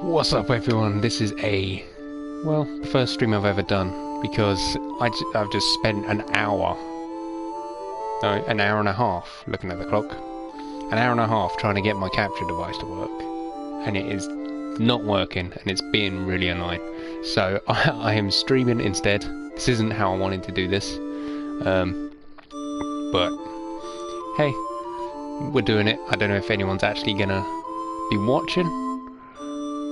What's up everyone, this is well, the first stream I've ever done, because I've just spent an hour, no, an hour and a half, looking at the clock, an hour and a half trying to get my capture device to work, and it is not working, and it's being really annoying, so I am streaming instead. This isn't how I wanted to do this, but hey, we're doing it. I don't know if anyone's actually gonna be watching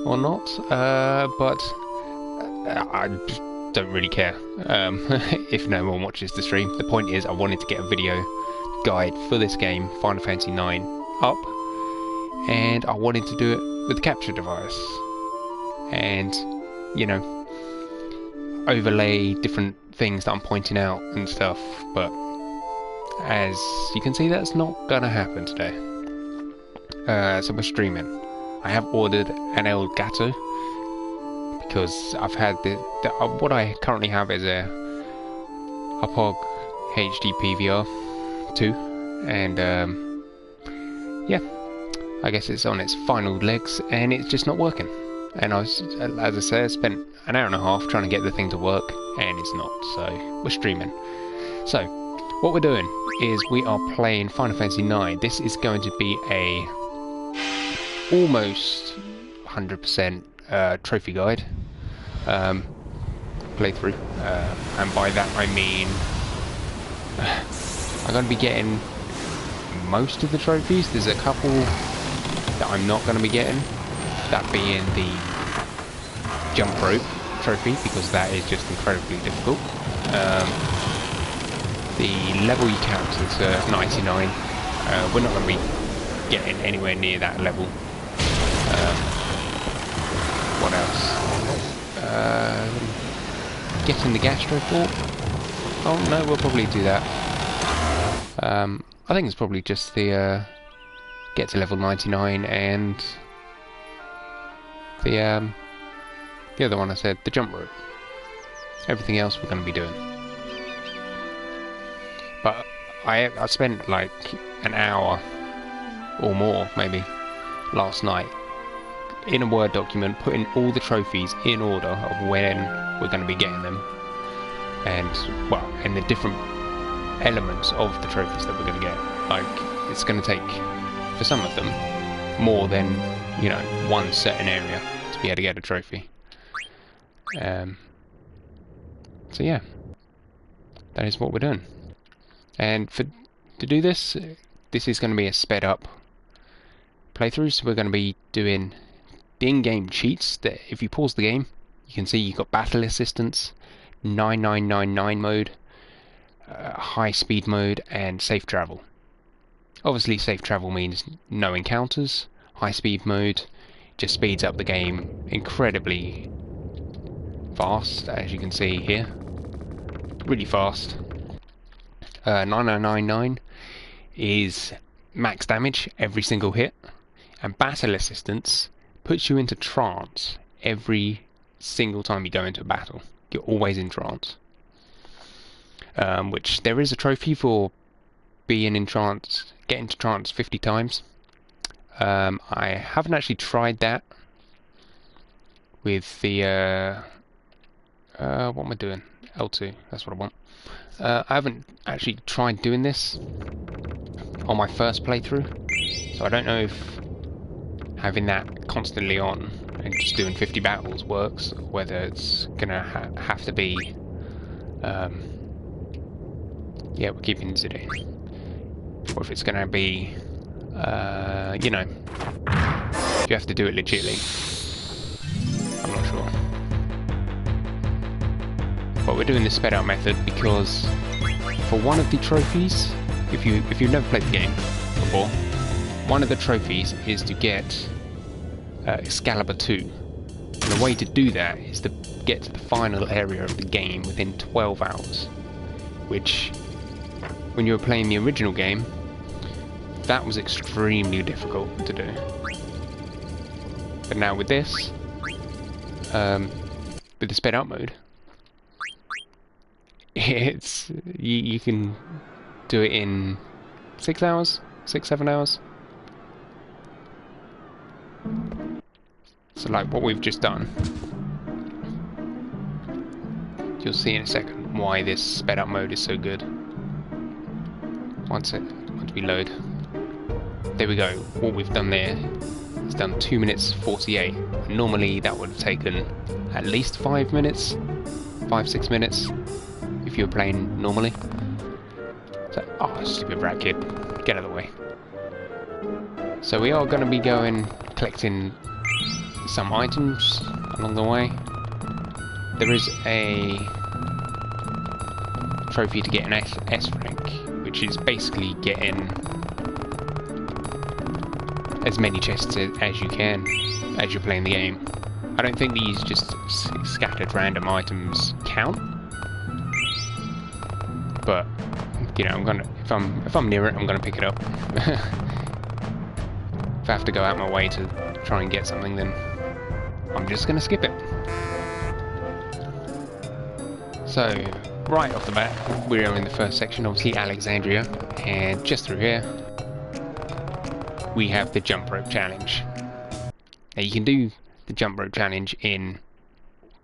or not, but I don't really care if no one watches the stream. The point is I wanted to get a video guide for this game, Final Fantasy IX, up, and I wanted to do it with the capture device and, you know, overlay different things that I'm pointing out and stuff, but as you can see, that's not gonna happen today. So we're streaming. I have ordered an Elgato because I've had what I currently have is a POG HD PVR 2, and yeah, I guess it's on its final legs and it's just not working. And as I said, I spent an hour and a half trying to get the thing to work and it's not, so we're streaming. So what we're doing is we are playing Final Fantasy IX. This is going to be a almost 100% trophy guide playthrough, and by that I mean I'm going to be getting most of the trophies. There's a couple that I'm not going to be getting, that being the jump rope trophy, because that is just incredibly difficult. The level you count is 99. We're not going to be getting anywhere near that level. What else? Getting the gastro fort? Oh no, we'll probably do that. I think it's probably just the get to level 99 and the other one I said, the jump rope. Everything else we're going to be doing. But I spent like an hour or more maybe last night in a Word document putting all the trophies in order of when we're going to be getting them, and well, and the different elements of the trophies that we're going to get. Like, it's going to take, for some of them, more than, you know, one certain area to be able to get a trophy. So yeah, that is what we're doing. And to do this, this is going to be a sped up playthrough, so we're going to be doing the in-game cheats that if you pause the game, you can see you've got battle assistance, 9999 mode, high speed mode, and safe travel. Obviously safe travel means no encounters. High speed mode just speeds up the game incredibly fast, as you can see here. Really fast. 9999 is max damage every single hit, and battle assistance puts you into trance every single time you go into a battle. You're always in trance. Which there is a trophy for being in trance, getting to trance 50 times. I haven't actually tried that with the what am I doing? L2, that's what I want. I haven't actually tried doing this on my first playthrough, so I don't know if having that constantly on and just doing 50 battles works, or whether it's gonna have to be yeah, we're keeping today, or if it's gonna be you know, you have to do it legitly. I'm not sure, but we're doing the sped out method because for one of the trophies, if you've never played the game before, one of the trophies is to get Excalibur 2. And the way to do that is to get to the final area of the game within 12 hours. Which, when you were playing the original game, that was extremely difficult to do. But now with this, with the sped out mode, it's you can do it in 6 hours, 6-7 hours. So like what we've just done, you'll see in a second why this sped up mode is so good. Once we load. There we go. What we've done there is done 2 minutes 48. Normally that would have taken at least 5 minutes, 5-6 minutes if you were playing normally. So, oh, stupid rat kid, get out of the way. So we are going to be collecting some items along the way. There is a trophy to get an S rank, which is basically getting as many chests as you can as you're playing the game. I don't think these just scattered random items count, but you know, if I'm near it, I'm gonna pick it up. If I have to go out my way to try and get something, then I'm just gonna skip it. So, right off the bat, we're in the first section, obviously Alexandria, and just through here, we have the jump rope challenge. Now you can do the jump rope challenge in,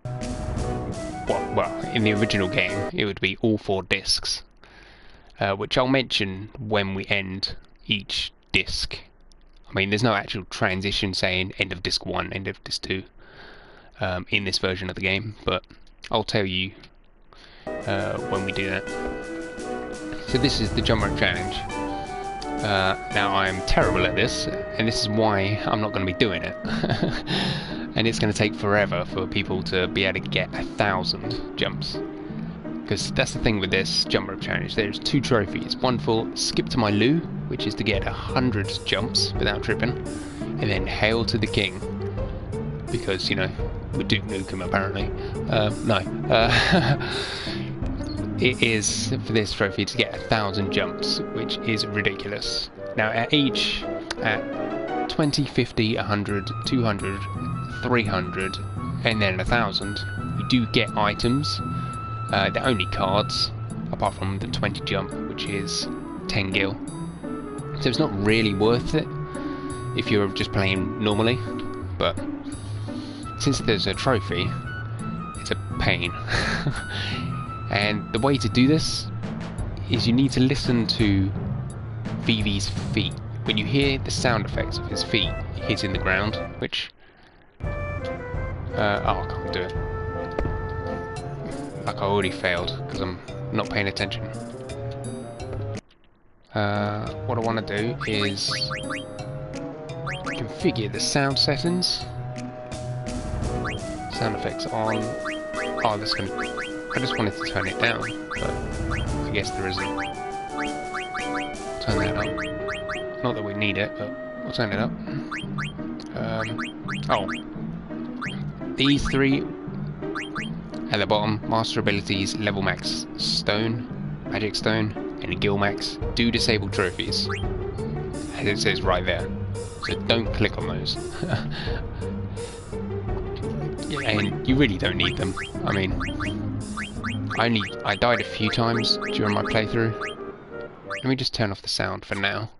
well, in the original game, it would be all 4 discs, which I'll mention when we end each disc. I mean, there's no actual transition saying end of disc 1, end of disc 2 in this version of the game, but I'll tell you when we do that. So this is the jump rope challenge. Now I'm terrible at this, and this is why I'm not going to be doing it. And it's going to take forever for people to be able to get 1,000 jumps. Because that's the thing with this jump rope challenge. There's 2 trophies. One for Skip to My Loo, which is to get 100 jumps without tripping, and then Hail to the King, because, you know, we do nuke him apparently. It is for this trophy to get 1,000 jumps, which is ridiculous. Now at 20, 50, 100, 200, 300, and then 1,000, you do get items. They're only cards, apart from the 20 jump, which is 10 gil. So it's not really worth it if you're just playing normally, but since there's a trophy, it's a pain. And the way to do this is you need to listen to Vivi's feet. When you hear the sound effects of his feet hitting the ground, which... oh, I can't do it. Like I already failed, because I'm not paying attention. What I want to do is configure the sound settings. Sound effects on... Oh, that's going to... I just wanted to turn it down, but I guess there isn't. Turn that up. Not that we need it, but we'll turn it up. Oh. These 3 at the bottom, Master Abilities, Level Max Stone, Magic Stone, and Gil Max, do disable trophies. As it says right there. So don't click on those. And you really don't need them. I mean... I died a few times during my playthrough. Let me just turn off the sound for now,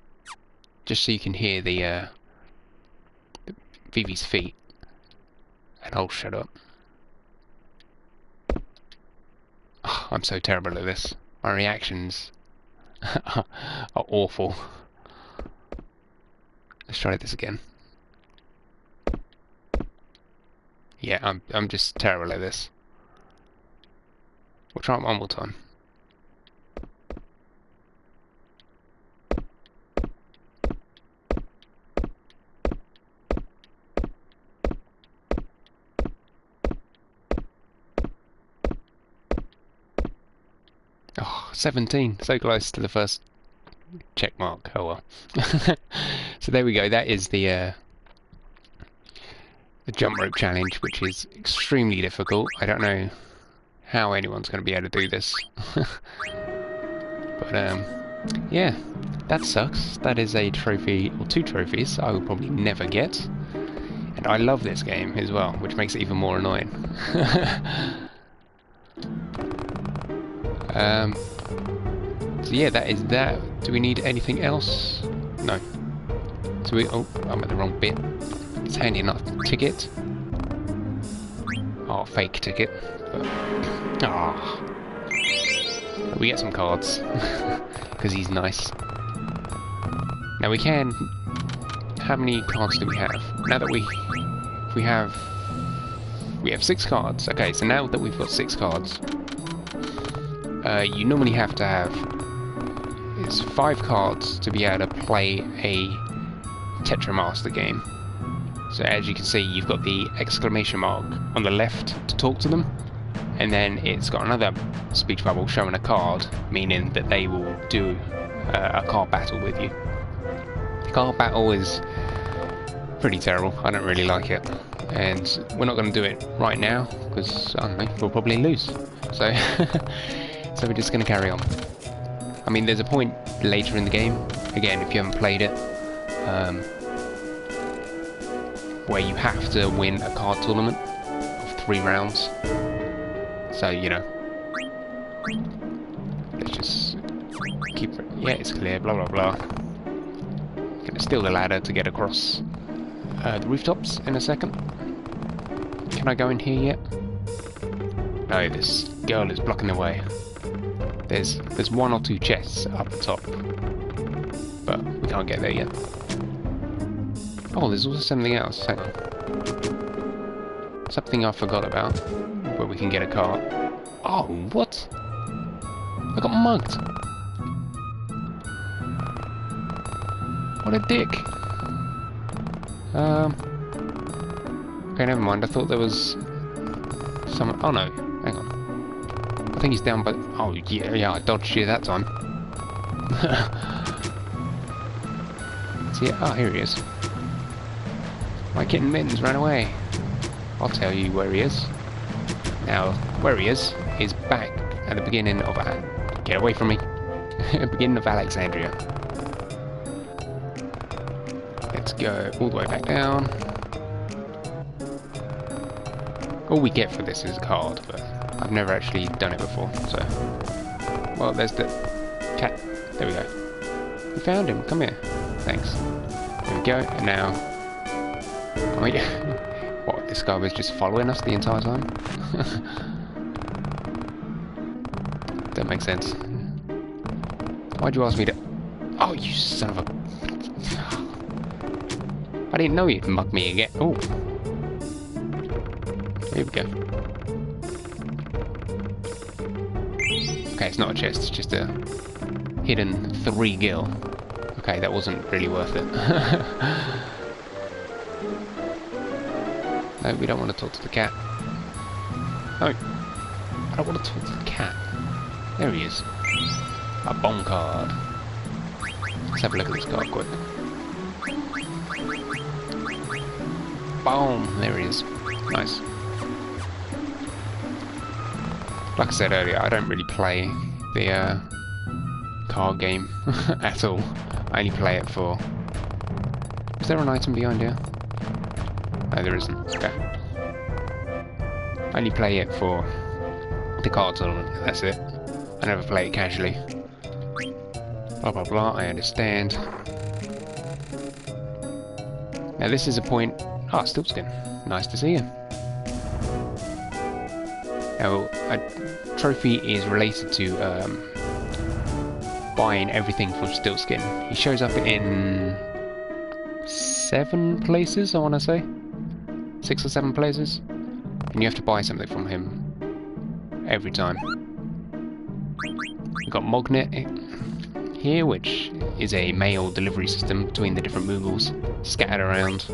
just so you can hear the Vivi's feet. And I'll shut up. Oh, I'm so terrible at this. My reactions are awful. Let's try this again. Yeah, I'm just terrible at this. We'll try it one more time. Oh, 17. So close to the first check mark. Oh well. So there we go. That is the jump rope challenge, which is extremely difficult. I don't know how anyone's going to be able to do this. But yeah, that sucks. That is a trophy, or 2 trophies I will probably never get. And I love this game as well, which makes it even more annoying. So yeah, that is that. Do we need anything else? No. So we... Oh, I'm at the wrong bit. It's handy enough ticket. our fake ticket. But, we get some cards because he's nice. Now we can. How many cards do we have? Now that we have 6 cards. Okay, so now that we've got 6 cards, you normally have to have 5 cards to be able to play a Tetramaster game. So as you can see, you've got the exclamation mark on the left to talk to them, and then it's got another speech bubble showing a card, meaning that they will do a card battle with you. Card battle is pretty terrible. I don't really like it, and we're not going to do it right now because I don't know, we'll probably lose. So, so we're just going to carry on. I mean, there's a point later in the game, again, if you haven't played it, where you have to win a card tournament of 3 rounds. So, you know, let's just keep it. Yeah, it's clear, blah blah blah. Gonna steal the ladder to get across the rooftops in a second. Can I go in here yet? No, this girl is blocking the way. There's 1 or 2 chests up the top, but we can't get there yet. Oh, there's also something else. Hang on. Something I forgot about, where we can get a cart. Oh, what? I got mugged. What a dick. Okay, never mind. I thought there was some. Oh no, hang on. I think he's down by. Oh yeah, I dodged you that time. See, oh, here he is. My kitten Mittens ran away. I'll tell you where he is. Now, where he is back at the beginning of... Get away from me. Beginning of Alexandria. Let's go all the way back down. All we get for this is a card, but I've never actually done it before, so... Well, there's the cat. There we go. We found him. Come here. Thanks. There we go. And now... Oh yeah. What, this guy was just following us the entire time? That makes sense. Why'd you ask me to... Oh, you son of a... I didn't know you'd mug me again. Oh. Here we go. Okay, it's not a chest, it's just a hidden 3 gil. Okay, that wasn't really worth it. No, we don't want to talk to the cat. No, I don't want to talk to the cat. There he is. A bomb card. Let's have a look at this card quick. Boom! There he is. Nice. Like I said earlier, I don't really play the card game at all. I only play it for... Is there an item behind here? No, there isn't. Okay. I only play it for the card tournament, that's it. I never play it casually. Blah blah blah, I understand. Now this is a point... Ah, Stiltskin. Nice to see you. Now, a trophy is related to buying everything from Stiltskin. He shows up in 7 places, I want to say. 6 or 7 places. And you have to buy something from him every time. We've got Mognet here, which is a mail delivery system between the different Moogles scattered around.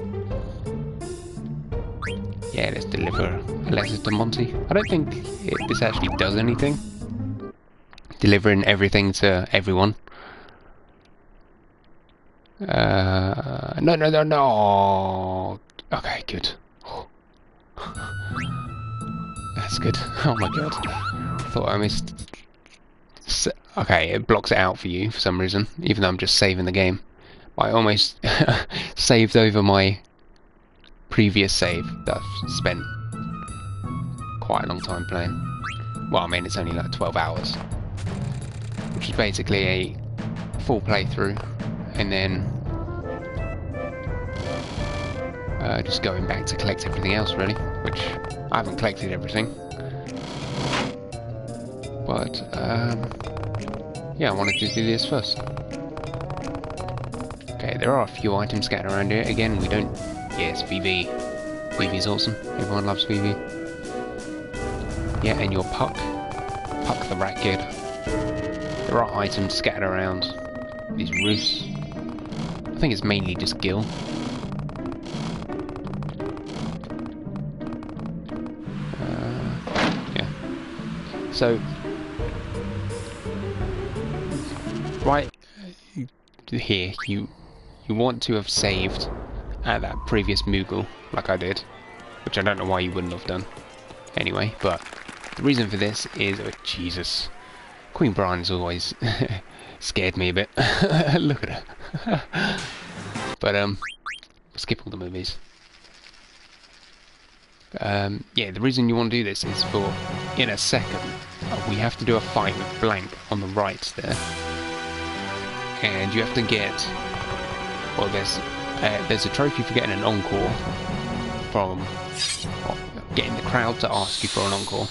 Yeah, let's deliver a letter to Monty. I don't think this actually does anything. Delivering everything to everyone. No. Okay, good. That's good. Oh my god. I thought I missed... Okay, it blocks it out for you for some reason, even though I'm just saving the game. But I almost saved over my previous save that I've spent quite a long time playing. Well, I mean, it's only like 12 hours. Which is basically a full playthrough, and then just going back to collect everything else, really, which I haven't collected everything. But, yeah, I wanted to do this first. Okay, there are a few items scattered around here. Again, we don't... Yes, Vivi. Vivi's awesome. Everyone loves Vivi. Yeah, and your Puck. Puck the rat kid. There are items scattered around these roofs. I think it's mainly just Gil. Yeah. So, right here, you want to have saved at that previous Moogle, like I did, which I don't know why you wouldn't have done. Anyway, but the reason for this is, oh, Jesus, Queen Brian's always scared me a bit. Look at her. But skip all the movies. Yeah, the reason you want to do this is for, in a second, we have to do a fight with Blank on the right there, and you have to get, well, there's a trophy for getting an encore from, well, getting the crowd to ask you for an encore,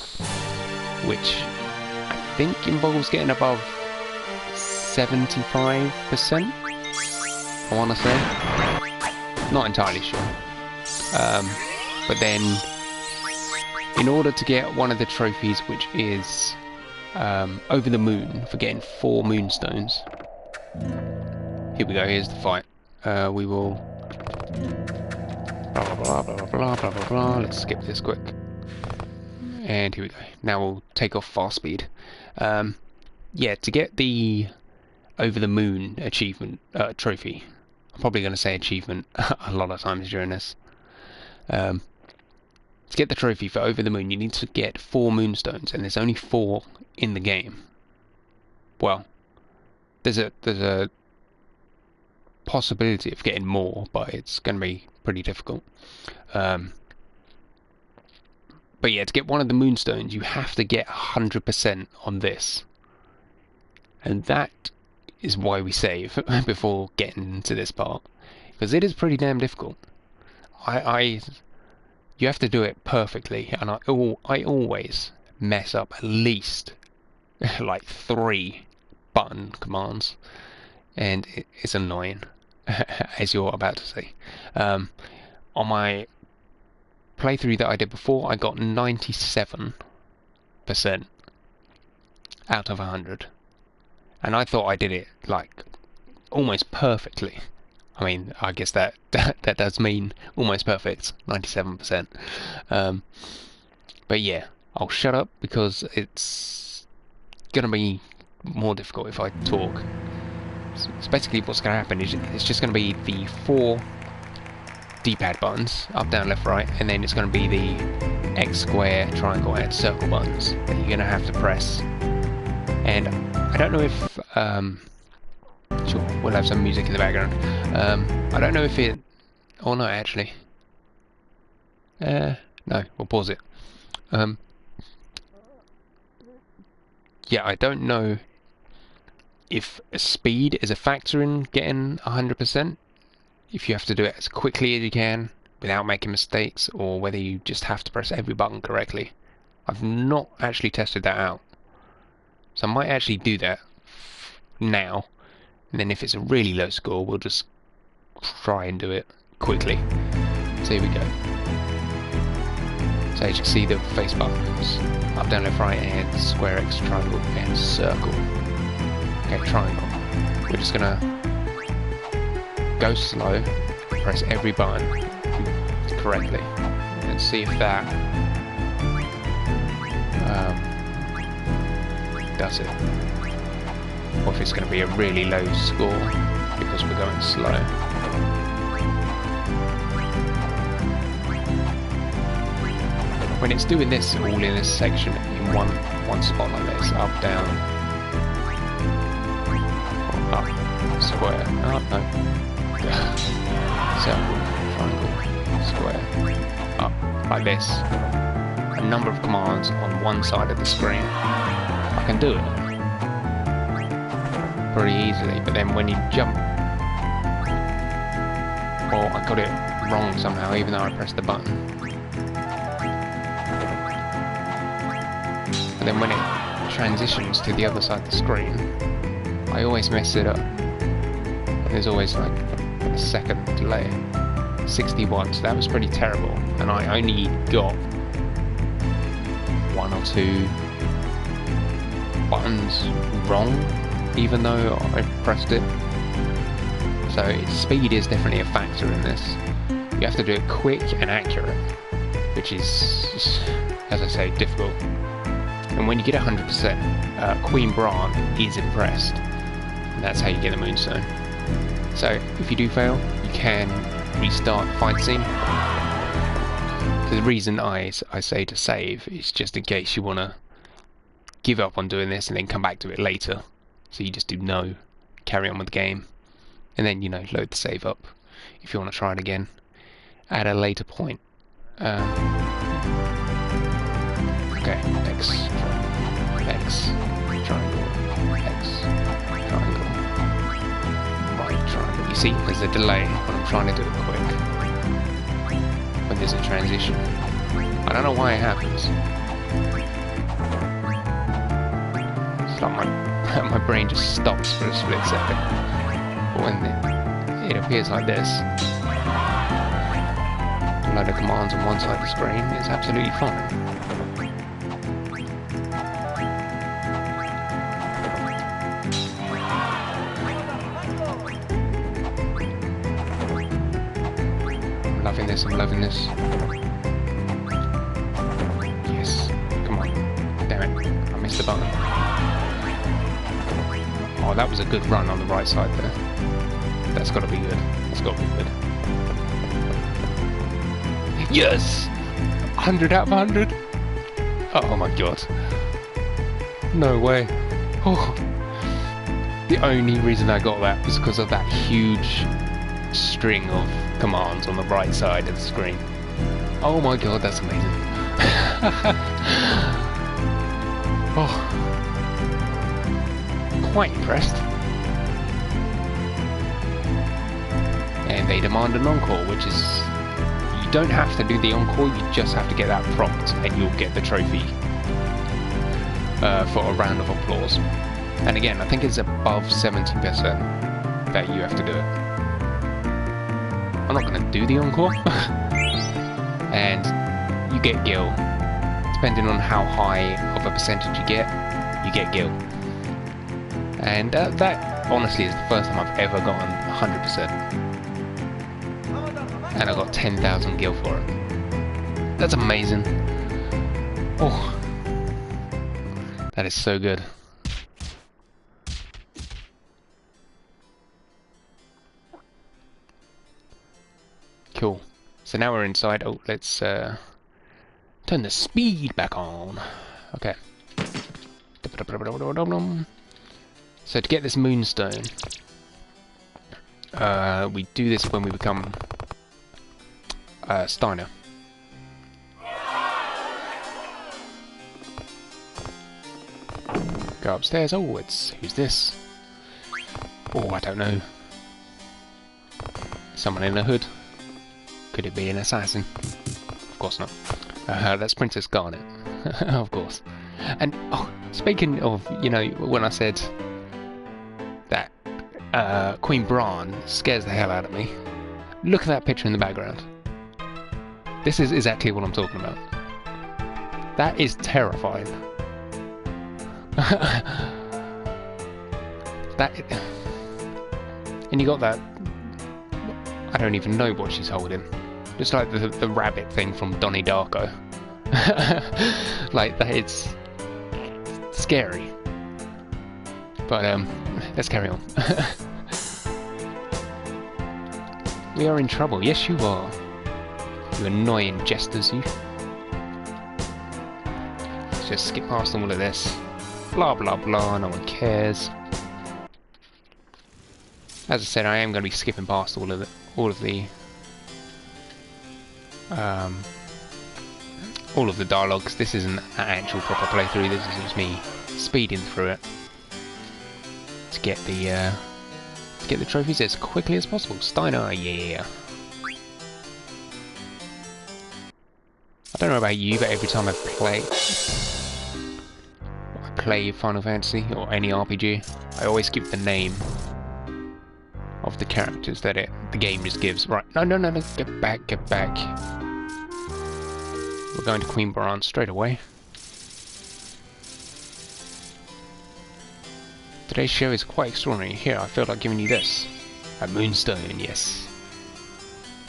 which I think involves getting above 75%, I want to say. Not entirely sure. But then, in order to get one of the trophies, which is over the moon, for getting 4 moonstones. Here we go, here's the fight. We will... blah blah blah blah blah blah blah blah. Let's skip this quick. And here we go. Now we'll take off fast speed. Yeah, to get the over the moon achievement trophy. I'm probably going to say achievement a lot of times during this. To get the trophy for over the moon, you need to get 4 moonstones, and there's only 4 in the game. Well, there's a possibility of getting more, but it's going to be pretty difficult. But yeah, to get one of the moonstones, you have to get 100% on this, and that is why we save before getting into this part, because it is pretty damn difficult. You have to do it perfectly, and I always mess up at least like 3 button commands, and it's annoying, as you're about to see. On my playthrough that I did before, I got 97% out of 100, and I thought I did it like almost perfectly. I mean, I guess that does mean almost perfect, 97%. But yeah, I'll shut up because it's gonna be more difficult if I talk. So basically, what's gonna happen is it's just gonna be the 4 D-pad buttons, up, down, left, right, and then it's gonna be the X, square, triangle, and circle buttons that you're gonna have to press. And I don't know if sure, we'll have some music in the background. I don't know if it... Oh no, actually. No, we'll pause it. Yeah, I don't know if speed is a factor in getting 100%. If you have to do it as quickly as you can, without making mistakes, or whether you just have to press every button correctly. I've not actually tested that out. So I might actually do that now. And then if it's a really low score, we'll just try and do it quickly. So here we go. So as you can see, the face buttons, up, down, left, right, and square, X, triangle, and circle. Okay, triangle. We're just gonna go slow, press every button correctly, and see if that does it. Or if it's going to be a really low score because we're going slow. When it's doing this all in this section in one spot like this, up, down, or up, square, up, no, circle, triangle, square, up, like this, a number of commands on one side of the screen, I can do it pretty easily, but then when you jump, well, I got it wrong somehow, even though I pressed the button. then when it transitions to the other side of the screen, I always mess it up. And there's always like a second delay. 61, so that was pretty terrible. And I only got 1 or 2 buttons wrong, even though I pressed it. So speed is definitely a factor in this. You have to do it quick and accurate, which is, as I say, difficult. And when you get 100%, Queen Bran is impressed. And that's how you get the Moonstone. So if you do fail, you can restart the fight scene. So the reason I say to save is just in case you want to give up on doing this and then come back to it later. So you just do no, carry on with the game, and then, you know, load the save up if you want to try it again at a later point. Okay, X, triangle, X, triangle, right triangle. You see, there's a delay when I'm trying to do it quick, when there's a transition. I don't know why it happens. It's like my brain just stops for a split second. But when it appears like this, a load of commands on one side of the screen is absolutely fine. I'm loving this, I'm loving this. Yes, come on. Damn it, I missed the button. Oh, that was a good run on the right side there. That's got to be good. That's got to be good. Yes! 100 out of 100? Oh my god. No way. Oh. The only reason I got that was because of that huge string of commands on the right side of the screen. Oh my god, that's amazing. Oh. Quite impressed. And they demand an encore, which is, you don't have to do the encore, you just have to get that prompt and you'll get the trophy for a round of applause. And again, I think it's above 70% that you have to do it. I'm not going to do the encore. And you get gil. Depending on how high of a percentage you get gil. And that honestly is the first time I've ever gotten 100%. And I got 10,000 gil for it. That's amazing. Oh, that is so good. Cool. So now we're inside. Oh, let's turn the speed back on. Okay. So to get this Moonstone, we do this when we become Steiner. Go upstairs. Oh, who's this? Oh, I don't know. Someone in a hood. Could it be an assassin? Of course not. That's Princess Garnet. Of course. And oh, speaking of, you know, when I said that Queen Bran scares the hell out of me, look at that picture in the background. This is exactly what I'm talking about. That is terrifying. That, and you got that, I don't even know what she's holding. Just like the rabbit thing from Donnie Darko. Like that, it's scary. But let's carry on. We are in trouble. Yes, you are. You annoying jesters, you. Let's just skip past all of this. Blah blah blah. No one cares. As I said, I am going to be skipping past all of the dialogues. This isn't an actual proper playthrough. This is just me speeding through it to get the trophies as quickly as possible. Steiner, yeah. I don't know about you, but every time I play, play Final Fantasy or any RPG, I always give the name of the characters that the game just gives. Right, no, get back. We're going to Queen Baran straight away. Today's show is quite extraordinary. Here, I feel like giving you this. A Moonstone, yes.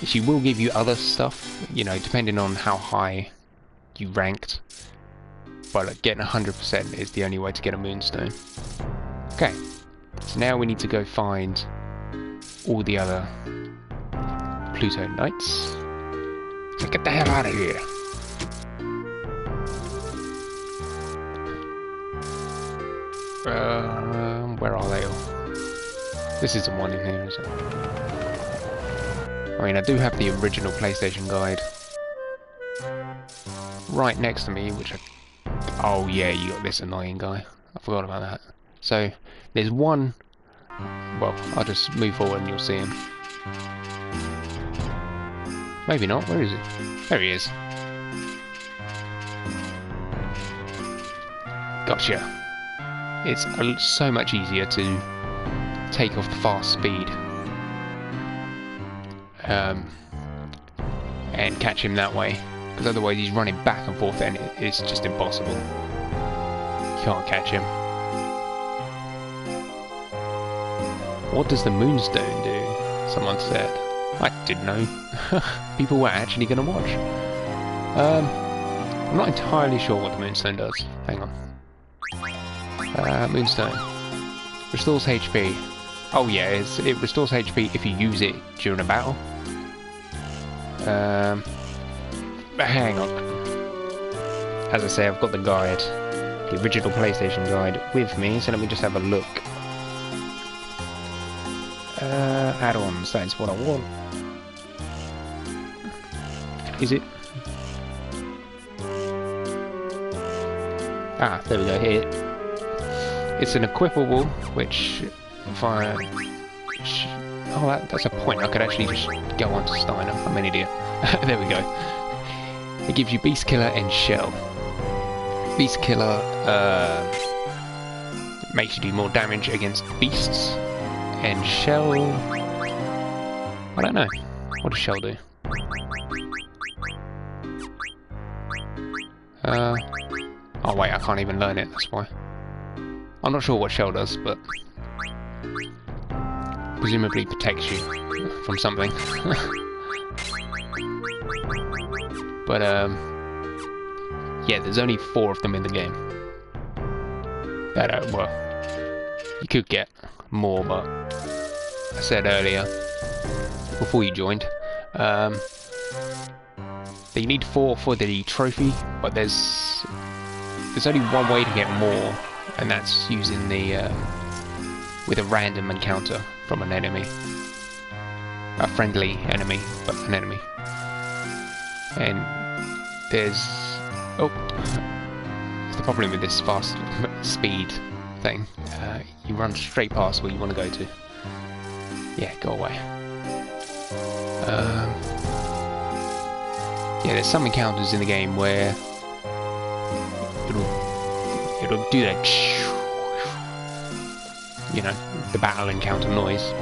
She will give you other stuff, you know, depending on how high you ranked. But getting 100% is the only way to get a Moonstone. Okay, so now we need to go find all the other Pluto Knights. So get the hell out of here. Where are they all? This isn't one in here, is it? I mean, I do have the original PlayStation guide right next to me, which I... Oh yeah, you got this annoying guy. I forgot about that. So, there's one... Well, I'll just move forward and you'll see him. Maybe not. Where is he? There he is. Gotcha. It's so much easier to take off the fast speed and catch him that way, because otherwise he's running back and forth and it's just impossible. You can't catch him. What does the Moonstone do? Someone said. I didn't know. People were actually going to watch. I'm not entirely sure what the Moonstone does. Hang on. Moonstone. Restores HP. Oh yeah, it restores HP if you use it during a battle. Hang on. As I say, I've got the guide, the original PlayStation guide with me, so let me just have a look. Add-ons, that's what I want. Is it? Ah, there we go, here. It's an equipable, which if I... Oh, that's a point. I could actually just go on to Steiner. I'm an idiot. There we go. It gives you Beast Killer and Shell. Beast Killer makes you do more damage against beasts. And Shell... I don't know. What does Shell do? Oh wait, I can't even learn it, that's why. I'm not sure what Shell does, but presumably protects you from something. But yeah, there's only 4 of them in the game. That well, you could get more, but I said earlier, before you joined, that you need 4 for the trophy, but there's only one way to get more, and that's using the with a random encounter from an enemy, a friendly enemy, but an enemy. And there's it's the problem with this fast speed thing. You run straight past where you want to go to. Yeah, go away. Yeah, there's some encounters in the game where it'll do that, you know, the battle encounter noise,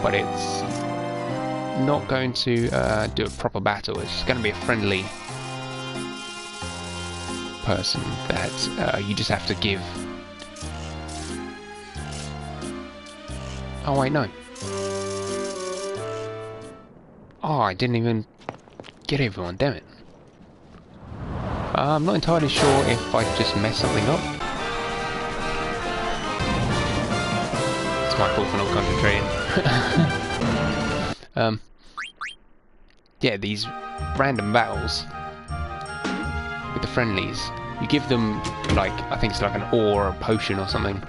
but it's not going to do a proper battle. It's going to be a friendly person that you just have to give. Oh wait, no. Oh, I didn't even get everyone, damn it. I'm not entirely sure if I just messed something up. It's my fault for not concentrating. Yeah, these random battles with the friendlies, you give them, like, I think it's like an ore or a potion or something,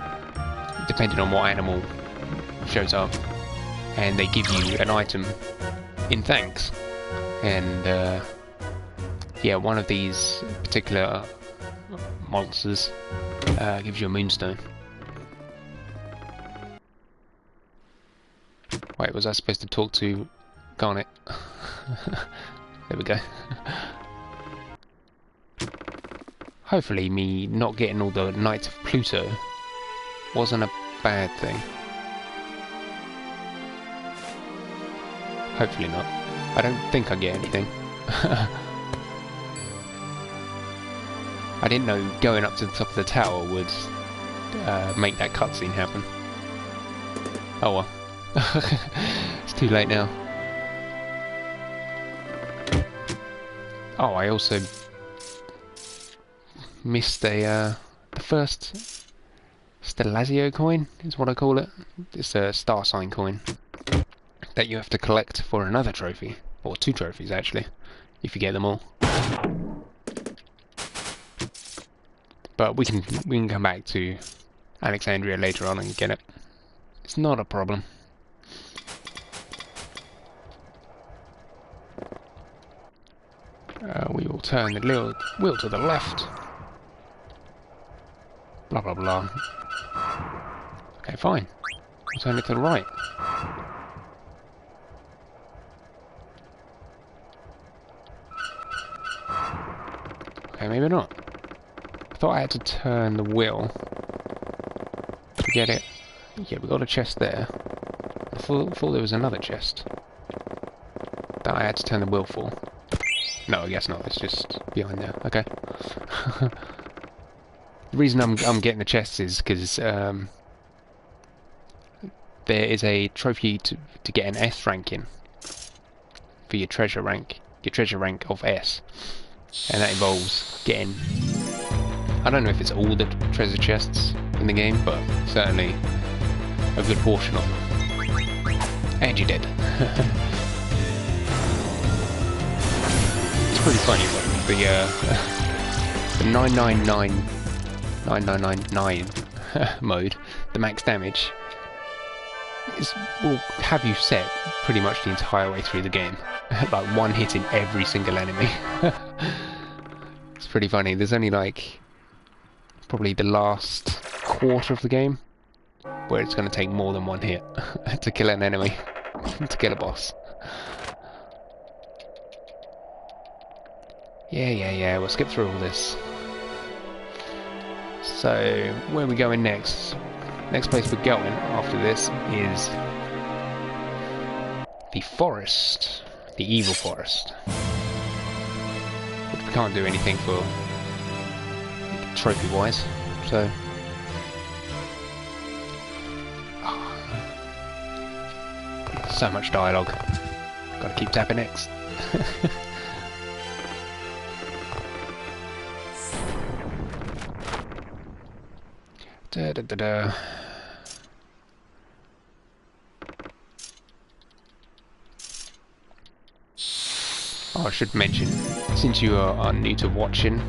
depending on what animal shows up, and they give you an item in thanks. And yeah, one of these particular monsters gives you a Moonstone. Wait, was I supposed to talk to Garnet? There we go. hopefully me not getting all the Knights of Pluto wasn't a bad thing. Hopefully not. I don't think I get anything. I didn't know going up to the top of the tower would make that cutscene happen. Oh well. It's too late now. Oh, I also missed the first Stellazio coin, is what I call it. It's a star sign coin that you have to collect for another trophy, or 2 trophies actually, if you get them all. But we can come back to Alexandria later on and get it. It's not a problem. We will turn the little wheel to the left. Blah blah blah. Okay, fine. We'll turn it to the right. Okay, maybe not. I thought I had to turn the wheel to get it. Yeah, we got a chest there. I thought there was another chest that I had to turn the wheel for. No, I guess not. It's just behind there. Okay. The reason I'm getting the chests is because there is a trophy to get an S ranking for your treasure rank of S, and that involves getting, I don't know if it's all the treasure chests in the game, but certainly a good portion of them. And you did. It's pretty funny, but the 9999 mode, the max damage, will have you set pretty much the entire way through the game. Like one hitting every single enemy. It's pretty funny. There's only like probably the last quarter of the game where it's going to take more than one hit to kill an enemy, to kill a boss. Yeah, we'll skip through all this. So, where are we going next? Next place we're going after this is the forest. The evil forest. Which we can't do anything for trophy-wise, so... So much dialogue. Gotta keep tapping X. Da, da, da, da. Oh, I should mention, since you are new to watching,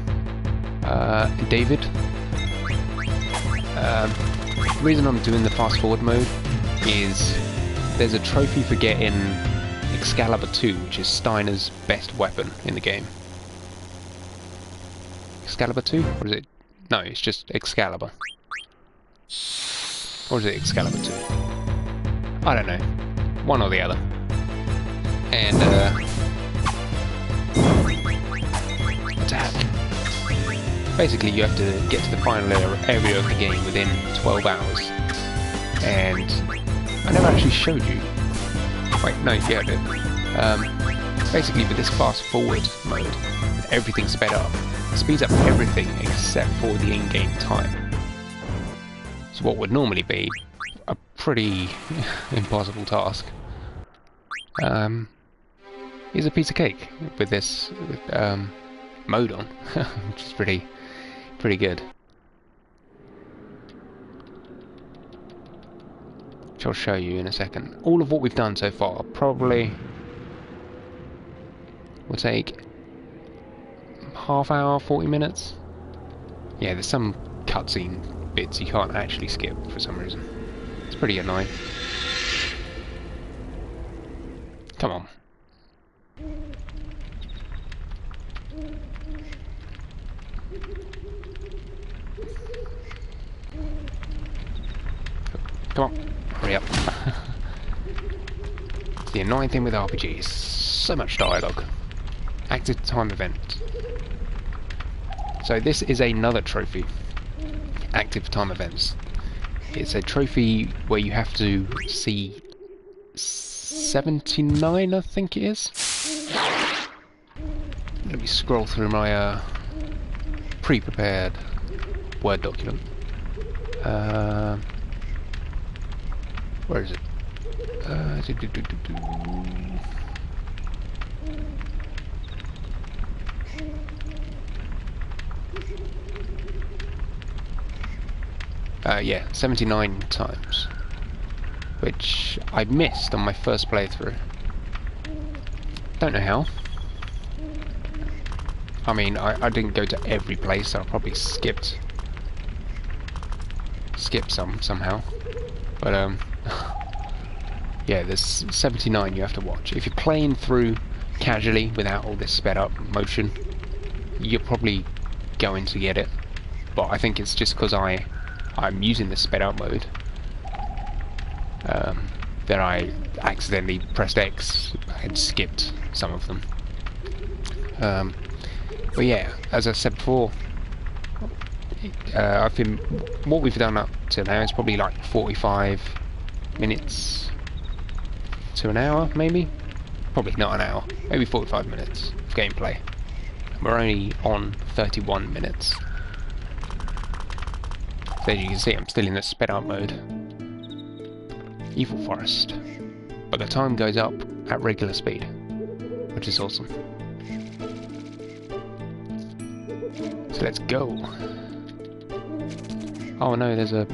David, the reason I'm doing the fast forward mode is there's a trophy for getting Excalibur 2, which is Steiner's best weapon in the game. Excalibur 2? Or is it? No, it's just Excalibur. Or is it Excalibur 2? I don't know. One or the other. And, attack. Basically, you have to get to the final area of the game within 12 hours. And I never actually showed you. Wait, no, yeah, I did. Basically, with this fast forward mode, with everything sped up, it speeds up everything except for the in-game time. So what would normally be a pretty impossible task is a piece of cake with this mode on, which is pretty good. Which I'll show you in a second. All of what we've done so far probably will take half hour, 40 minutes. Yeah, there's some cutscene bits you can't actually skip for some reason. It's pretty annoying. Come on. Come on, hurry up. It's the annoying thing with RPGs. So much dialogue. Active time event. So this is another trophy. Active time events. It's a trophy where you have to see 79, I think it is. Let me scroll through my pre-prepared Word document. Where is it? Yeah, 79 times, which I missed on my first playthrough. Don't know how. I mean, I didn't go to every place, so I probably skipped somehow. But yeah, there's 79 you have to watch. If you're playing through casually without all this sped up motion, you're probably going to get it. But I think it's just because I'm using the sped up mode that I accidentally pressed X and skipped some of them. But yeah, as I said before, I think what we've done up to now is probably like 45 minutes to an hour, maybe? Probably not an hour, maybe 45 minutes of gameplay. And we're only on 31 minutes. So as you can see, I'm still in the sped up mode. Evil Forest. But the time goes up at regular speed, which is awesome. So let's go. Oh no, there's a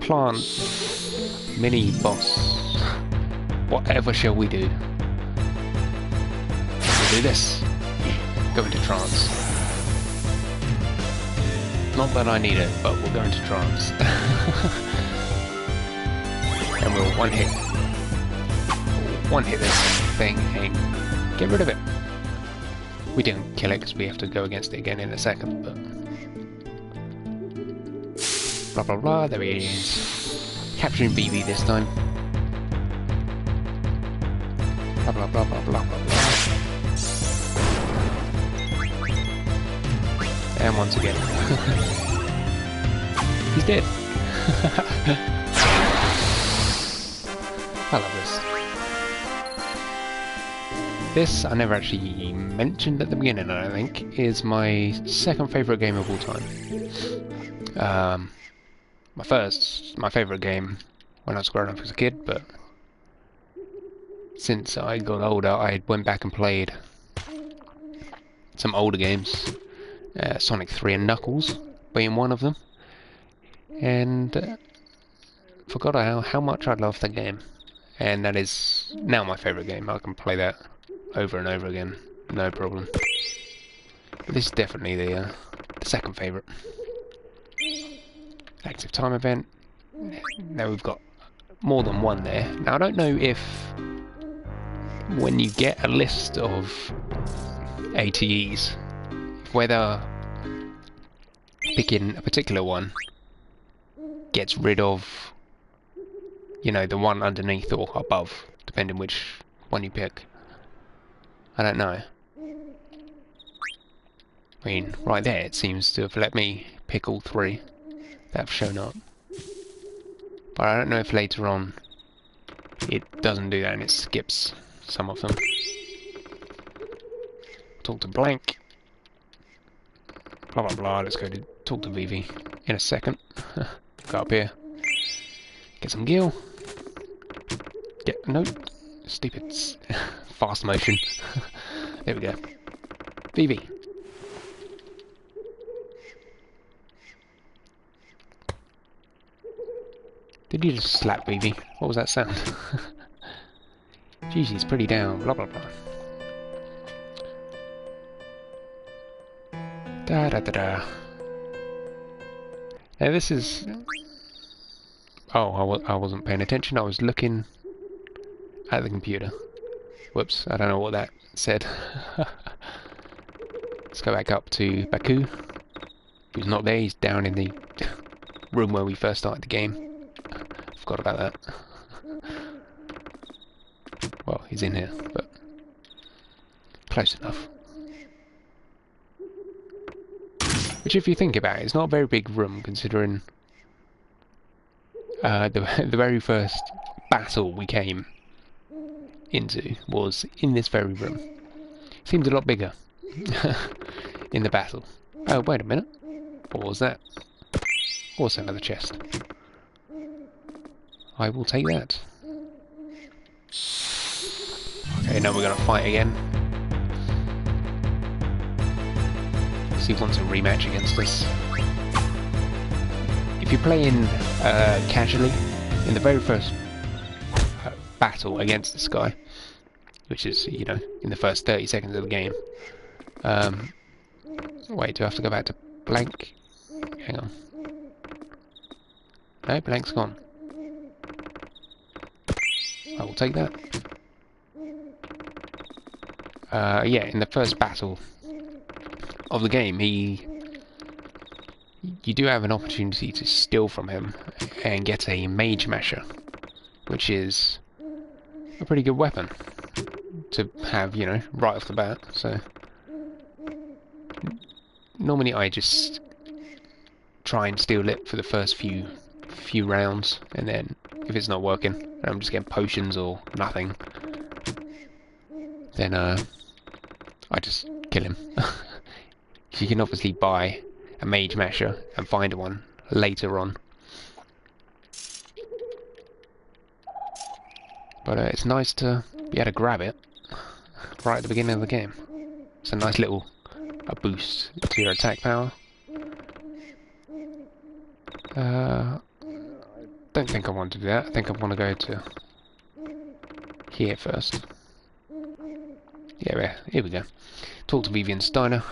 plant mini boss. Whatever shall we do? We'll do this. Go into trance. Not that I need it, but we'll go into trance. And we'll one hit this thing and get rid of it. We didn't kill it because we have to go against it again in a second, but... Blah blah blah, there he is. Capturing Vivi this time. Blah blah blah blah blah blah blah. And once again. He's dead. I love this. This, I never actually mentioned at the beginning, I don't think, is my second favourite game of all time. My favourite game when I was growing up as a kid, but since I got older I went back and played some older games, Sonic 3 and Knuckles being one of them, and forgot how much I loved that game, and that is now my favourite game. I can play that over and over again, no problem. But this is definitely the second favourite. Active time event. Now we've got more than one there. Now I don't know if when you get a list of ATEs, whether picking a particular one gets rid of, you know, the one underneath or above, depending which one you pick. I don't know. I mean, right there it seems to have let me pick all three that have shown up. But I don't know if later on it doesn't do that and it skips some of them. Talk to Blank. Blah blah blah, let's go to talk to Vivi in a second. Go up here. Get some gil. No, stupid fast motion. There we go. Vivi. Did you just slap Vivi? What was that sound? Jeez, he's pretty down. Blah blah blah. Da da da da. Now this is... Oh, I wasn't paying attention. I was looking at the computer. Whoops, I don't know what that said. Let's go back up to Baku. He's not there, he's down in the room where we first started the game. Forgot about that. Well, he's in here, but close enough. Which, if you think about it, it's not a very big room, considering the very first battle we came into was in this very room. Seems a lot bigger in the battle. Oh, wait a minute. What was that? Also another chest. I will take that. Okay, now we're going to fight again. See who wants a rematch against us. If you're playing casually, in the very first battle against this guy, which is, you know, in the first 30 seconds of the game. Wait, do I have to go back to blank? Hang on. No, blank's gone. I will take that. Yeah, in the first battle of the game, you do have an opportunity to steal from him and get a mage masher, which is a pretty good weapon to have, you know, right off the bat. So normally I just try and steal it for the first few rounds, and then if it's not working and I'm just getting potions or nothing, then I just kill him. You can obviously buy a mage masher and find one later on, but it's nice to be able to grab it right at the beginning of the game. It's a nice little boost to your attack power. Don't think I want to do that. I think I want to go to here first. Yeah, here we go. Talk to Vivi and Steiner.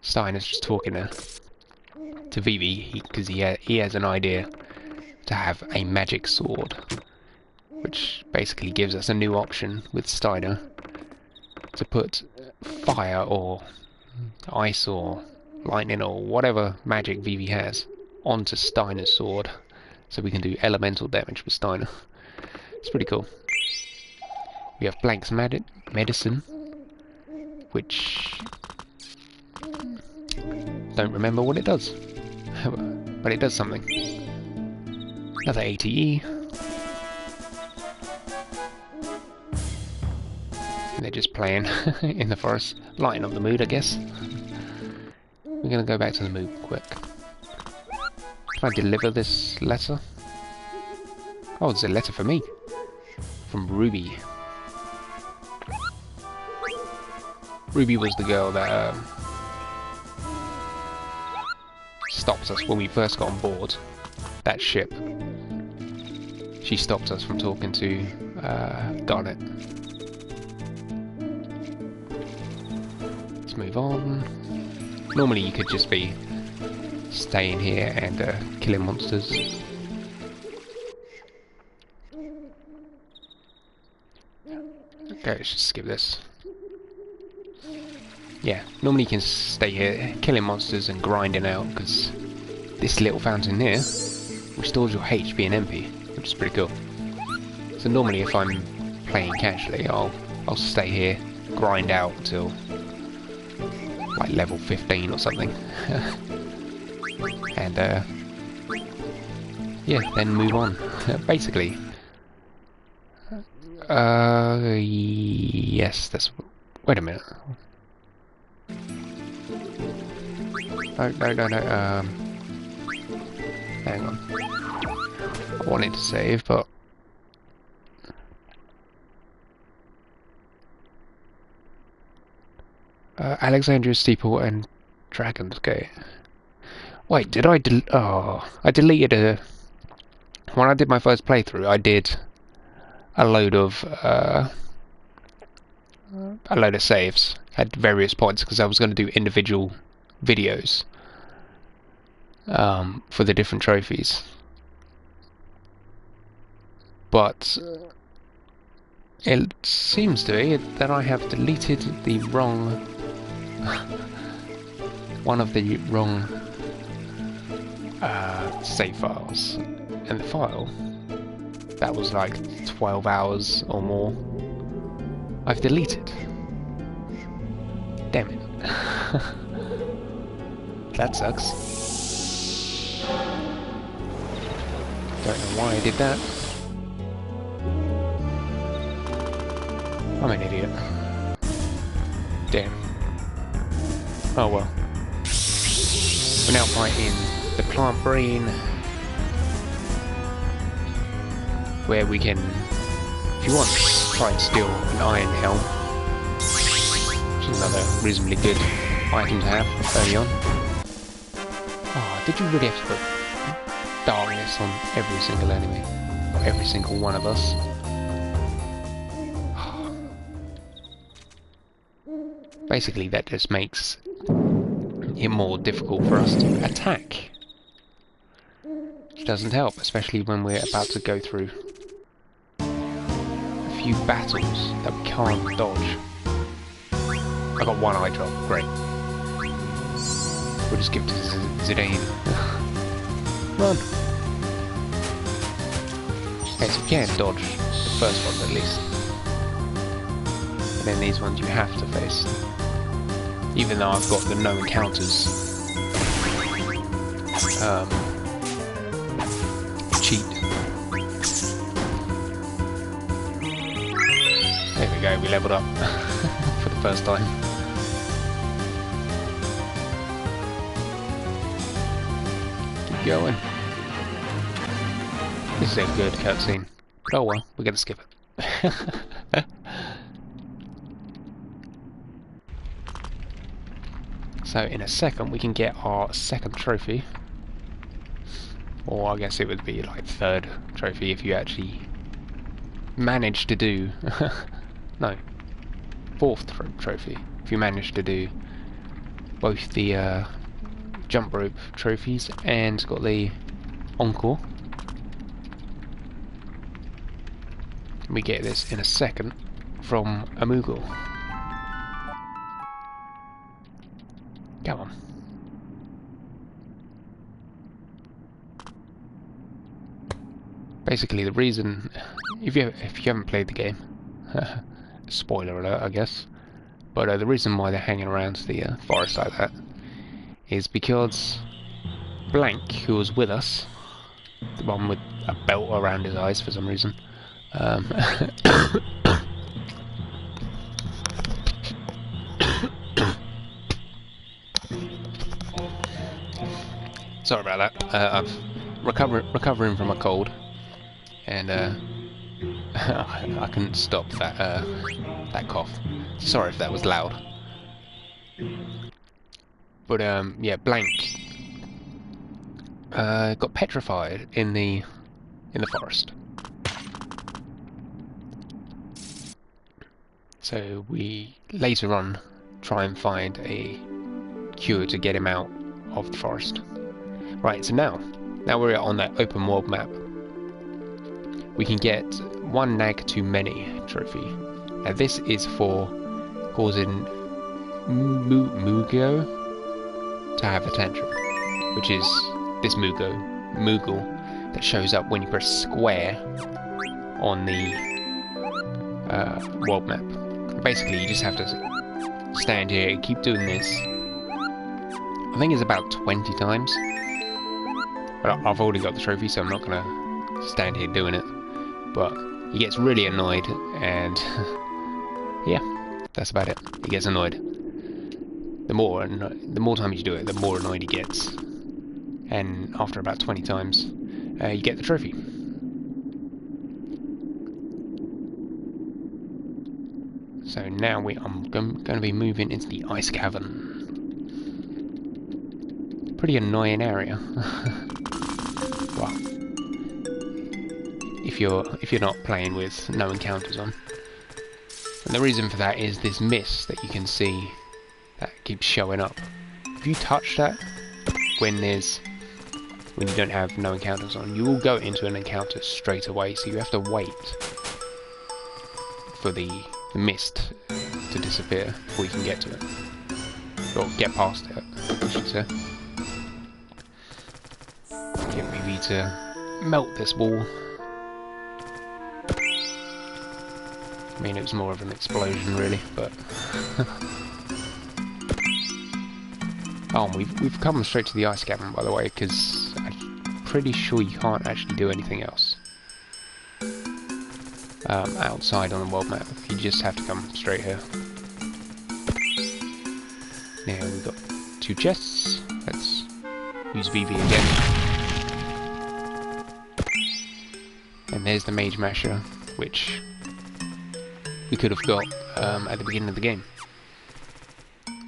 Steiner's just talking to Vivi because he has an idea to have a magic sword, which basically gives us a new option with Steiner to put fire or ice or lightning or whatever magic Vivi has onto Steiner's sword, so we can do elemental damage with Steiner. It's pretty cool. We have Blank's medicine, which don't remember what it does, but it does something. Another ATE. And they're just playing in the forest, lighten up the mood, I guess. We're gonna go back to the mood quick. Can I deliver this letter? Oh, it's a letter for me. From Ruby. Ruby was the girl that stopped us when we first got on board that ship. She stopped us from talking to Garnet. Let's move on. Normally you could just be staying here and killing monsters. Okay, let's just skip this. Yeah, normally you can stay here killing monsters and grinding out, because this little fountain here restores your HP and MP, which is pretty cool. So normally if I'm playing casually, I'll stay here, grind out till like level 15 or something. And yeah, then move on. Basically. Yes, that's... Wait a minute. No. Hang on. I wanted to save, but... Alexandria Steeple and Dragon's Gate. Wait, did I I deleted a... When I did my first playthrough, I did a load of saves at various points, because I was going to do individual videos for the different trophies. But it seems to be that I have deleted the wrong... one of the wrong save files. And the file that was like 12 hours or more I've deleted. Damn it. That sucks. Don't know why I did that. I'm an idiot. Damn. Oh well. We're now fighting the plant brain, where we can, if you want, try and steal an iron helm, which is another reasonably good item to have early on. Oh, did you really have to put darkness on every single enemy? Or every single one of us? Basically, that just makes it more difficult for us to attack. Which doesn't help, especially when we're about to go through a few battles that we can't dodge. I got one eye drop, great. We'll just give it to Zidane. Run! Okay, so you can dodge the first one at least. And then these ones you have to face. Even though I've got the no encounters cheat. There we go, we leveled up for the first time. Keep going. This is a good cutscene. Oh well, we're gonna skip it. So in a second we can get our second trophy, or I guess it would be like third trophy if you actually manage to do no, fourth trophy if you manage to do both the jump rope trophies and got the encore. We get this in a second from a Moogle. Come on. Basically, the reason, if you haven't played the game, spoiler alert, I guess, but the reason why they're hanging around the forest like that is because Blank, who was with us, the one with a belt around his eyes for some reason, sorry about that. I'm recovering from a cold, and I couldn't stop that cough. Sorry if that was loud. But yeah, Blank got petrified in the forest. So we later on try and find a cure to get him out of the forest. Right, so now we're on that open world map. We can get one nag too many trophy. Now this is for causing Moogle to have a tantrum, which is this Moogle that shows up when you press square on the world map. Basically, you just have to stand here and keep doing this. I think it's about 20 times. But I've already got the trophy, so I'm not gonna stand here doing it. But he gets really annoyed, and yeah, that's about it. He gets annoyed. The more times you do it, the more annoyed he gets. And after about 20 times, you get the trophy. So now I'm going to be moving into the ice cavern. Pretty annoying area. Well, if you're not playing with no encounters on. And the reason for that is this mist that you can see that keeps showing up. If you touch that when you don't have no encounters on, you will go into an encounter straight away, so you have to wait for the mist to disappear before you can get to it. Or get past it, I should say. Get Vivi to melt this wall. I mean, it was more of an explosion, really, but... Oh, we've come straight to the ice cavern, by the way, because I'm pretty sure you can't actually do anything else outside on the world map. You just have to come straight here. Now we've got 2 chests. Let's use Vivi again. And there's the Mage Masher, which we could have got at the beginning of the game.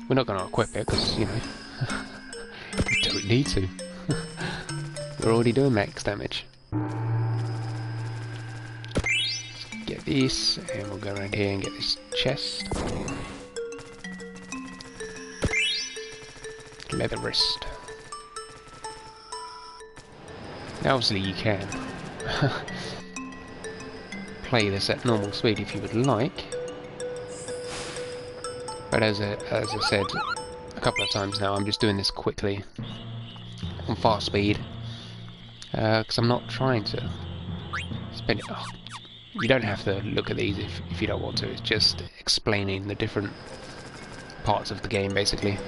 We're not going to equip it because, you know, we don't need to. We're already doing max damage. Let's get this, and we'll go around here and get this chest. Leather wrist. Now obviously you can play this at normal speed if you would like, but as I said a couple of times now, I'm just doing this quickly on fast speed because I'm not trying to spend it. Oh, you don't have to look at these if you don't want to. It's just explaining the different parts of the game, basically.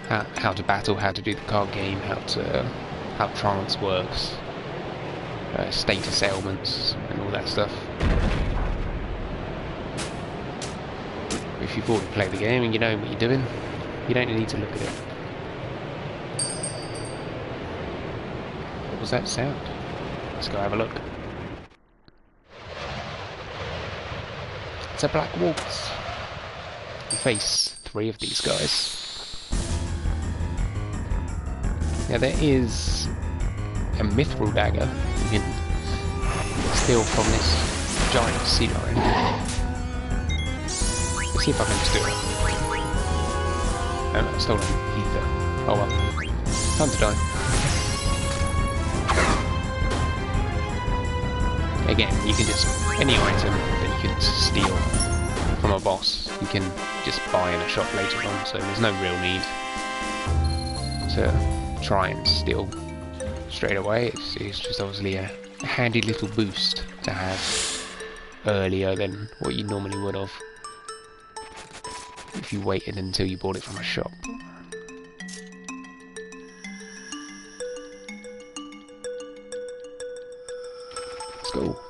How to battle, how to do the card game, how trance works, status ailments, and all that stuff. If you've already played the game and you know what you're doing, you don't need to look at it. What was that sound? Let's go have a look. It's a black waltz. You face 3 of these guys. Now there is a mithril dagger you can steal from this giant sea lion. Let's see if I can steal it. No, not stolen either. Oh well. Time to die. Again, you can just... any item that you can steal from a boss, you can just buy in a shop later on, so there's no real need to try and steal straight away. It's just obviously a handy little boost to have earlier than what you normally would have if you waited until you bought it from a shop. Let's go.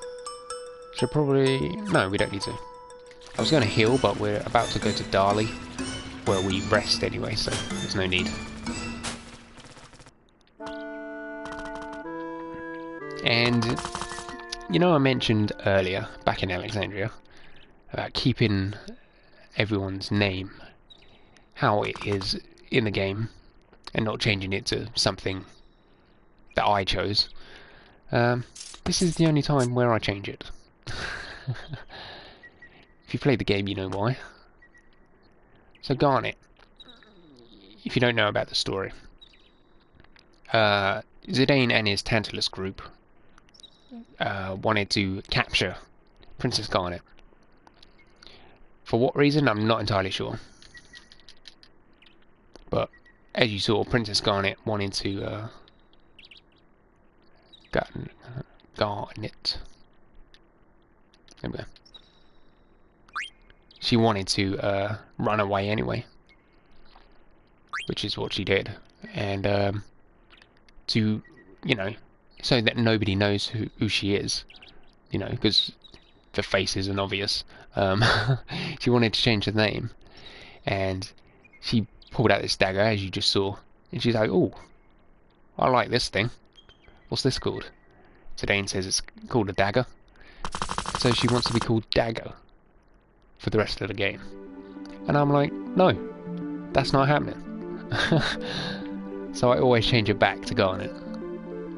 Should probably... no, we don't need to. I was going to heal, but we're about to go to Dali, where we rest anyway, so there's no need. And, you know, I mentioned earlier, back in Alexandria, about keeping everyone's name how it is in the game, and not changing it to something that I chose. This is the only time where I change it. If you played the game, you know why. So Garnet, if you don't know about the story, Zidane and his Tantalus group wanted to capture Princess Garnet. For what reason, I'm not entirely sure. But as you saw, Princess Garnet wanted to Garnet. There we go. She wanted to run away anyway, which is what she did, and to, you know, so that nobody knows who she is, you know, because the face isn't obvious. She wanted to change the name, and she pulled out this dagger, as you just saw, and she's like, "Oh, I like this thing. What's this called?" Zidane says it's called a dagger, so she wants to be called Dagger for the rest of the game. And I'm like, no, that's not happening. So I always change it back to Garnet.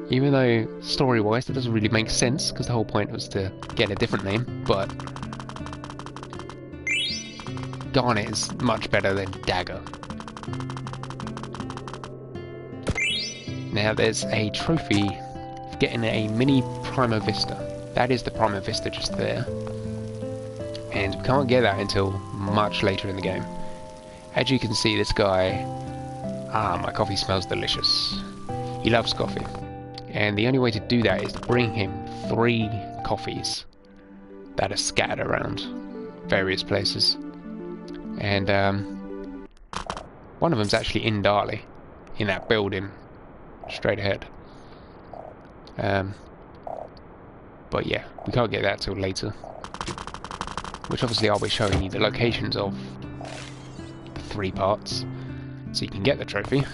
Even though story-wise that doesn't really make sense, because the whole point was to get a different name, but Garnet is much better than Dagger. Now there's a trophy for getting a mini Prima Vista. That is the Prima Vista just there. And we can't get that until much later in the game. As you can see, this guy... ah, my coffee smells delicious. He loves coffee. And the only way to do that is to bring him 3 coffees. that are scattered around various places. And one of them's actually in Dali, in that building, straight ahead. But yeah, we can't get that till later. Which obviously I'll be showing you the locations of the 3 parts, so you can get the trophy.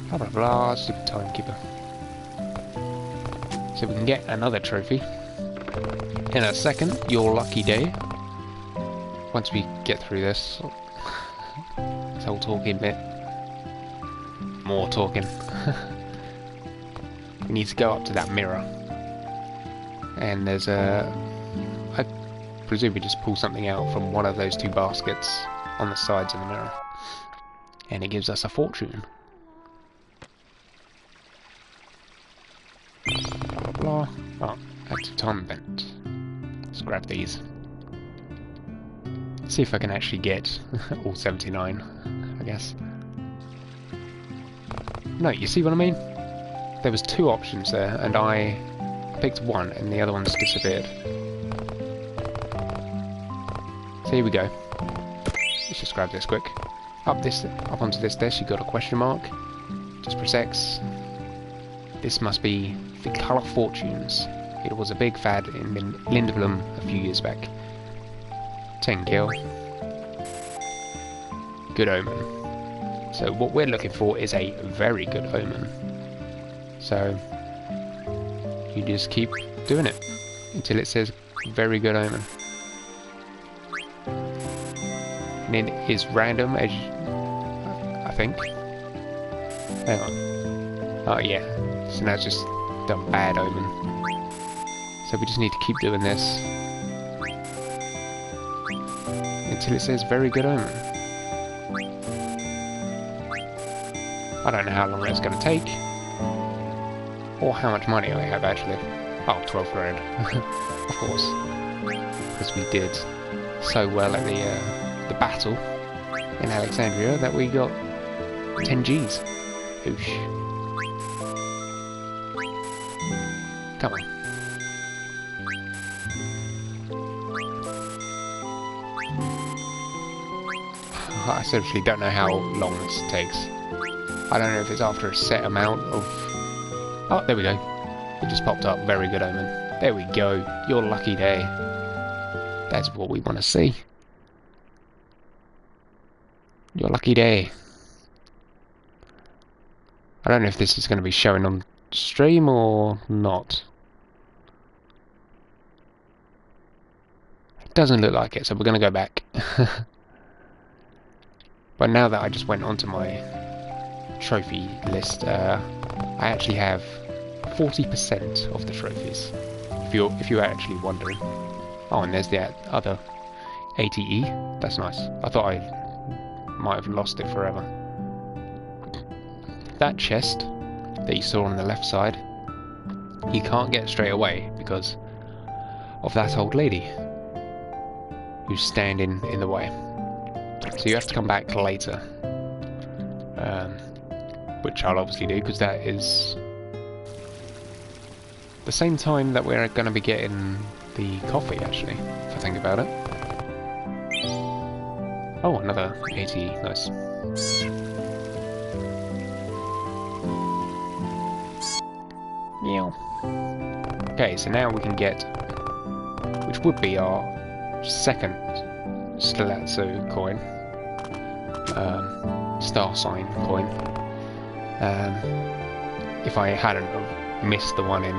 Blah blah blah, stupid timekeeper. So we can get another trophy in a second, your lucky day. Once we get through this whole talking bit. More talking. We need to go up to that mirror. And there's I presume we just pull something out from one of those 2 baskets on the sides of the mirror. And it gives us a fortune. Blah, blah, blah. Oh, active time event. Let's grab these. See if I can actually get all 79, I guess. No, you see what I mean? There was 2 options there, and I picked one, and the other one's disappeared. So here we go. Let's just grab this quick. Up onto this desk, you got a question mark. Just press X. This must be the Colour Fortunes. It was a big fad in Lindblom a few years back. 10 kill. Good omen. So what we're looking for is a very good omen. So you just keep doing it until it says very good omen. And it is random, as I think. Hang on. Oh yeah. So now it's just the bad omen. So we just need to keep doing this until it says very good omen. I don't know how long that's going to take, or how much money I have actually. Oh, 12 grand. Of course. Because we did so well at the battle in Alexandria that we got 10 G's. Oosh. Come on. I seriously don't know how long this takes. I don't know if it's after a set amount of... Oh, there we go. It just popped up. Very good omen. There we go. Your lucky day. That's what we want to see. Your lucky day. I don't know if this is going to be showing on stream or not. It doesn't look like it, so we're going to go back. But now that I just went onto my trophy list, I actually have 40% of the trophies. If you're actually wondering. Oh, and there's the other ATE. That's nice. I thought I might have lost it forever. That chest that you saw on the left side, you can't get straight away because of that old lady who's standing in the way. So you have to come back later, which I'll obviously do because that is the same time that we're going to be getting the coffee, actually, if I think about it. Oh, another 80, nice. Meow. Okay, so now we can get, which would be our second Stiltskin coin, star sign coin. If I hadn't have missed the one in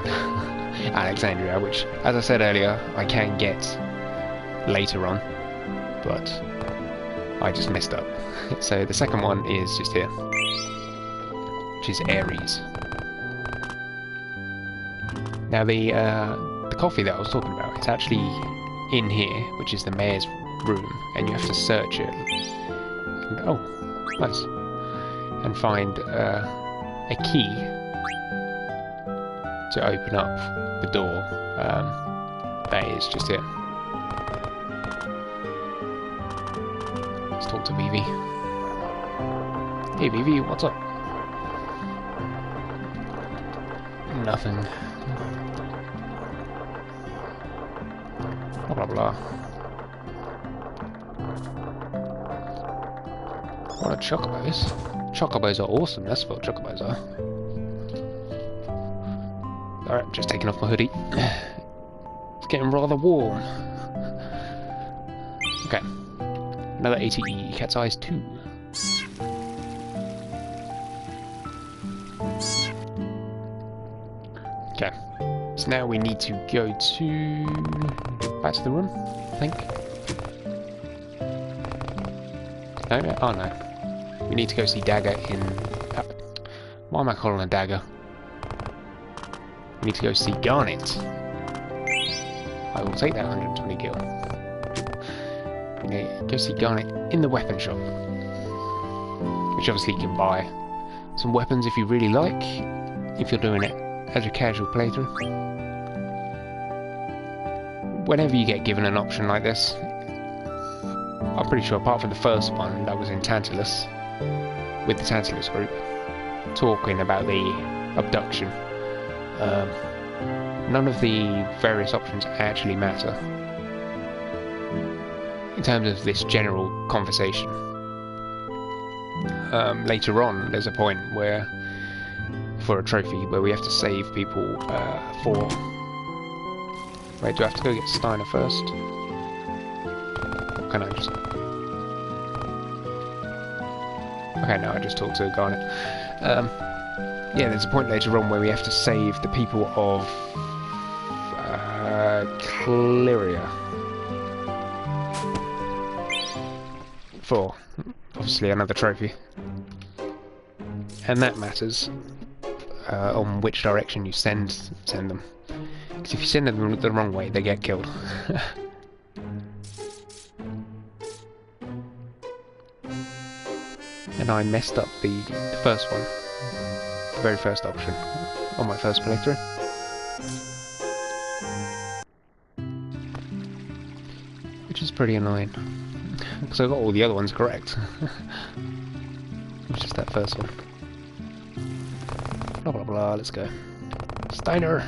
Alexandria, which, as I said earlier, I can get later on, but I just messed up. So the second one is just here, which is Aries. Now the coffee that I was talking about, it's actually in here, which is the mayor's room, and you have to search it. And, oh, nice. And find a key to open up the door. That is just here. Let's talk to Vivi. Hey Vivi, what's up? Nothing. Blah blah blah. What are chocobos? Chocobos are awesome, that's what chocobos are. Alright, just taking off my hoodie. It's getting rather warm. Okay. Another ATE, Cat's Eyes 2. Okay. So now we need to go to... back to the room, I think. No? Oh no. We need to go see Dagger in... why am I calling her Dagger? We need to go see Garnet. I will take that 120 gil. Okay, go see Garnet in the weapon shop. Which obviously you can buy some weapons if you really like, if you're doing it as a casual playthrough. Whenever you get given an option like this, I'm pretty sure apart from the first one that was in Tantalus, with the Tantalus group, talking about the abduction, none of the various options actually matter in terms of this general conversation. Later on, there's a point where, for a trophy, where we have to save people for... Wait, do I have to go get Steiner first? Or can I just... Okay, no, I just talked to Garnet. Yeah, there's a point later on where we have to save the people of Clyria for obviously another trophy, and that matters on which direction you send them. Because if you send them the wrong way, they get killed. And I messed up the first one. The very first option on my first playthrough. Which is pretty annoying. Because I got all the other ones correct. It's just that first one. Blah blah blah, let's go. Steiner!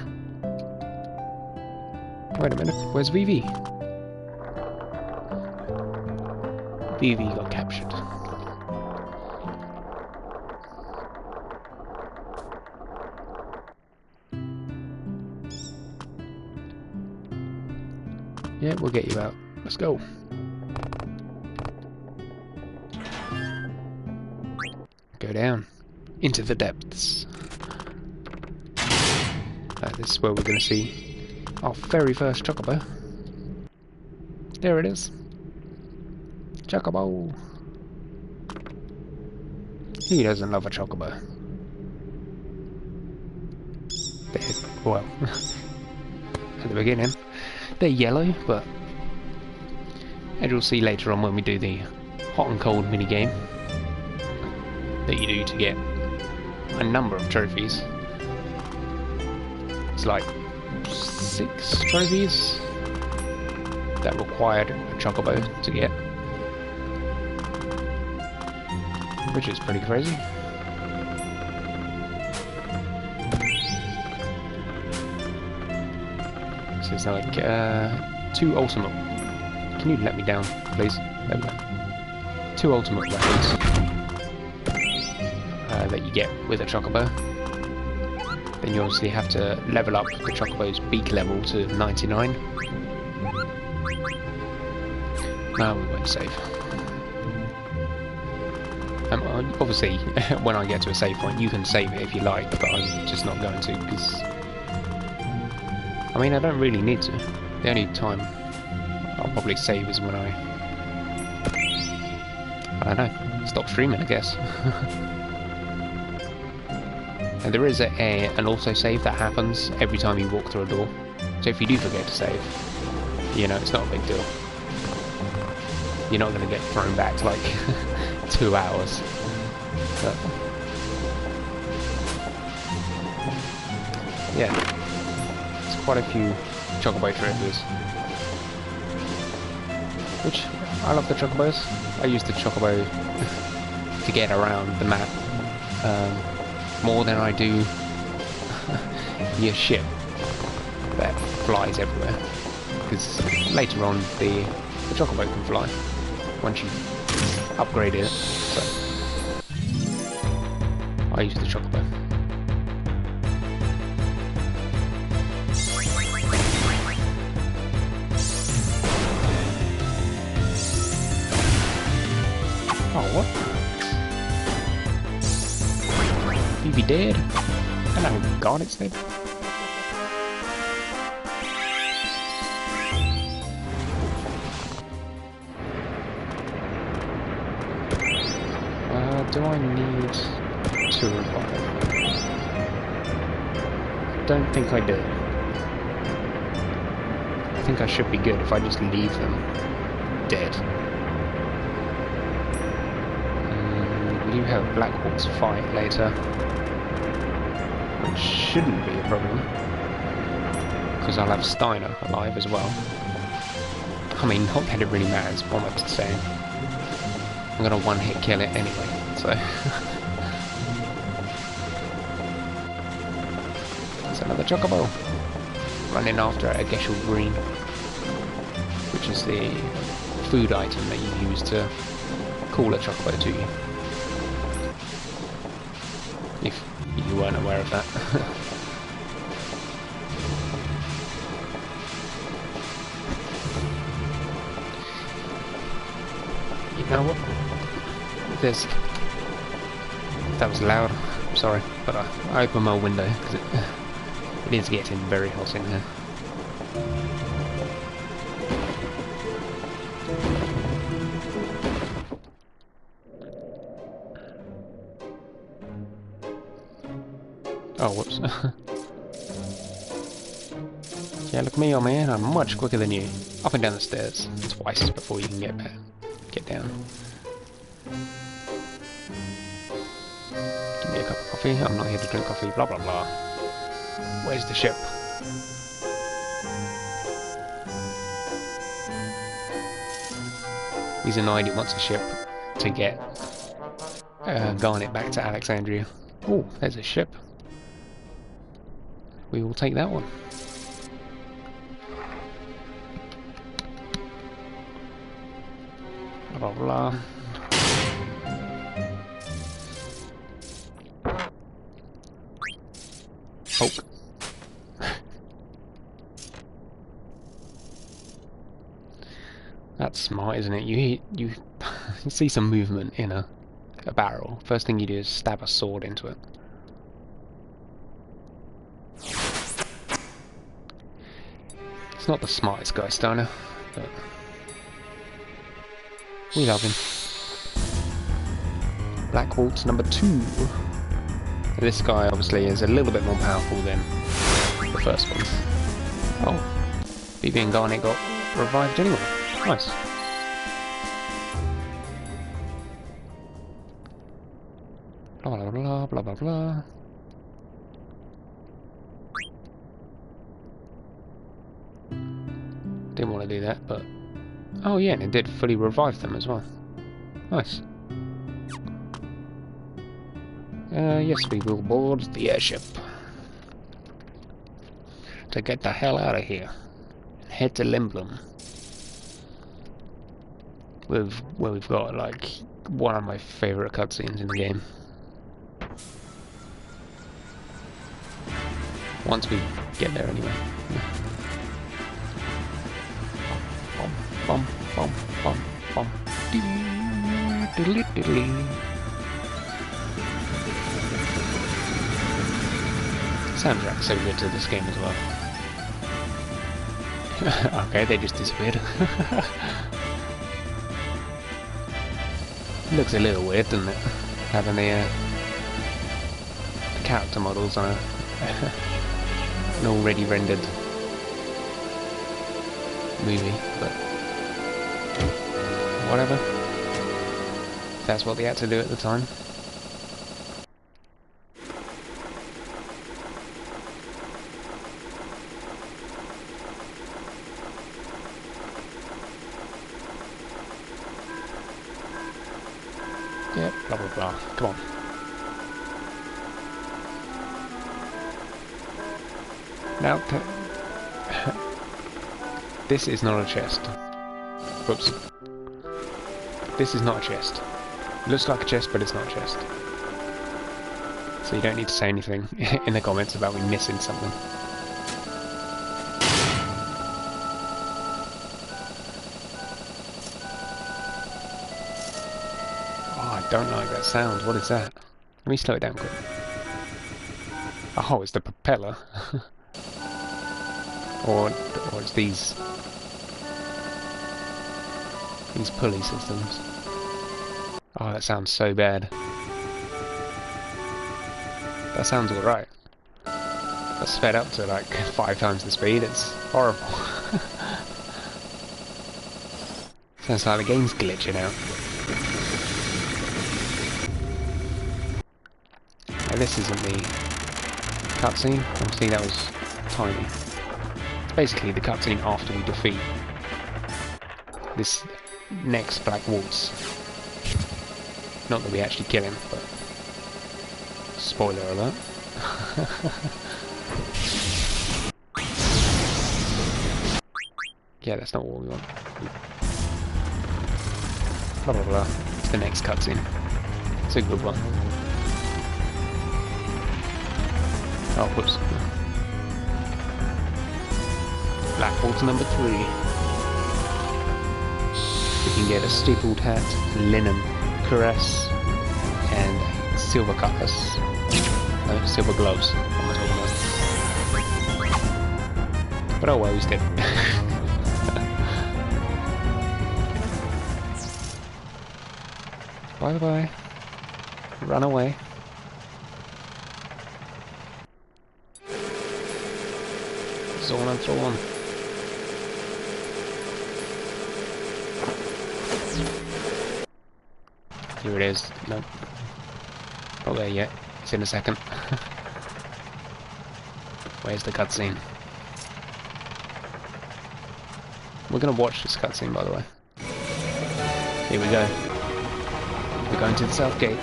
Wait a minute, where's Vivi? Vivi got captured. Yeah, we'll get you out. Let's go. Go down. Into the depths. This is where we're going to see our very first chocobo. There it is. Chocobo. Who doesn't love a chocobo? Well, at the beginning. They're yellow, but as you'll see later on when we do the hot and cold minigame that you do to get a number of trophies. It's like 6 trophies that required a chocobo to get, which is pretty crazy. So it's like 2 ultimate. Can you let me down, please? There we go. 2 ultimate weapons that you get with a chocobo. Then you obviously have to level up the chocobo's beak level to 99. Now we won't save. Obviously, when I get to a save point, you can save it if you like, but I'm just not going to, because... I mean, I don't really need to. The only time I'll probably save is when I don't know, stop streaming, I guess. And there is an auto-save that happens every time you walk through a door. So if you do forget to save, you know, it's not a big deal. You're not going to get thrown back to like 2 hours. But, yeah, it's quite a few chocobo trophies. Which, I love the chocobos. I use the chocobo to get around the map more than I do your ship that flies everywhere. Because later on the chocobo can fly once you upgrade it. So I use the chocobo. Oh, what? Vivi dead? And now Garnet's dead? Do I need to revive? I don't think I do. I think I should be good if I just leave them dead. We do have Black Hawk's fight later, which shouldn't be a problem, because I'll have Steiner alive as well. I mean, not that it really matters, what am I saying? I'm gonna one-hit kill it anyway, so... That's another chocobo! Running after a Geshel Green, which is the food item that you use to call a chocobo to you. If you weren't aware of that. You know what? That was loud, I'm sorry, but I opened my window because it is getting very hot in here. Oh, whoops. Yeah, look at me, oh man, I'm much quicker than you. Up and down the stairs, twice before you can get down. Give me a cup of coffee, I'm not here to drink coffee, blah blah blah. Where's the ship? Reason NID wants a ship to get Garnet back to Alexandria. Oh, there's a ship. We will take that one. Blah blah blah. Poke. That's smart, isn't it? You see some movement in a barrel. First thing you do is stab a sword into it. It's not the smartest guy, Steiner, but we love him. Black Waltz number 2. This guy obviously is a little bit more powerful than the first one. Oh, Vivi and Garnet got revived anyway. Nice. Blah blah blah blah blah blah. Didn't want to do that, but oh yeah, and it did fully revive them as well. Nice. Yes, we will board the airship to get the hell out of here. Head to Limblum, where we've got like one of my favourite cutscenes in the game. Once we get there, anyway. Bum bum bum bum. Diddly diddly. Soundtrack's so good to this game as well. Okay, they just disappeared. Looks a little weird, doesn't it? Having the character models on an already rendered movie, but whatever. That's what they had to do at the time. Yep, blah blah blah. Come on. Now, this is not a chest. Whoops. This is not a chest. It looks like a chest, but it's not a chest. So you don't need to say anything in the comments about me missing something. Oh, I don't like that sound. What is that? Let me slow it down quick. Oh, it's the propeller. or it's these pulley systems. Oh, that sounds so bad. That sounds alright. That's sped up to like 5 times the speed. It's horrible. Sounds like the game's glitching out. Now, this isn't the cutscene. Obviously that was tiny. It's basically the cutscene after we defeat this next Black Waltz. Not that we actually kill him, but spoiler alert. Yeah, that's not what we want. Blah blah blah. It's the next cutscene. It's a good one. Oh, whoops. Black Waltz number 3. You can get a steepled hat, linen cuirass, and silver cutlass. No, silver gloves. What am I talking about? But oh well, he's dead. Bye bye. Run away. Zorn and Thorn. Here it is. Nope. Not there yet. It's in a second. Where's the cutscene? We're gonna watch this cutscene, by the way. Here we go. We're going to the south gate.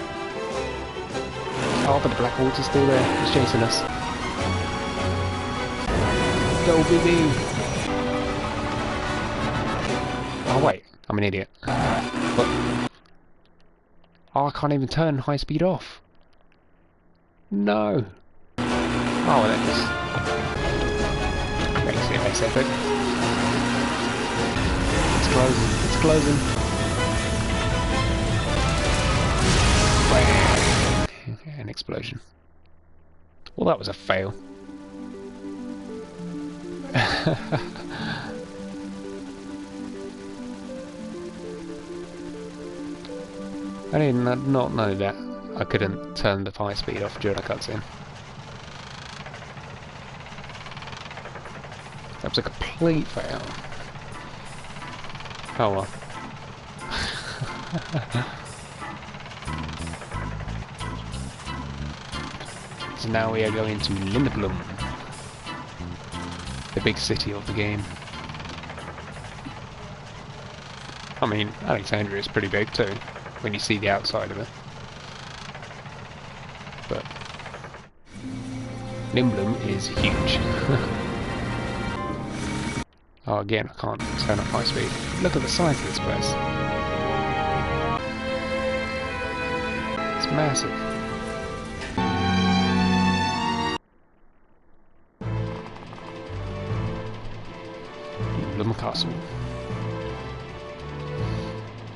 Oh, but the Black Waltz is still there. He's chasing us. Go, Vivi! Oh wait, I'm an idiot. What? Oh, I can't even turn high speed off. No. Oh, well, that just makes it less epic. It's closing. It's closing. An explosion. Well, that was a fail. I did not know that I couldn't turn the high speed off during a cutscene. That was a complete fail. Oh well. So now we are going to Lindblom, the big city of the game. I mean, Alexandria is pretty big too, when you see the outside of it. But Lindblom is huge. Oh, again, I can't turn up high speed. Look at the size of this place. It's massive. Castle.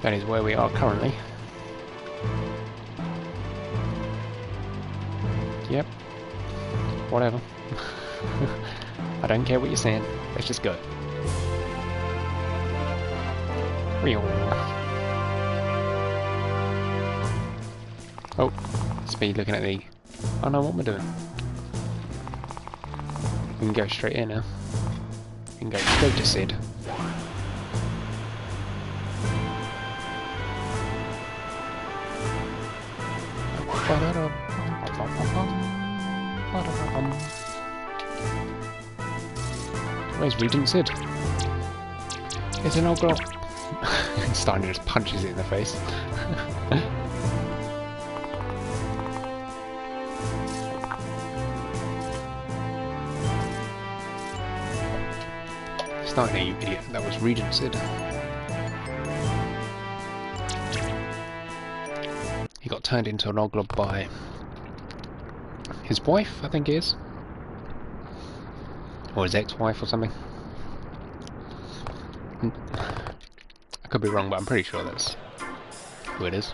That is where we are currently. Yep. Whatever. I don't care what you're saying. Let's just go. Oh, it's me looking at the... Oh no, what am I doing? We can go straight in now. We can go straight to Sid. Where's Regent Sid? It's an encore. Steiner just punches it in the face. Steiner, you idiot. That was Regent Sid. He got turned into an oglop by his wife, I think it is. Or his ex-wife or something. I could be wrong, but I'm pretty sure that's who it is.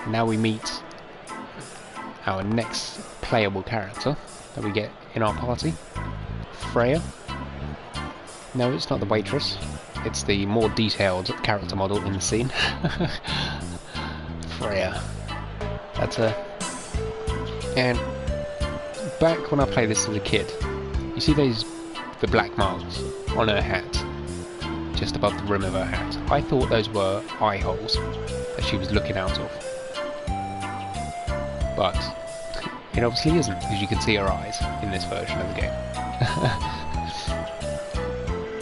Now we meet our next playable character that we get in our party. Freya. No, it's not the waitress. It's the more detailed character model in the scene. Freya. That's her. And back when I played this as a kid, you see the black marks on her hat, just above the rim of her hat. I thought those were eye holes that she was looking out of. But it obviously isn't, because you can see her eyes in this version of the game.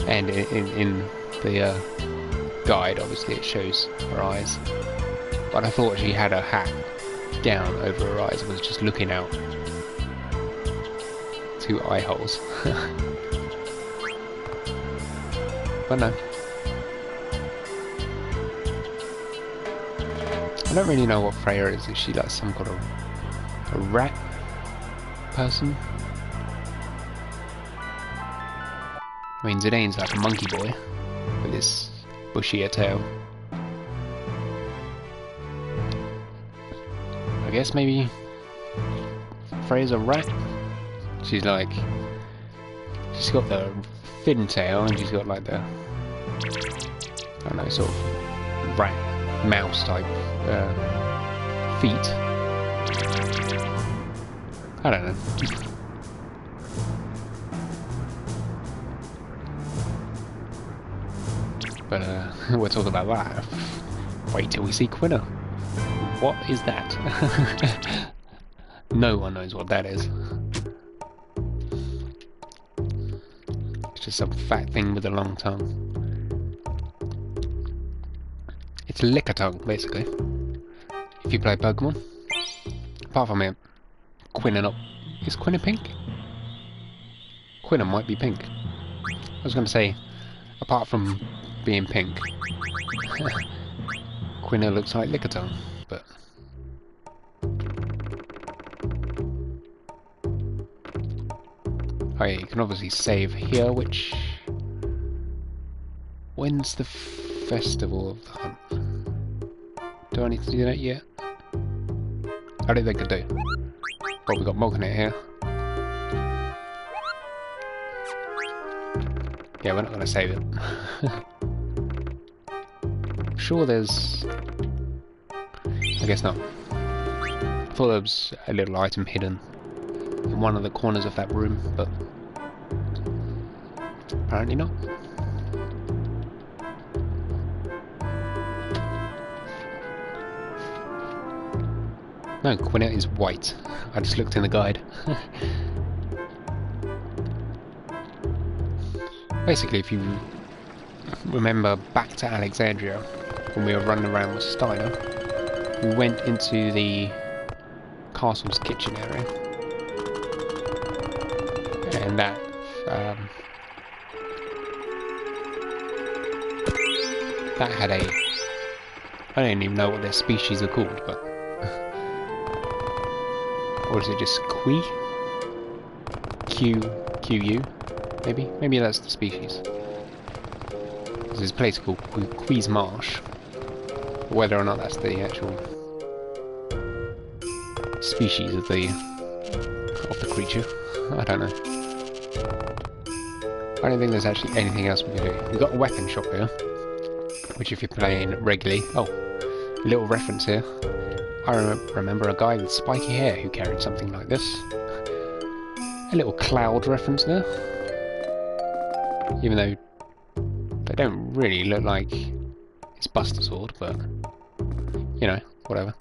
And in the guide, obviously it shows her eyes. But I thought she had her hat down over her eyes and was just looking out. Two eye holes. But no. I don't really know what Freya is. Is she like some kind of a rat person? I mean, Zidane's like a monkey boy with his bushier tail. I guess maybe Freya's a rat. She's like, she's got the fin tail and she's got like the, I don't know, sort of rat mouse type feet. I don't know. But we'll talk about that. Wait till we see Quinna. What is that? No one knows what that is. It's just some fat thing with a long tongue. It's a licker tongue, basically. If you play Pokemon. Apart from it, Quinna not... Is Quinna pink? Quinna might be pink. I was going to say, apart from being pink, Quinna looks like Lickitung, but... Oh yeah, you can obviously save here, which... When's the Festival of the Hunt? Do I need to do that yet? I don't think I do. But we've got Mognet here. Yeah, we're not going to save it. I'm sure there's... I guess not. I thought there was a little item hidden in one of the corners of that room, but apparently not. No, Quinna is white. I just looked in the guide. Basically, if you remember back to Alexandria, when we were running around with Steiner, we went into the castle's kitchen area. And that... that had a... I don't even know what their species are called, but... Or is it just Qui? Q-U? Maybe? Maybe that's the species. There's a place called Qui's Marsh. Whether or not that's the actual species of the creature, I don't know. I don't think there's actually anything else we can do. We've got a weapon shop here, which if you're playing regularly... Oh, a little reference here. I remember a guy with spiky hair who carried something like this. A little Cloud reference there. Even though they don't really look like it's Buster Sword, but you know, whatever.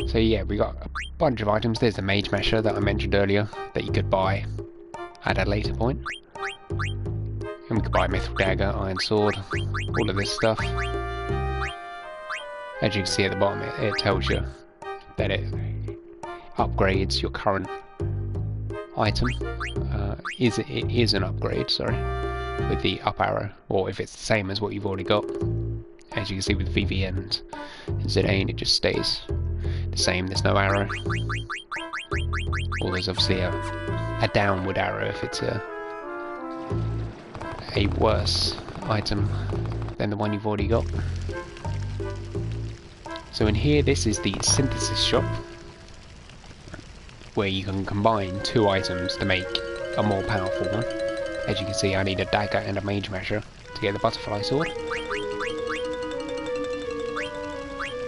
So yeah, we got a bunch of items. There's the Mage Masher that I mentioned earlier that you could buy at a later point. And we could buy Mithril Dagger, Iron Sword, all of this stuff. As you can see at the bottom, it tells you that it upgrades your current item. it is an upgrade, sorry, with the up arrow, or if it's the same as what you've already got. As you can see with Vivi and Zidane, it just stays the same, there's no arrow. Or there's obviously a downward arrow if it's a worse item than the one you've already got. So in here, this is the synthesis shop, where you can combine 2 items to make a more powerful one. As you can see, I need a dagger and a mage masher to get the butterfly sword.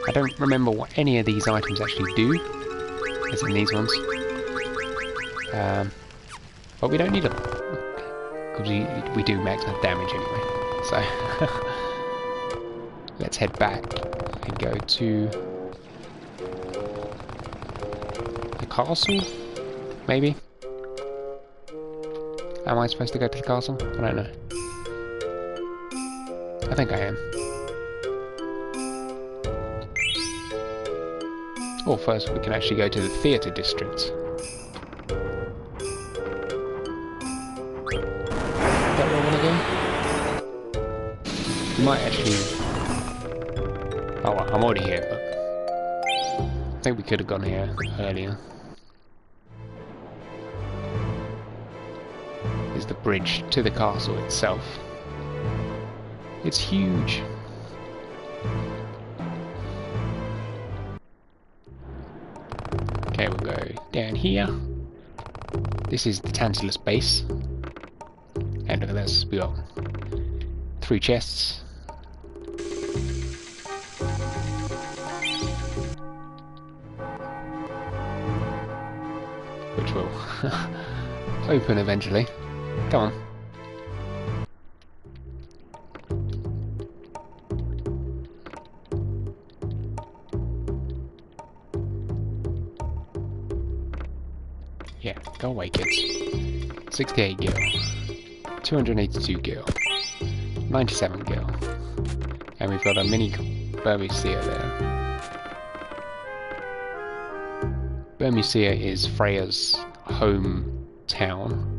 I don't remember what any of these items actually do, as in these ones. But we don't need them, because we do maximum damage anyway. So let's head back and go to the castle, maybe? Am I supposed to go to the castle? I don't know. I think I am. Or first we can actually go to the theatre district. Is that where I want to go? We might actually... Oh well, I'm already here, but... I think we could have gone here earlier. Is the bridge to the castle itself. It's huge. Okay, we'll go down here. This is the Tantalus base. And look at this, we got 3 chests. Which will open eventually. Come on. Yeah, go away, kids. 68 gil. 282 gil. 97 gil. And we've got a mini Bermusia there. Bermusia is Freya's hometown.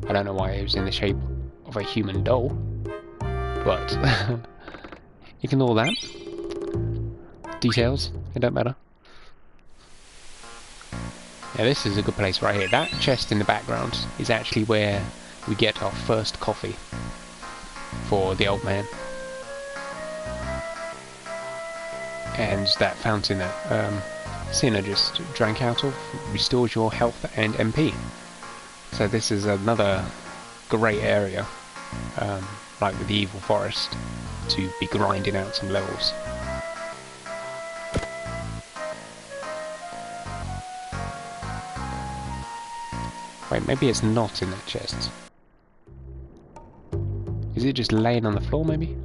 I don't know why it was in the shape of a human doll, but ignore that. Details, it don't matter. Yeah, this is a good place right here. That chest in the background is actually where we get our first coffee for the old man. And that fountain that Sinner just drank out of restores your health and MP. So this is another great area, like with the Evil Forest, to be grinding out some levels. Wait, maybe it's not in that chest. Is it just laying on the floor, maybe?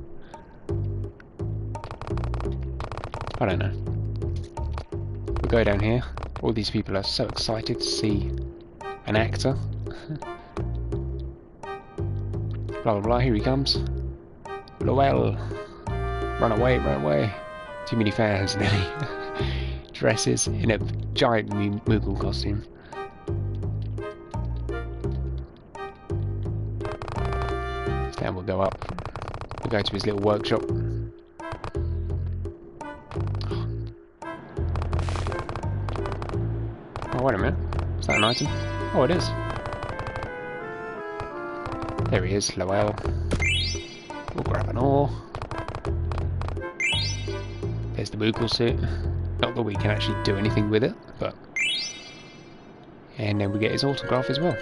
I don't know. We'll go down here. All these people are so excited to see an actor. Blah blah blah, here he comes. Lowell. Run away, run away. Too many fans, nearly. Dresses in a giant Moogle costume. Then we'll go up. We'll go to his little workshop. Oh, wait a minute. Is that an item? Oh, it is. There he is, Lowell. We'll grab an ore. There's the Moogle suit. Not that we can actually do anything with it, but... And then we get his autograph as well.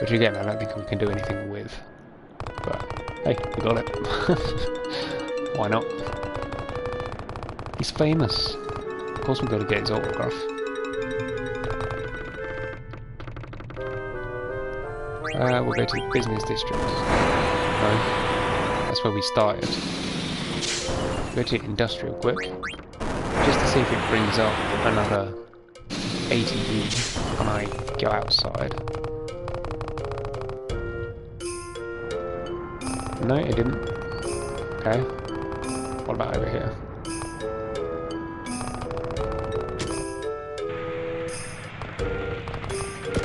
Which again, I don't think we can do anything with. But, hey, we got it. Why not? He's famous. Of course we've got to get his autograph. We'll go to the business district. No, that's where we started. Go to industrial quick, just to see if it brings up another ATV when I go outside. No, it didn't. Okay. What about over here?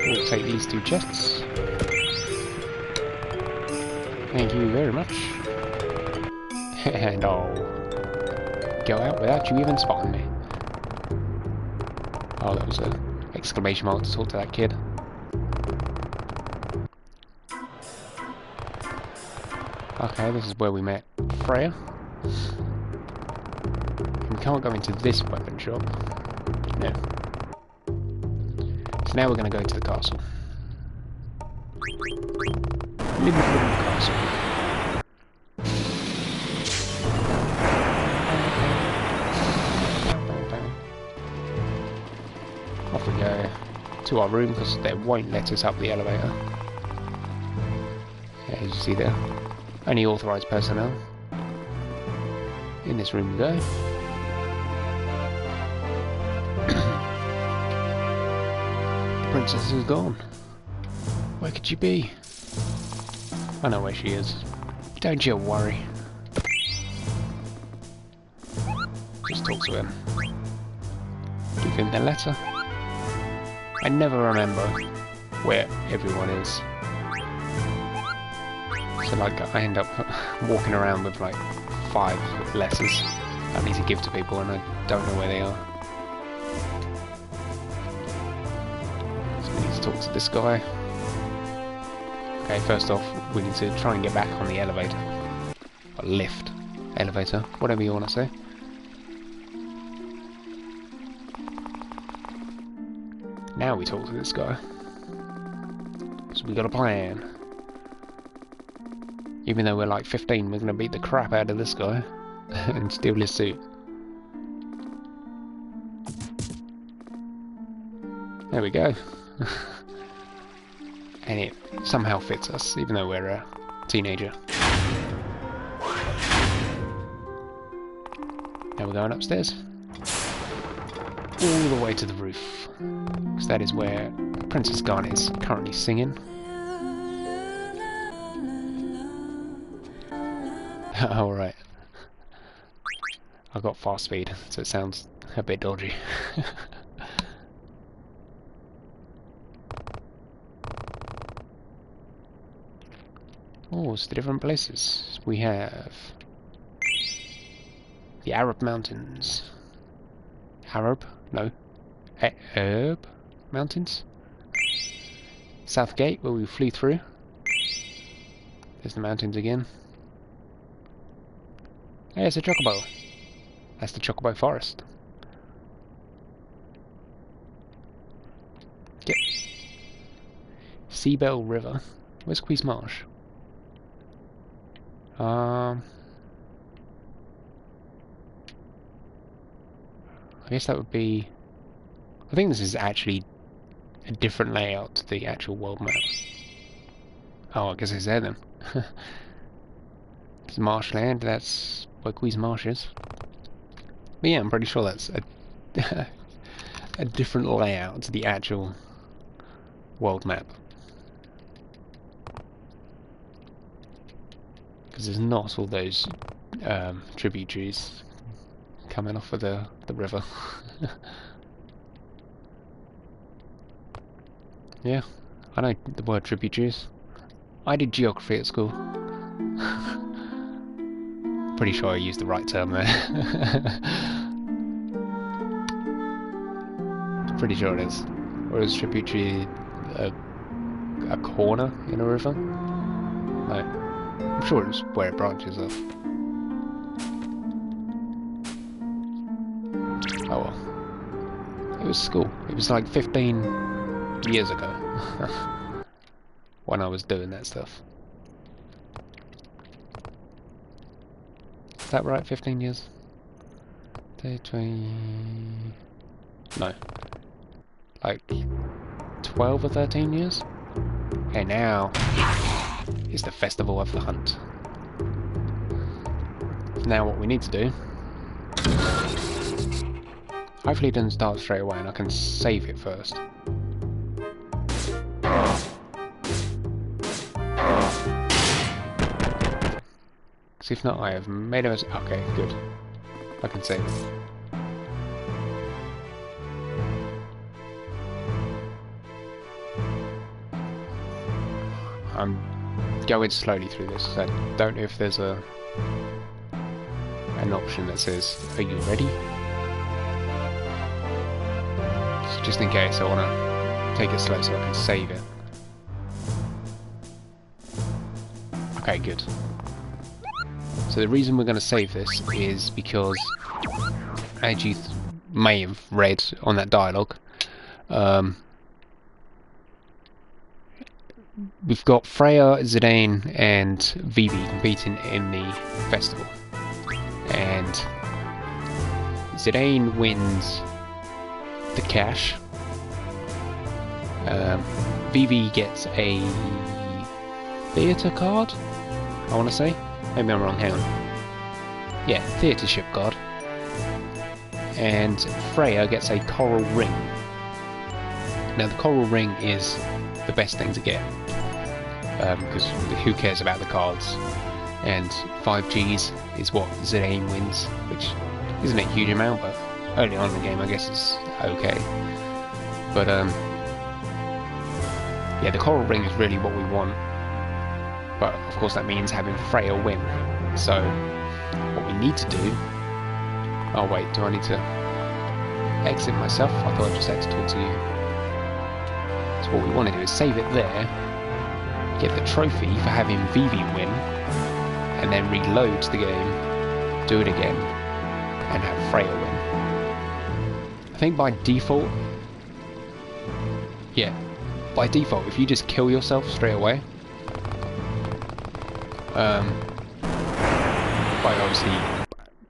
Ooh, take these 2 chests. Thank you very much. And I'll go out without you even spotting me. Oh, that was an exclamation mark to talk to that kid. Okay, this is where we met Freya. We can't go into this weapon shop. No. So now we're going to go to the castle. Liverpool Castle. Off we go to our room because they won't let us up the elevator. As you see there, only authorised personnel. In this room we go. The princess is gone. Where could she be? I know where she is. Don't you worry. Just talk to him. Give him the letter. I never remember where everyone is. So like I end up walking around with like 5 letters I need to give to people and I don't know where they are. So we need to talk to this guy. Okay, first off, we need to try and get back on the elevator. Or lift. Elevator, whatever you want to say. Now we talk to this guy. So we got a plan. Even though we're like 15, we're going to beat the crap out of this guy and steal his suit. There we go. And it somehow fits us, even though we're a teenager. Now we're going upstairs. All the way to the roof. Because that is where Princess Garnet is currently singing. Alright. I've got fast speed, so it sounds a bit dodgy. Oh, it's the different places. We have the Arab Mountains. Arab? No. Herb Mountains? South Gate, where we flew through. There's the mountains again. Hey, it's a chocobo. That's the chocobo forest. Yep. Seabell River. Where's Quees Marsh? I guess that would be... I think this is actually a different layout to the actual world map. Oh, I guess it's there then. It's marshland, that's where Quees Marsh is. But yeah, I'm pretty sure that's a, a different layout to the actual world map. Because there's not all those tributaries coming off of the river. Yeah, I know the word tributaries. I did geography at school. Pretty sure I used the right term there. Pretty sure it is. Or is tributary a corner in a river? No. I'm sure it's where it branches off. Oh well. It was school. It was like 15 years ago. When I was doing that stuff. Is that right? 15 years? 20... No. Like 12 or 13 years? Okay, now is the Festival of the Hunt. Now what we need to do... Hopefully it doesn't start straight away and I can save it first. Because if not, I have made a mistake. Okay, good. I can save it. I'm going slowly through this. I don't know if there's an option that says, "Are you ready?" So just in case, I want to take it slow so I can save it. Okay, good. So the reason we're going to save this is because, as you may have read on that dialogue, we've got Freya, Zidane and Vivi competing in the festival. And Zidane wins the cash. Vivi gets a theatre card, I want to say. Maybe I'm wrong, hang on. Yeah, theatre ship card. And Freya gets a coral ring. Now the coral ring is the best thing to get, because who cares about the cards? And 5Gs is what Zidane wins, which isn't a huge amount, but early on in the game I guess it's okay. But yeah, the coral ring is really what we want. But of course that means having Freya win. So what we need to do... Oh wait, do I need to exit myself? I thought I just had to talk to you. So what we want to do is save it there, get the trophy for having Vivi win, and then reload the game, do it again, and have Freya win. I think by default... Yeah, by default, if you just kill yourself straight away, by obviously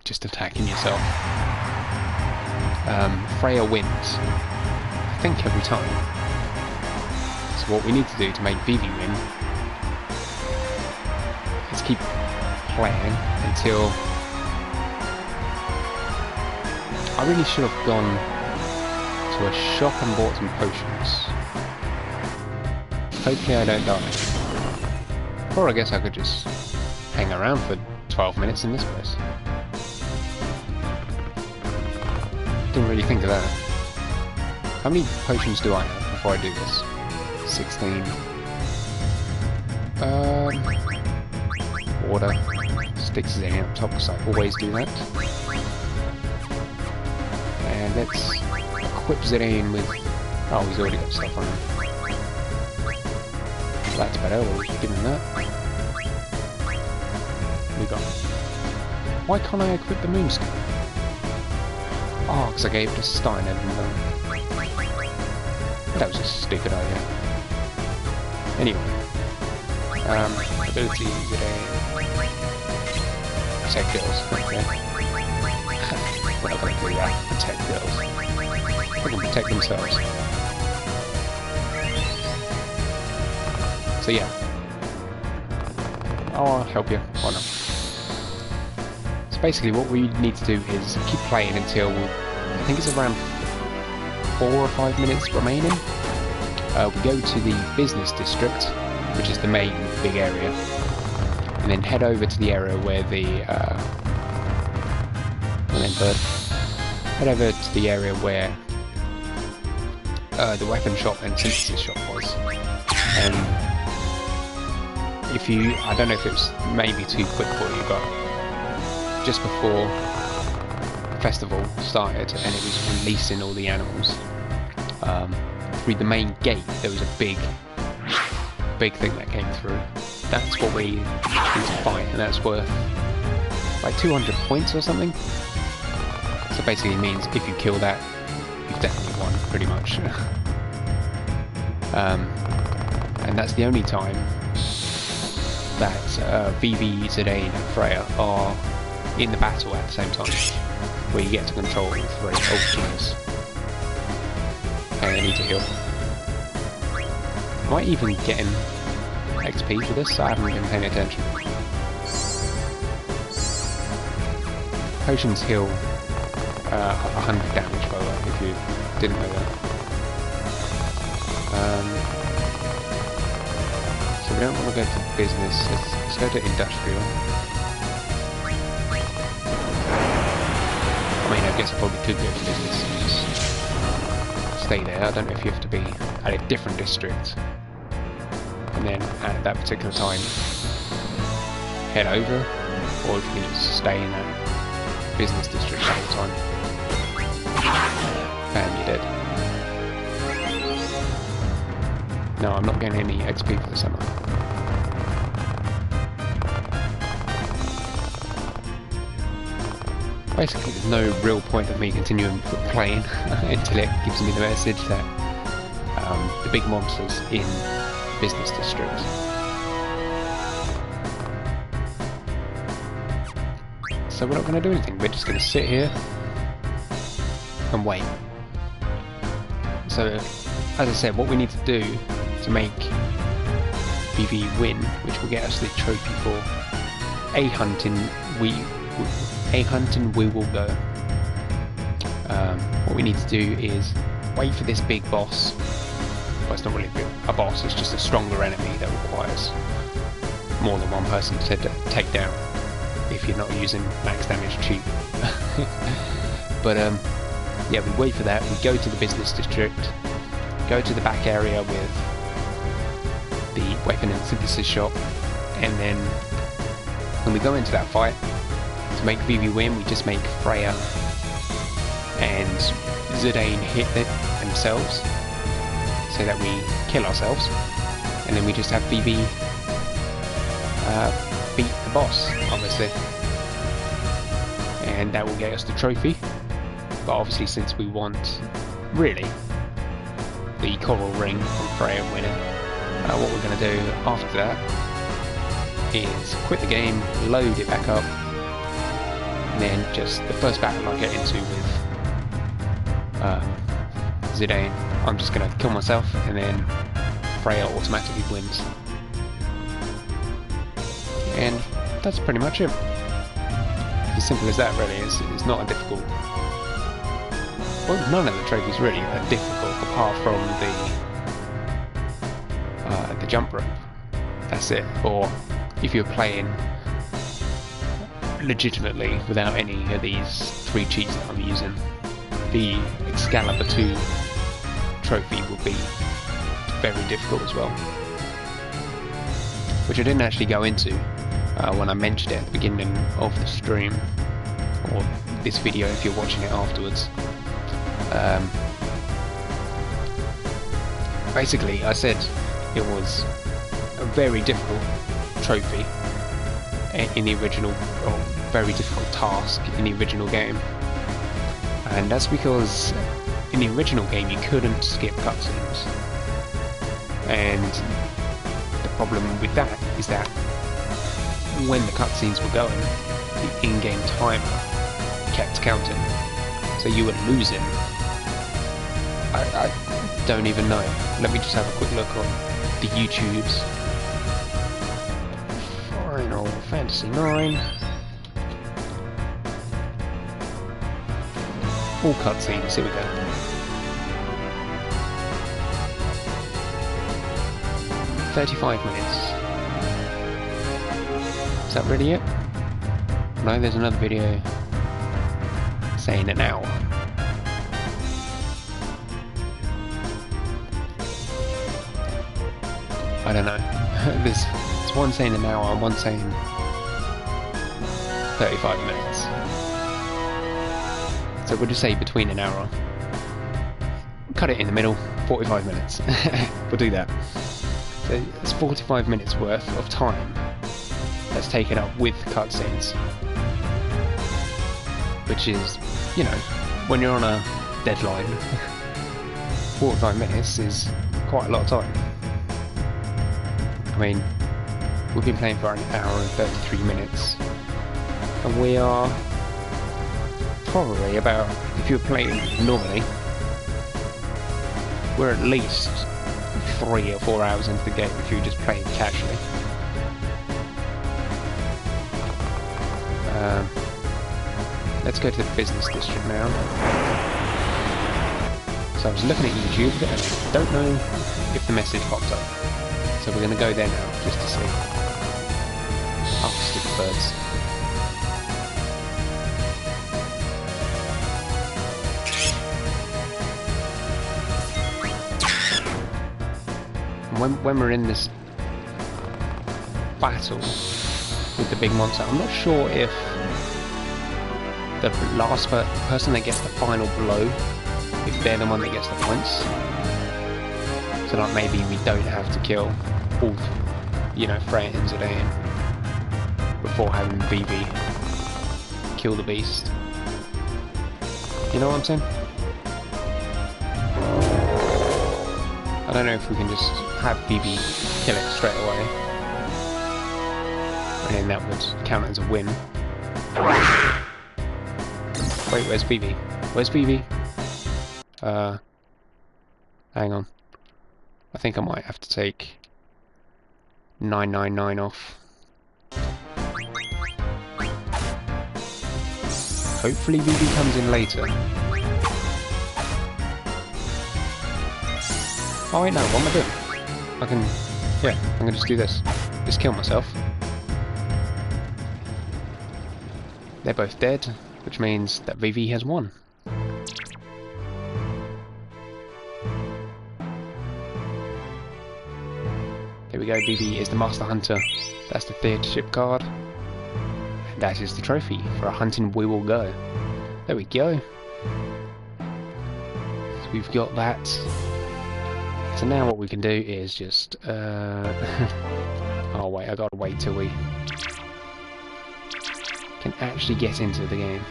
just attacking yourself, Freya wins, I think, every time. So what we need to do to make Vivi win is keep playing until... I really should have gone to a shop and bought some potions. Hopefully I don't die. Or I guess I could just hang around for 12 minutes in this place. Didn't really think of that. How many potions do I have before I do this? 16. Water. Stick Zidane up top because I always do that. And let's equip Zidane with... Oh, he's already got stuff on him. That's better, we'll give him that. We got... Why can't I equip the Moonstone? Oh, because I gave it to Stein and that was a stupid idea. Anyway. Ability Zidane. Protect girls. Okay. We're not going to do that. Protect girls. They can protect themselves. So yeah. Oh, I'll help you. Why not? So basically what we need to do is keep playing until, I think it's around 4 or 5 minutes remaining. We go to the business district, which is the main big area, and then head over to the area where the the weapon shop and synthesis shop was. And if you, I don't know if it was maybe too quick for you, but just before the festival started and it was releasing all the animals, through the main gate there was a big thing that came through. That's what we need to fight, and that's worth like 200 points or something. So basically it means if you kill that, you've definitely won, pretty much. And that's the only time that Vivi, Zidane and Freya are in the battle at the same time, where you get to control all 3 Auctioneers. And I need to heal. Am I even getting XP for this? I haven't been paying attention. Potions heal 100 damage, by the way, if you didn't know that. So we don't want to go to business, let's go to industrial. I mean, I guess I probably could go to business and just stay there. I don't know if you have to be at a different district. I and then at that particular time head over, or if you can just stay in that business district the whole time. Bam, you're dead. No, I'm not getting any XP for the summer. Basically, there's no real point of me continuing playing until it gives me the message that the big monsters in business districts. So we're not going to do anything, we're just going to sit here and wait. So, as I said, what we need to do to make Vivi win, which will get us the trophy for a hunting, we will go. What we need to do is wait for this big boss. Well, it's not really a boss, it's just a stronger enemy that requires more than one person to take down if you're not using max damage cheap. But yeah, we wait for that, we go to the business district, go to the back area with the weapon and synthesis shop, and then when we go into that fight, to make Vivi win, we just make Freya and Zidane hit themselves so that we kill ourselves, and then we just have Vivi beat the boss, obviously, and that will get us the trophy. But obviously, since we want really the coral ring from Freya winning, what we're going to do after that is quit the game, load it back up, and then just the first battle I get into with Zidane, I'm just going to kill myself, and then Freya automatically wins. And that's pretty much it. As simple as that, really. It's not a difficult... Well, none of the trophies really are difficult, apart from the jump rope. That's it. Or if you're playing legitimately without any of these 3 cheats that I'm using, the Excalibur 2 trophy will be very difficult as well, which I didn't actually go into when I mentioned it at the beginning of the stream, or this video if you're watching it afterwards. Basically, I said it was a very difficult trophy in the original, or very difficult task in the original game, and that's because in the original game you couldn't skip cutscenes, and the problem with that is that when the cutscenes were going, the in-game timer kept counting, so you were losing. I don't even know. Let me just have a quick look on the YouTubes. Final Fantasy 9. All cutscenes, here we go. "35 minutes. Is that really it? No, there's another video saying an hour. I don't know. There's one saying an hour and one saying 35 minutes. So we'll just say between an hour. Cut it in the middle, 45 minutes. We'll do that. So it's 45 minutes worth of time that's taken up with cutscenes. Which is, you know, when you're on a deadline, 45 minutes is quite a lot of time. I mean, we've been playing for an hour and 33 minutes, and we are probably about, if you're playing normally, we're at least 3 or 4 hours into the game if you're just playing casually. Let's go to the business district now. So I was looking at YouTube and I don't know if the message popped up. So we're going to go there now, just to see. Oh, stupid birds. And when we're in this battle with the big monster. I'm not sure if the last person that gets the final blow, if they're the one that gets the points. So like maybe we don't have to kill all, you know, Freya and Zidane before having Vivi kill the beast. You know what I'm saying? I don't know if we can just have Vivi kill it straight away. And then that would count as a win. Wait, where's Vivi? Where's Vivi? Hang on. I think I might have to take 999 off. Hopefully Vivi comes in later. Oh wait, no, what am I doing? I can... yeah, I'm gonna just do this. Just kill myself. They're both dead, which means that Vivi has won. There we go, Vivi is the Master Hunter. That's the Theatership card. And that is the trophy. For a hunting we will go. There we go. So we've got that. So now what we can do is just... oh wait, I gotta wait till we can actually get into the game.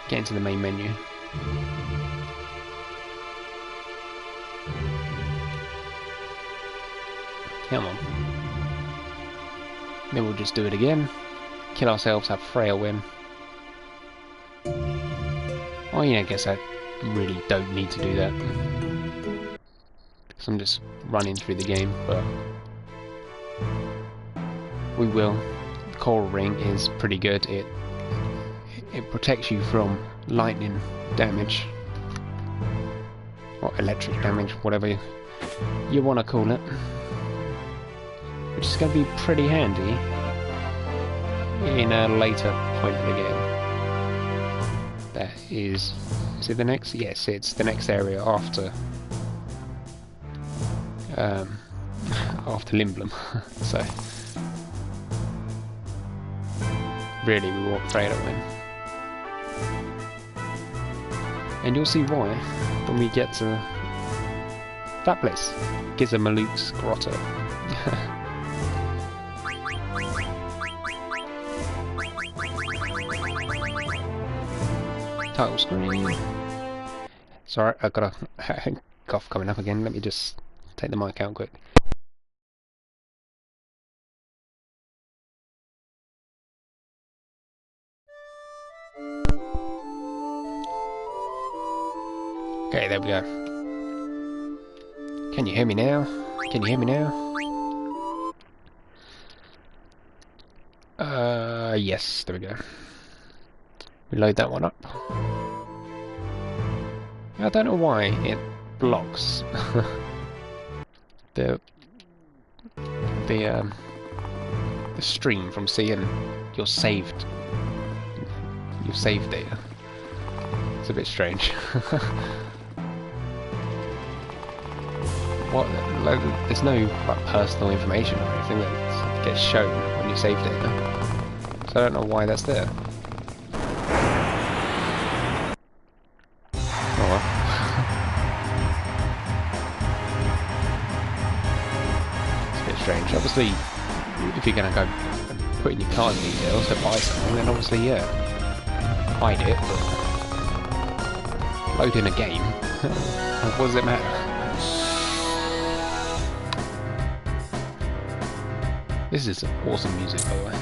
Get into the main menu. Come on. Then we'll just do it again. Kill ourselves, have Freya win. Oh yeah, I guess I really don't need to do that. Because I'm just running through the game, but... we will. The coral ring is pretty good. It protects you from lightning damage. Or electric damage, whatever you want to call it. Which is going to be pretty handy in a later point of the game. That is it the next? Yes, it's the next area after after Limblom. So really we want Freya to win. And you'll see why when we get to that place. Gizmaluke's Grotto. Title screen. Sorry, I've got a cough coming up again. Let me just take the mic out quick. Okay, there we go. Can you hear me now? Can you hear me now? Yes, there we go. We load that one up. I don't know why it blocks the stream from seeing your saved data. It's a bit strange. What? Like, there's no like personal information or anything that gets shown when you save data, so I don't know why that's there. Strange. Obviously, if you're going to go and put in your card details to buy something, then obviously, yeah, hide it, but load in a game, what does it matter? This is awesome music, by the way.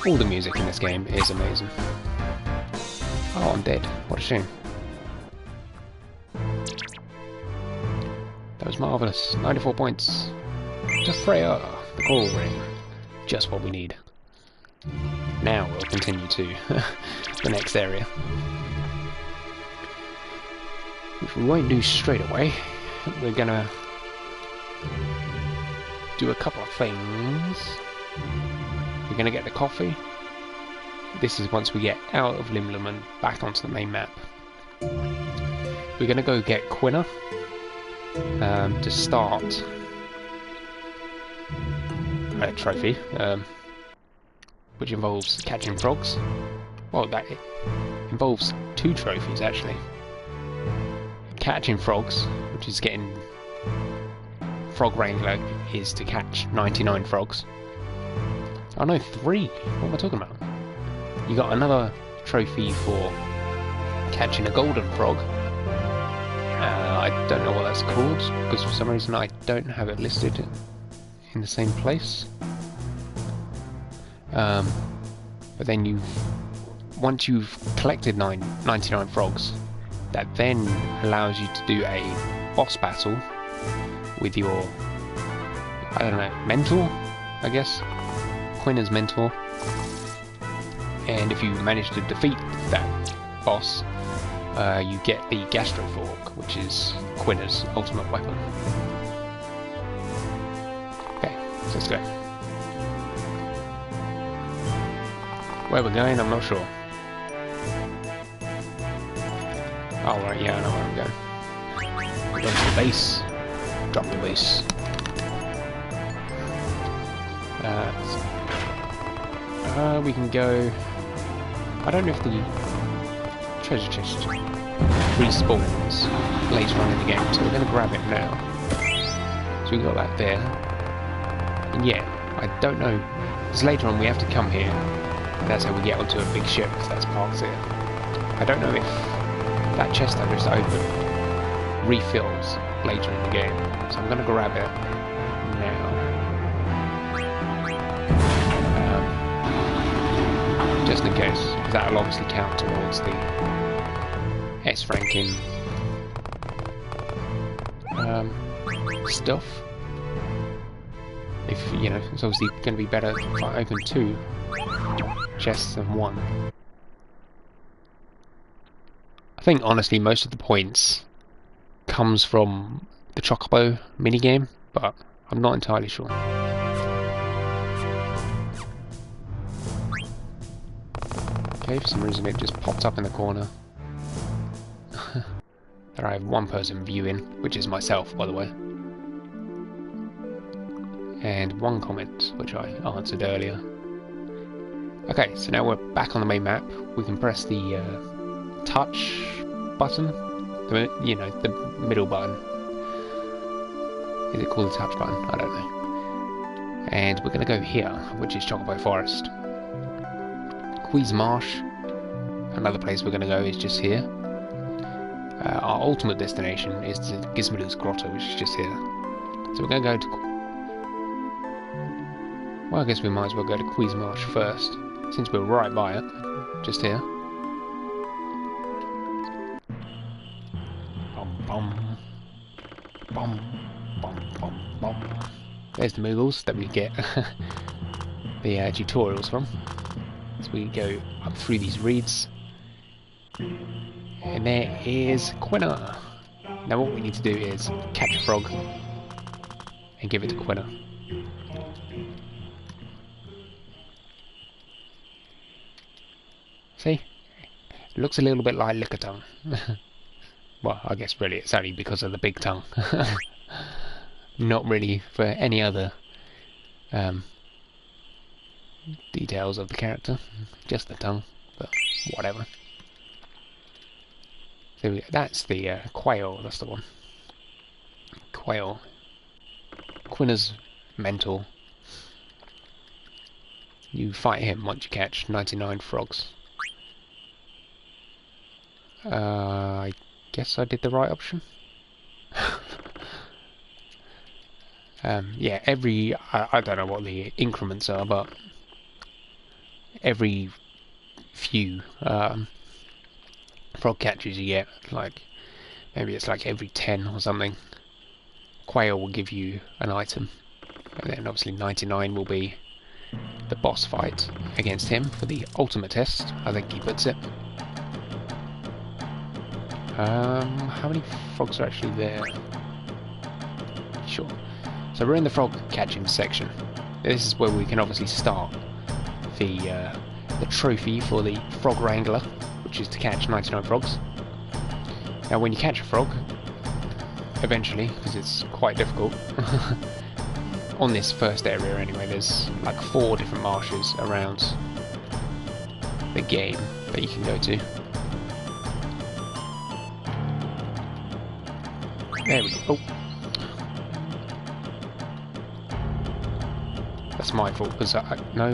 All the music in this game is amazing. Oh, I'm dead. What a shame. That was marvellous. 94 points. To Freya, the coral ring. Just what we need. Now we'll continue to the next area. Which we won't do straight away. We're gonna do a couple of things. We're gonna get the coffee. This is once we get out of Limblom and back onto the main map. We're gonna go get Quina. To start trophy, which involves catching frogs. Well, that involves 2 trophies actually. Catching frogs, which is getting Frog Wrangler, is to catch 99 frogs. Oh no, 3! What am I talking about? You got another trophy for catching a golden frog. I don't know what that's called, because for some reason I don't have it listed in the same place. But then once you've collected 99 frogs, that then allows you to do a boss battle with your, I don't know, mentor, I guess? Quina's mentor. And if you manage to defeat that boss, you get the Gastro Fork, which is Quina's ultimate weapon. Okay, so let's go. Where we're going, I'm not sure. Oh right, yeah, I know where I'm going. We're going to the base. Drop the base. We can go... I don't know if the treasure chest respawns later on in the game, so we're going to grab it now. So we got that there. And yeah, I don't know, because later on we have to come here. That's how we get onto a big ship, because that's parked here. I don't know if that chest I just opened refills later in the game, so I'm going to grab it now. Just in case, because that'll obviously count towards the S ranking stuff. If, you know, it's obviously going to be better if I open 2 chests than 1. I think honestly most of the points comes from the Chocobo minigame, but I'm not entirely sure. Okay, for some reason it just popped up in the corner. There I have 1 person viewing, which is myself, by the way. And 1 comment, which I answered earlier. Okay, so now we're back on the main map. We can press the touch button, you know, the middle button. Is it called the touch button? I don't know. And we're going to go here, which is Chocobo Forest. Quees Marsh, another place we're going to go, is just here. Our ultimate destination is to Gizmadu's Grotto, which is just here. So we're going to go to... Well, I guess we might as well go to Quees Marsh first, since we're right by it, just here. Bum, bum. Bum, bum, bum, bum. There's the Moogles that we get the tutorials from. So we go up through these reeds. And there is Quina. Now what we need to do is catch a frog and give it to Quina. See? It looks a little bit like Lickitung. Well, I guess really it's only because of the big tongue. Not really for any other details of the character. Just the tongue, but whatever. So that's the Quail, that's the one. Quail. Quina's mentor. You fight him once you catch 99 frogs. I guess I did the right option. Yeah, every... I don't know what the increments are, but every few frog catches you get, like, maybe it's like every 10 or something, Quail will give you an item. And then obviously 99 will be the boss fight against him for the ultimate test, I think he puts it. How many frogs are actually there? Sure. So we're in the frog catching section. This is where we can obviously start the trophy for the Frog Wrangler, which is to catch 99 frogs. Now when you catch a frog, eventually, because it's quite difficult, on this first area anyway, there's like 4 different marshes around the game that you can go to. There we go. Oh. That's my fault, because no...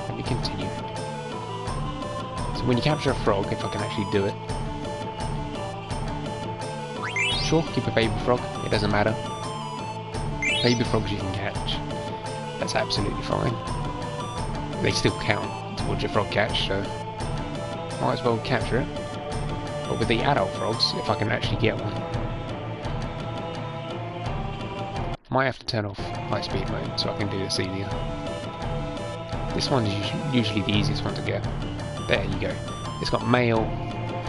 Let me continue. So when you capture a frog, if I can actually do it... Sure, keep a baby frog, it doesn't matter. Baby frogs you can catch. That's absolutely fine. They still count towards your frog catch, so... Might as well capture it. But with the adult frogs, if I can actually get one... Might have to turn off high speed mode so I can do this easier. This one is usually the easiest one to get. There you go. It's got male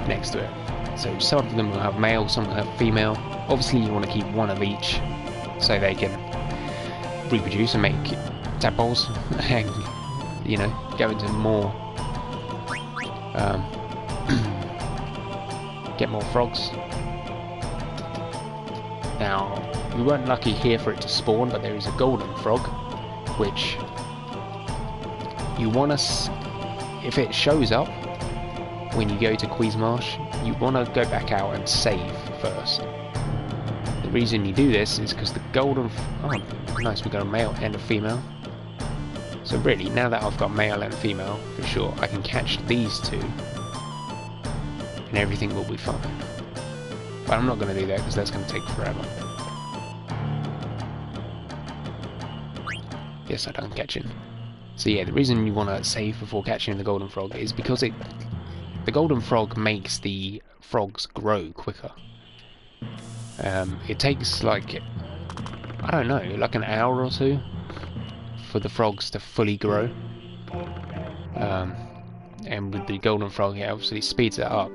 next to it. So some of them will have male, some will have female. Obviously you want to keep one of each so they can reproduce and make tadpoles and, you know, go into more get more frogs. Now, we weren't lucky here for it to spawn, but there is a golden frog, which you want to, if it shows up when you go to Queensmarsh, you want to go back out and save first. The reason you do this is because the golden, oh nice, we got a male and a female. So really, now that I've got male and female, for sure, I can catch these two, and everything will be fine. But I'm not going to do that because that's going to take forever. Yes, I don't catch him. So yeah, the reason you want to save before catching the golden frog is because the golden frog makes the frogs grow quicker. It takes like, I don't know, like an hour or 2 for the frogs to fully grow. And with the golden frog, it obviously speeds it up.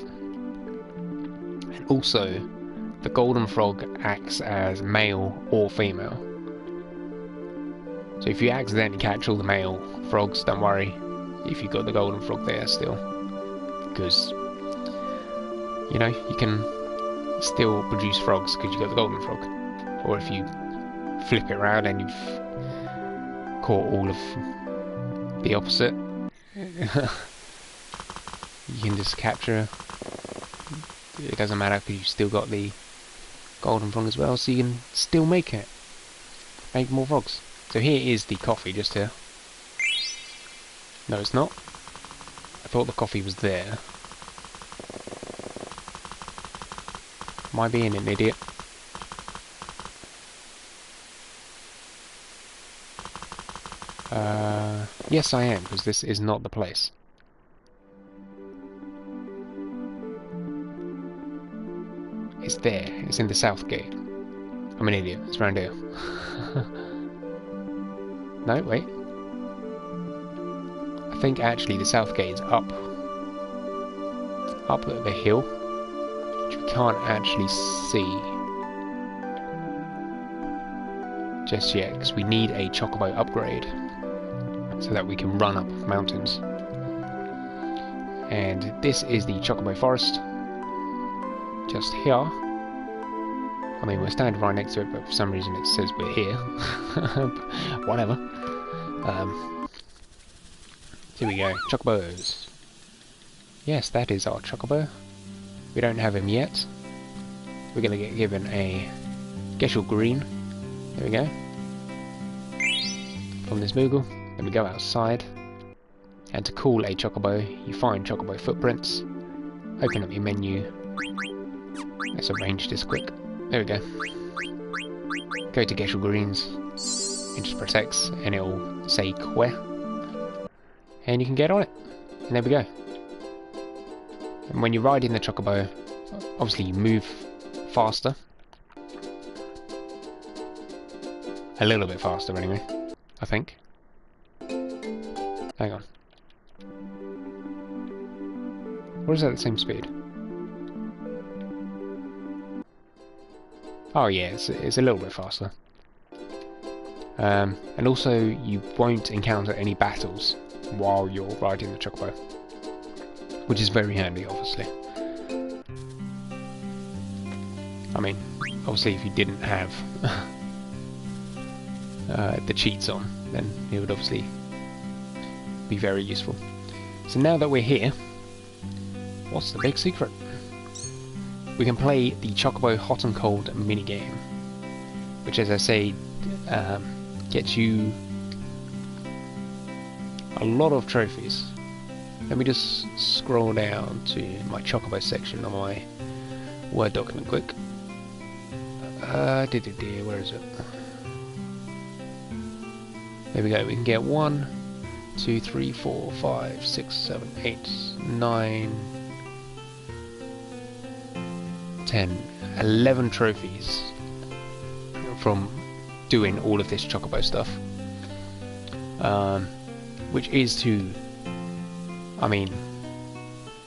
And also, the golden frog acts as male or female. So if you accidentally catch all the male frogs, don't worry if you've got the golden frog there still. Because, you know, you can still produce frogs because you've got the golden frog. Or if you flip it around and you've caught all of the opposite, you can just capture. It doesn't matter because you've still got the golden frog as well, so you can still make more frogs. So here is the coffee, just here. No, it's not. I thought the coffee was there. Am I being an idiot? Yes, I am, because this is not the place. It's there. It's in the south gate. I'm an idiot. It's around here. No, wait. I think actually the south gate is up at the hill, which we can't actually see just yet, because we need a chocobo upgrade so that we can run up mountains. And this is the chocobo forest, just here. I mean, we're standing right next to it, but for some reason it says we're here. Whatever. Here we go. Chocobos. Yes, that is our chocobo. We don't have him yet. We're going to get given a Geshel green. There we go. From this Moogle. Then we go outside. And to call a chocobo, you find chocobo footprints. Open up your menu. Let's arrange this quick. There we go. Go to Geshel Greens. It just protects, and it'll say Kwe. And you can get on it. And there we go. And when you're riding the chocobo, obviously you move faster. A little bit faster anyway, I think. Hang on. Or is that the same speed? Oh yeah, it's a little bit faster. And also, you won't encounter any battles while you're riding the chocobo, which is very handy, obviously. I mean, obviously if you didn't have the cheats on, then it would obviously be very useful. So now that we're here, what's the big secret? We can play the Chocobo Hot and Cold minigame, which, as I say, gets you a lot of trophies. Let me just scroll down to my Chocobo section on my Word document quick. Where is it? There we go. We can get 1, 2, 3, 4, 5, 6, 7, 8, 9, 10, 11 trophies from doing all of this Chocobo stuff, which is to, I mean,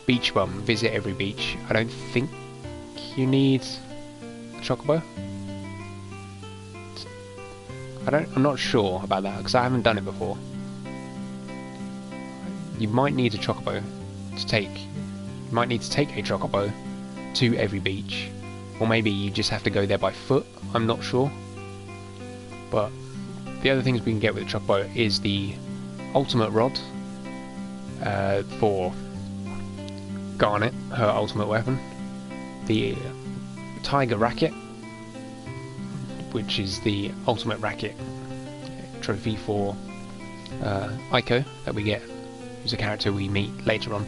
beach bum, visit every beach. I don't think you need a Chocobo. I'm not sure about that because I haven't done it before. You might need a Chocobo to take. You might need to take a Chocobo to every beach, or maybe you just have to go there by foot. I'm not sure. But the other things we can get with the Chocobo is the ultimate rod for Garnet, her ultimate weapon, the tiger racket, which is the ultimate racket trophy for Aiko that we get, who's a character we meet later on.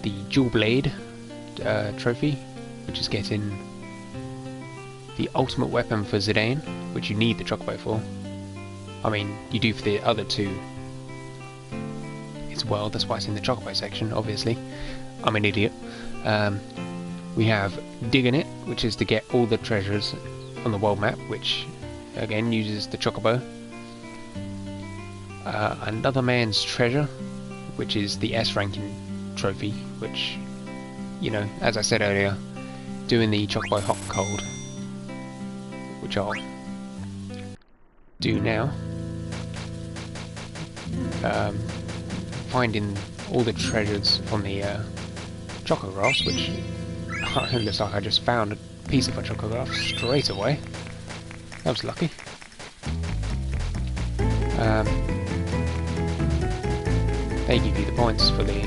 The Jewel Blade trophy, which is getting the ultimate weapon for Zidane, which you need the Chocobo for. I mean, you do for the other two as well, that's why it's in the Chocobo section, obviously. I'm an idiot. We have Digging It, which is to get all the treasures on the world map, which again uses the Chocobo. Another Man's Treasure, which is the S ranking trophy, which, you know, as I said earlier, doing the Chocobo Hot and Cold, which I'll do now. Finding all the treasures on the Chocographs, which it looks like I just found a piece of a Chocograph straight away. That was lucky. They give you the points for the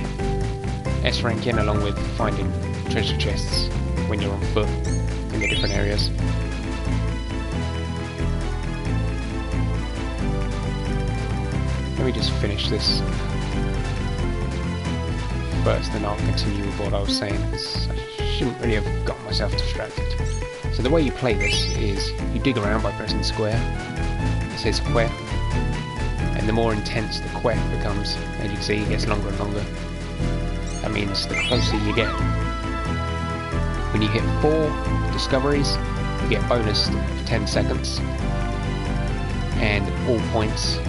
S ranking, along with finding treasure chests when you're on foot in the different areas. Let me just finish this first, then I'll continue with what I was saying, because I shouldn't really have got myself distracted. So the way you play this is you dig around by pressing square. It says quest, and the more intense the quest becomes, as you can see, it gets longer and longer. That means the closer you get. When you hit 4 discoveries, you get bonus for 10 seconds, and all points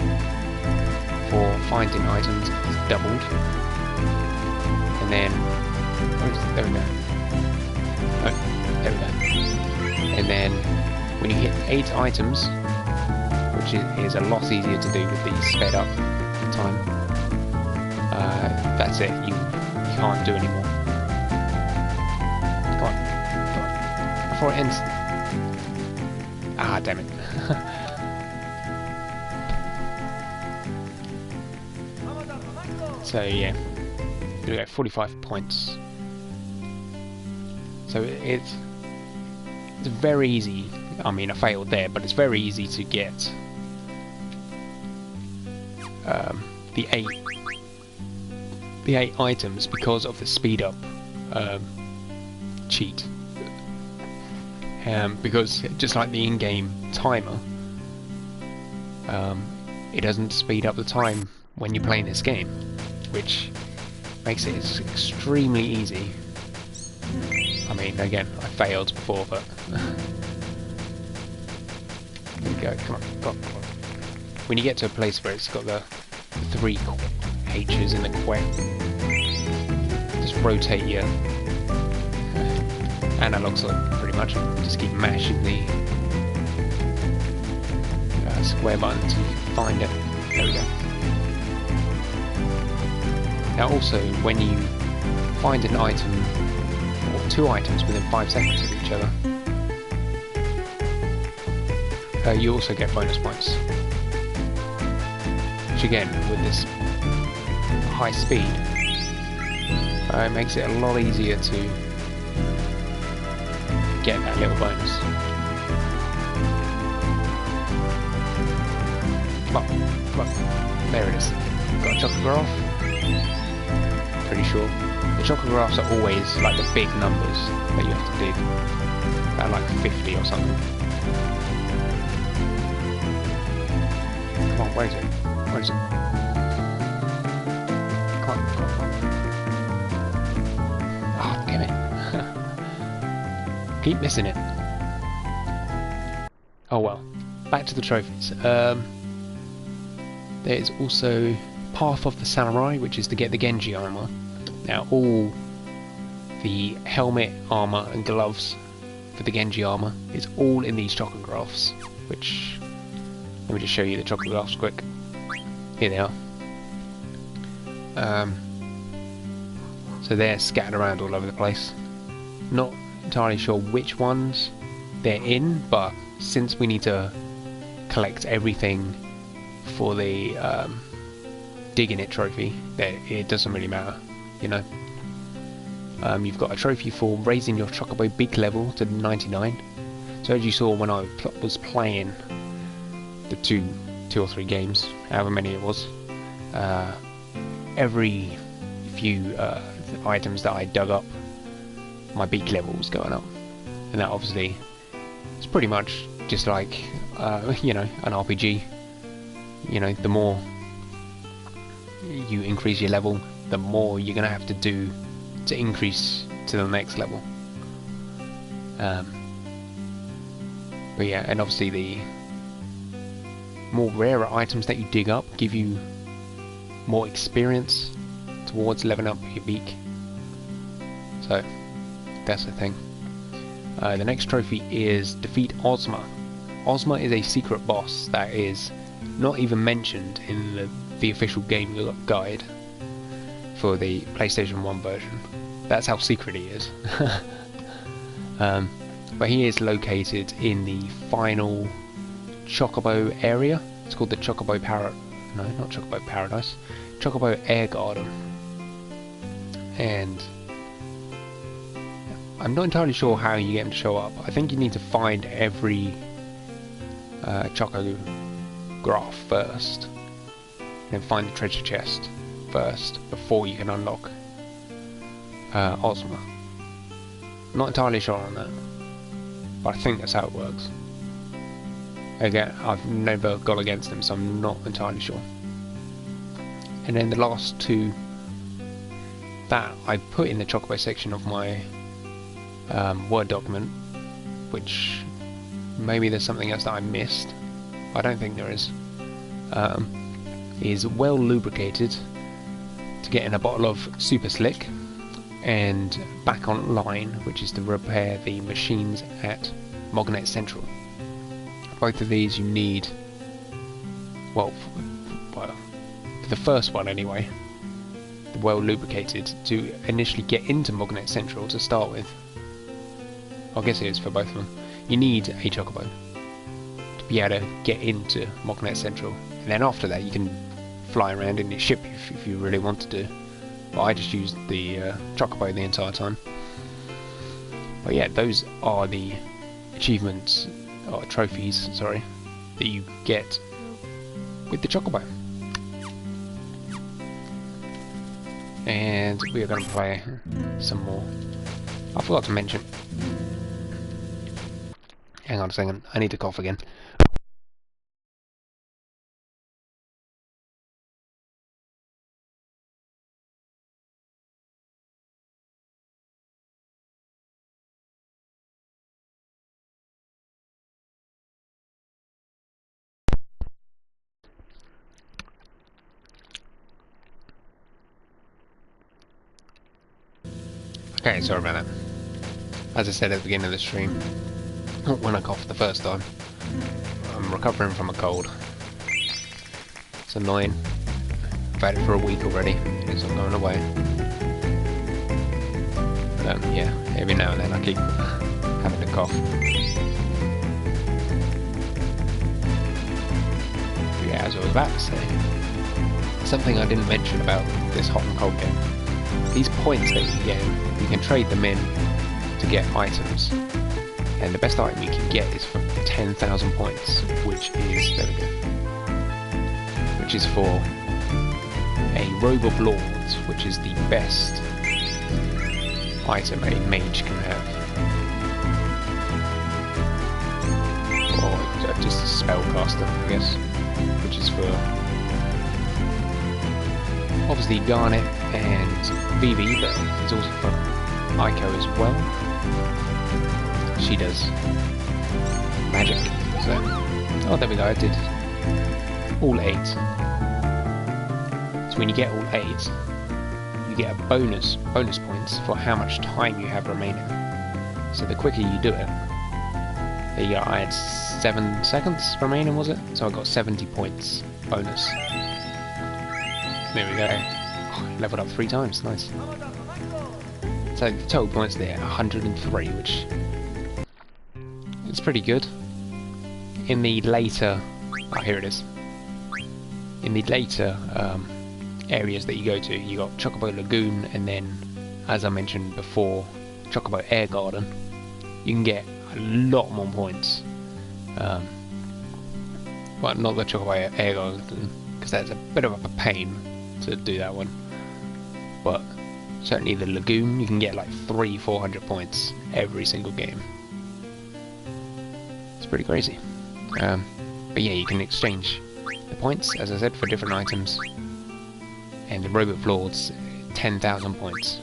for finding items is doubled. And then, there we go. Oh, there we go. And then, when you hit 8 items, which is a lot easier to do with the sped up time, that's it. You can't do anymore. Go on. Before it ends. Ah, damn it. So yeah, we got 45 points. So it's very easy. I mean, I failed there, but it's very easy to get the 8 items because of the speed up cheat. Because just like the in-game timer, it doesn't speed up the time when you're playing this game, which makes it extremely easy. I mean, again, I failed before, but there we go. Come on, come on. When you get to a place where it's got the 3 H's in the quest, just rotate your analog stick pretty much. Just keep mashing the square button until you find it. There we go. Now also, when you find an item or got 2 items within 5 seconds of each other. You also get bonus points. Which again, with this high speed, it makes it a lot easier to get that little bonus. Come on. There it is. Got a chocolate graph. Pretty sure. The chocolate graphs are always like the big numbers that you have to dig. About like 50 or something. Come on, where is it? Where is it? Come on, come on, come on. Oh, damn it. Keep missing it. Oh well. Back to the trophies. There is also Path of the Samurai, which is to get the Genji armor. Now all the helmet, armor and gloves for the Genji armor is all in these chocolate graphs, which, let me just show you the chocolate graphs quick. Here they are. So they're scattered around all over the place. Not entirely sure which ones they're in, but since we need to collect everything for the digging it trophy, that it doesn't really matter, you know. You've got a trophy for raising your chocobo beak level to 99. So as you saw when I was playing the two or three games, however many it was, every few items that I dug up, my beak level was going up, and that obviously is pretty much just like you know, an RPG. You know, the more you increase your level, the more you're gonna have to do to increase to the next level. But yeah, and obviously the more rarer items that you dig up give you more experience towards leveling up your beak. So that's the thing. The next trophy is defeat Ozma. Ozma is a secret boss that is not even mentioned in the official game guide for the PlayStation 1 version. That's how secret he is. But he is located in the final Chocobo area. It's called the Chocobo no, not Chocobo Paradise. Chocobo Air Garden. And I'm not entirely sure how you get him to show up. I think you need to find every Choco graph first, then find the treasure chest first before you can unlock Ozma. Not entirely sure on that, but I think that's how it works. Again, I've never gone against him, so I'm not entirely sure. And then the last two that I put in the Chocobo section of my Word document, which maybe there's something else that I missed. I don't think there is. Is well lubricated to get in a bottle of Super Slick, and back online, which is to repair the machines at Mognet Central. Both of these you need, well, for the first one anyway, the well lubricated, to initially get into Mognet Central to start with. I guess it is for both of them. You need a Chocobo to be able to get into Mognet Central, and then after that you can fly around in your ship if you really want to do. But I just used the Chocobo the entire time. But yeah, those are the achievements, or trophies, sorry, that you get with the Chocobo. And we are going to play some more. I forgot to mention. Hang on a second, I need to cough again. Okay, sorry about that. As I said at the beginning of the stream, when I coughed the first time, I'm recovering from a cold. It's annoying. I've had it for a week already, it's not going away. Yeah, every now and then I keep having a cough. Yeah, as I was about to say, something I didn't mention about this hot and cold game. These points that you get, you can trade them in to get items. And the best item you can get is for 10,000 points, which is, there we go, which is for a Robe of Lords, which is the best item a mage can have. Or just a spellcaster, I guess, which is for obviously Garnet and Vivi, but it's also for Aiko as well. She does magic, so... Oh, there we go, I did all 8. So when you get all 8, you get a bonus points for how much time you have remaining. So the quicker you do it, there you go, I had 7 seconds remaining, was it? So I got 70 points bonus. There we go. Oh, leveled up 3 times, nice. So the total points there, 103, which is pretty good. In the later... oh, here it is. In the later areas that you go to, you got Chocobo Lagoon, and then, as I mentioned before, Chocobo Air Garden. You can get a lot more points. Well, not the Chocobo Air Garden, because that's a bit of a pain to do that one. But certainly the Lagoon, you can get like 300-400 points every single game. It's pretty crazy. But yeah, you can exchange the points, as I said, for different items. And the Robe of Lords, 10,000 points.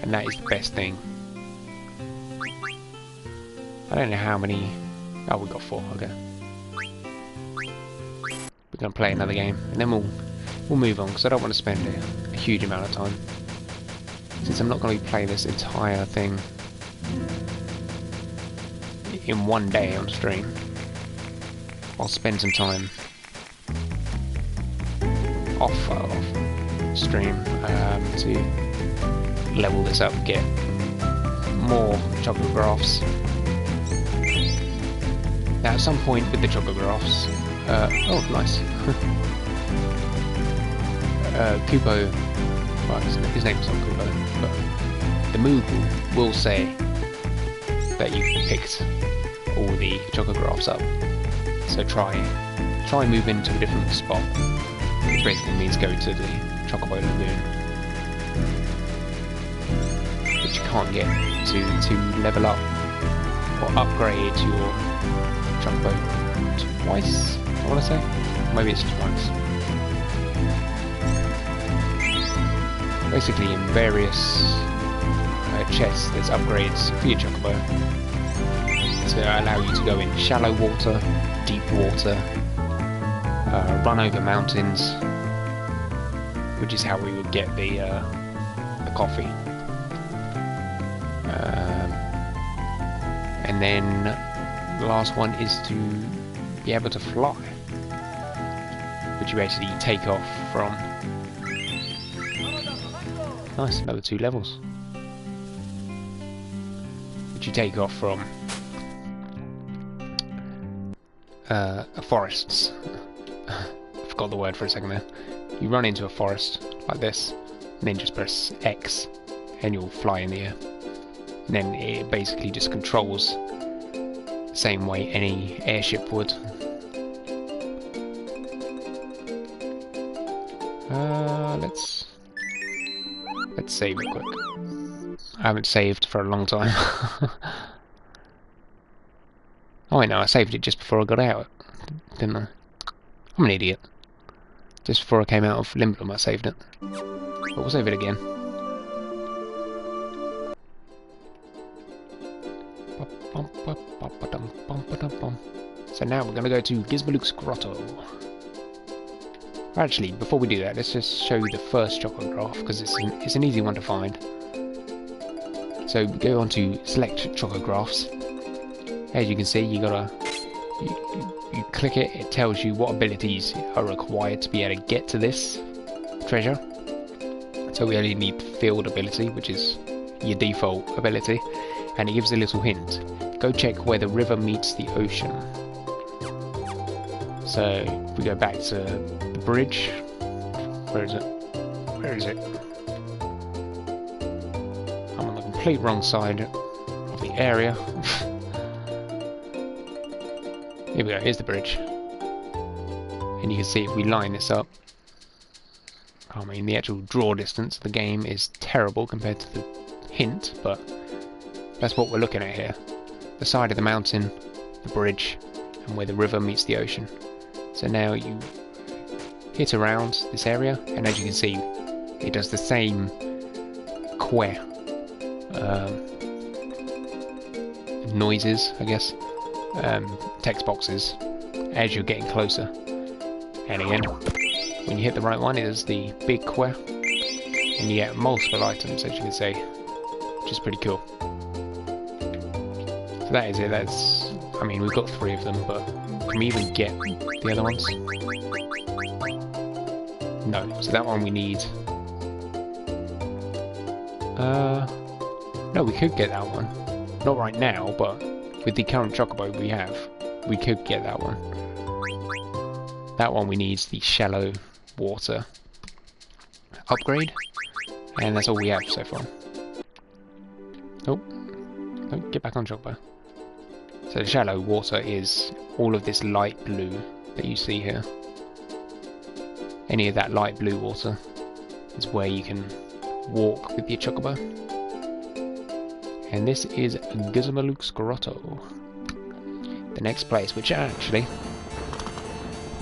And that is the best thing. I don't know how many... oh, we got 4, okay. We're going to play another game, and then we'll move on, because I don't want to spend a huge amount of time. Since I'm not going to play this entire thing in one day on stream, I'll spend some time off stream to level this up, get more chocographs. Now at some point with the chocographs, oh nice, Kupo, well his name's not Kupo, but the Moogle will say that you've picked all the chocographs up. So try move into a different spot, which basically means go to the Chocobo Lagoon, which you can't get to level up or upgrade your Chocobo twice, I want to say. Maybe it's twice. Basically in various chests there's upgrades for your Chocobo to allow you to go in shallow water, deep water, run over mountains, which is how we would get the coffee. And then the last one is to be able to fly, which you basically take off from. Nice, another 2 levels. Which you take off from forests. I forgot the word for a second there. You run into a forest like this, and then just press X, and you'll fly in the air. And then it basically just controls the same way any airship would. Let's save it quick. I haven't saved for a long time. Oh, I know, I saved it just before I got out, didn't I? I'm an idiot. Just before I came out of Limblum, I saved it. But we'll save it again. So now we're going to go to Gizbaluk's Grotto. Actually, before we do that, let's just show you the first chocograph, because it's an easy one to find. So go on to select chocographs. As you can see, you click it, it tells you what abilities are required to be able to get to this treasure. So we only need field ability, which is your default ability, and it gives a little hint. Go check where the river meets the ocean. So if we go back to the bridge, where is it? Where is it? I'm on the complete wrong side of the area. Here we go, here's the bridge. And you can see if we line this up, I mean the actual draw distance of the game is terrible compared to the hint, but that's what we're looking at here. The side of the mountain, the bridge, and where the river meets the ocean. So now you hit around this area, and as you can see, it does the same noises, I guess, text boxes, as you're getting closer. And again, when you hit the right one, it is the big quest, and you get multiple items, as you can see, which is pretty cool. So that is it. That's, I mean, we've got 3 of them, but can we even get the other ones? No. So that one we need. No, we could get that one. Not right now, but with the current chocobo we have, we could get that one. That one we need the shallow water upgrade, and that's all we have so far. Oh, get back on chocobo. So the shallow water is all of this light blue that you see here. Any of that light blue water is where you can walk with your chocobo. And this is Gizmaluk's Grotto. The next place, which actually,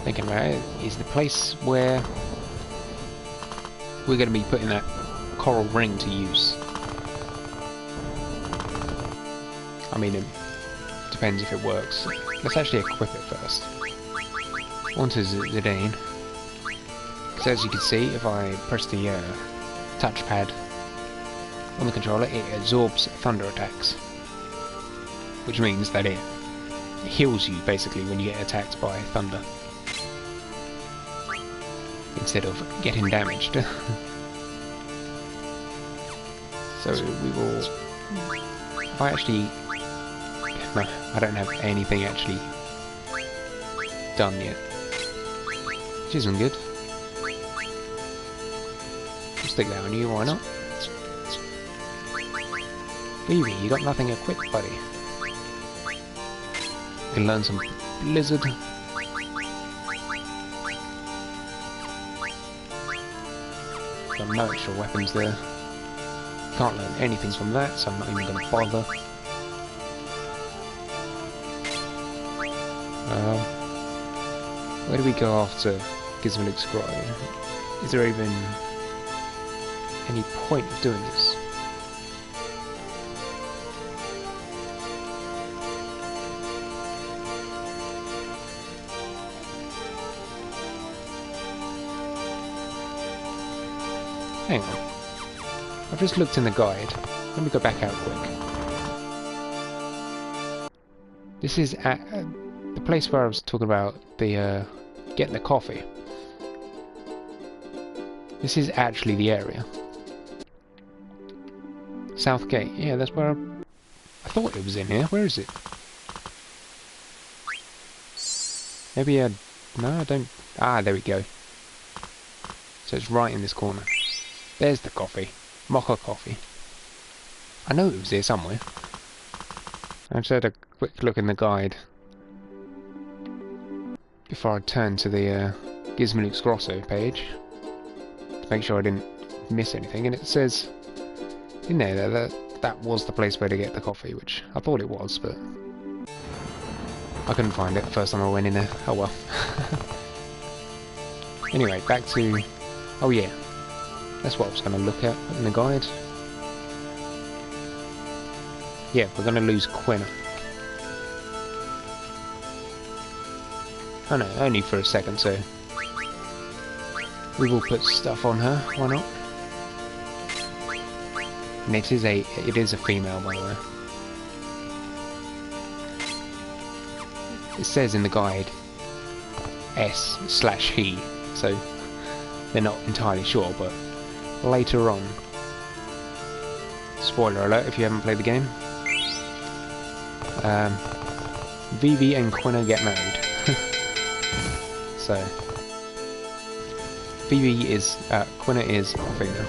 thinking about it, is the place where we're going to be putting that coral ring to use. I mean, it depends if it works. Let's actually equip it first. Onto Zidane. Because as you can see, if I press the touchpad on the controller, it absorbs thunder attacks. Which means that it heals you, basically, when you get attacked by thunder. Instead of getting damaged. So we will... If I actually... No, I don't have anything actually done yet. Which isn't good. I'll stick that on you, why not? Vivi, you got nothing equipped, buddy. You can learn some Blizzard. Got no extra weapons there. Can't learn anything from that, so I'm not even going to bother. Where do we go after Gizmaluk's Grotto? Is there even any point of doing this? Hang on. I've just looked in the guide. Let me go back out quick. This is at the place where I was talking about the getting the coffee. This is actually the area. South Gate. Yeah, that's where I thought it was in here. Where is it? Maybe no, I don't... Ah, there we go. So it's right in this corner. There's the coffee. Mocha coffee. I know it was here somewhere. I just had a quick look in the guide before I turned to the Gizmaluk's Grotto page to make sure I didn't miss anything, and it says in there that was the place where to get the coffee, which I thought it was, but I couldn't find it the first time I went in there. Oh well. Anyway, back to... Oh yeah, that's what I was going to look at in the guide. Yeah, we're going to lose Quina. Oh no, only for a second, so we will put stuff on her, why not? And it is a female, by the way. It says in the guide S/he, so they're not entirely sure, but later on Spoiler alert if you haven't played the game. Vivi and Quina get married. So Vivi is Quina is female.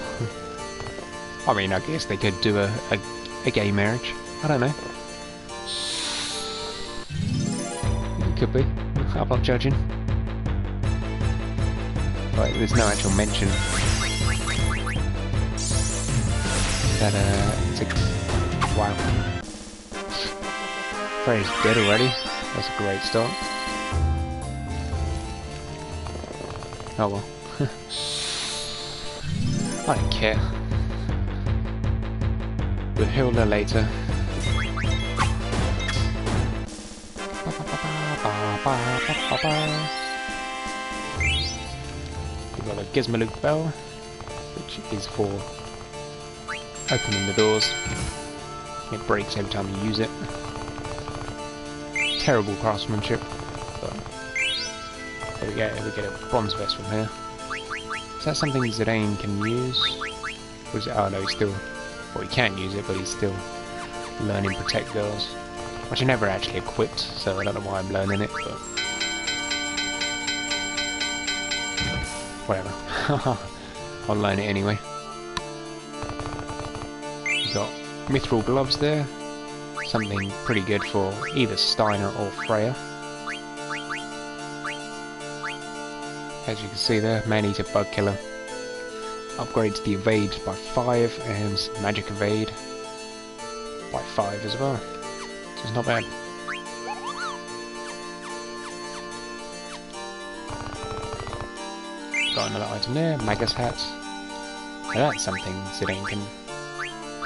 I mean, I guess they could do a gay marriage. I don't know. It could be. I'm not judging. But there's no actual mention that it's a... Wow. Freya's dead already. That's a great start. Oh well. I don't care. We'll heal her later. We've got a Gizmaloop bell, which is for opening the doors. It breaks every time you use it. Terrible craftsmanship, but there we go. We get a bronze vest from here. Is that something Zidane can use? Or is it, oh no, he's still... Well, he can use it, but he's still learning Protect Girls. Which I never actually equipped, so I don't know why I'm learning it, but... Whatever. I'll learn it anyway. We've got Mithril gloves there. Something pretty good for either Steiner or Freya. As you can see there, Man-Eater Bug Killer. Upgrades the Evade by 5 and Magic Evade by 5 as well. So it's not bad. Got another item there, Magus Hat. Now that's something Zidane can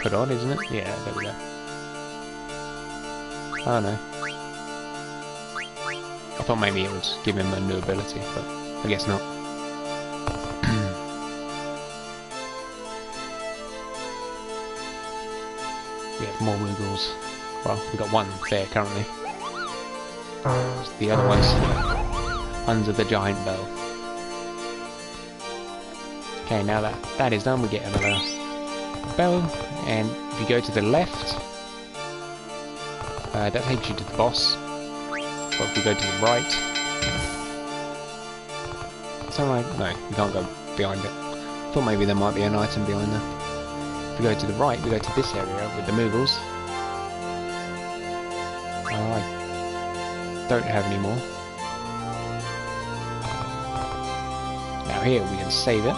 put on, isn't it? Yeah, there we go. I don't know. I thought maybe it would give him a new ability, but I guess not. We have more Moogles. Well, we've got one there currently. The other one's under the giant bell. Okay, now that is done, we get another bell, and if you go to the left, that takes you to the boss. But if you go to the right, it's alright. No, you can't go behind it. I thought maybe there might be an item behind there. If we go to the right, we go to this area with the Moogles. Oh, I don't have any more. Now here we can save it.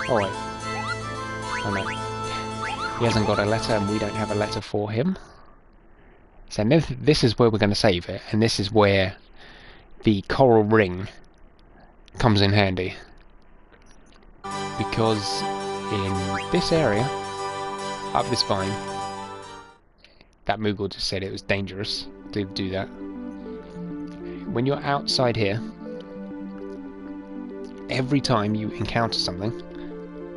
Oh wait. Oh no. He hasn't got a letter and we don't have a letter for him. So this is where we're going to save it, and this is where the coral ring comes in handy. Because in this area, up this vine, that Moogle just said it was dangerous to do that. When you're outside here, every time you encounter something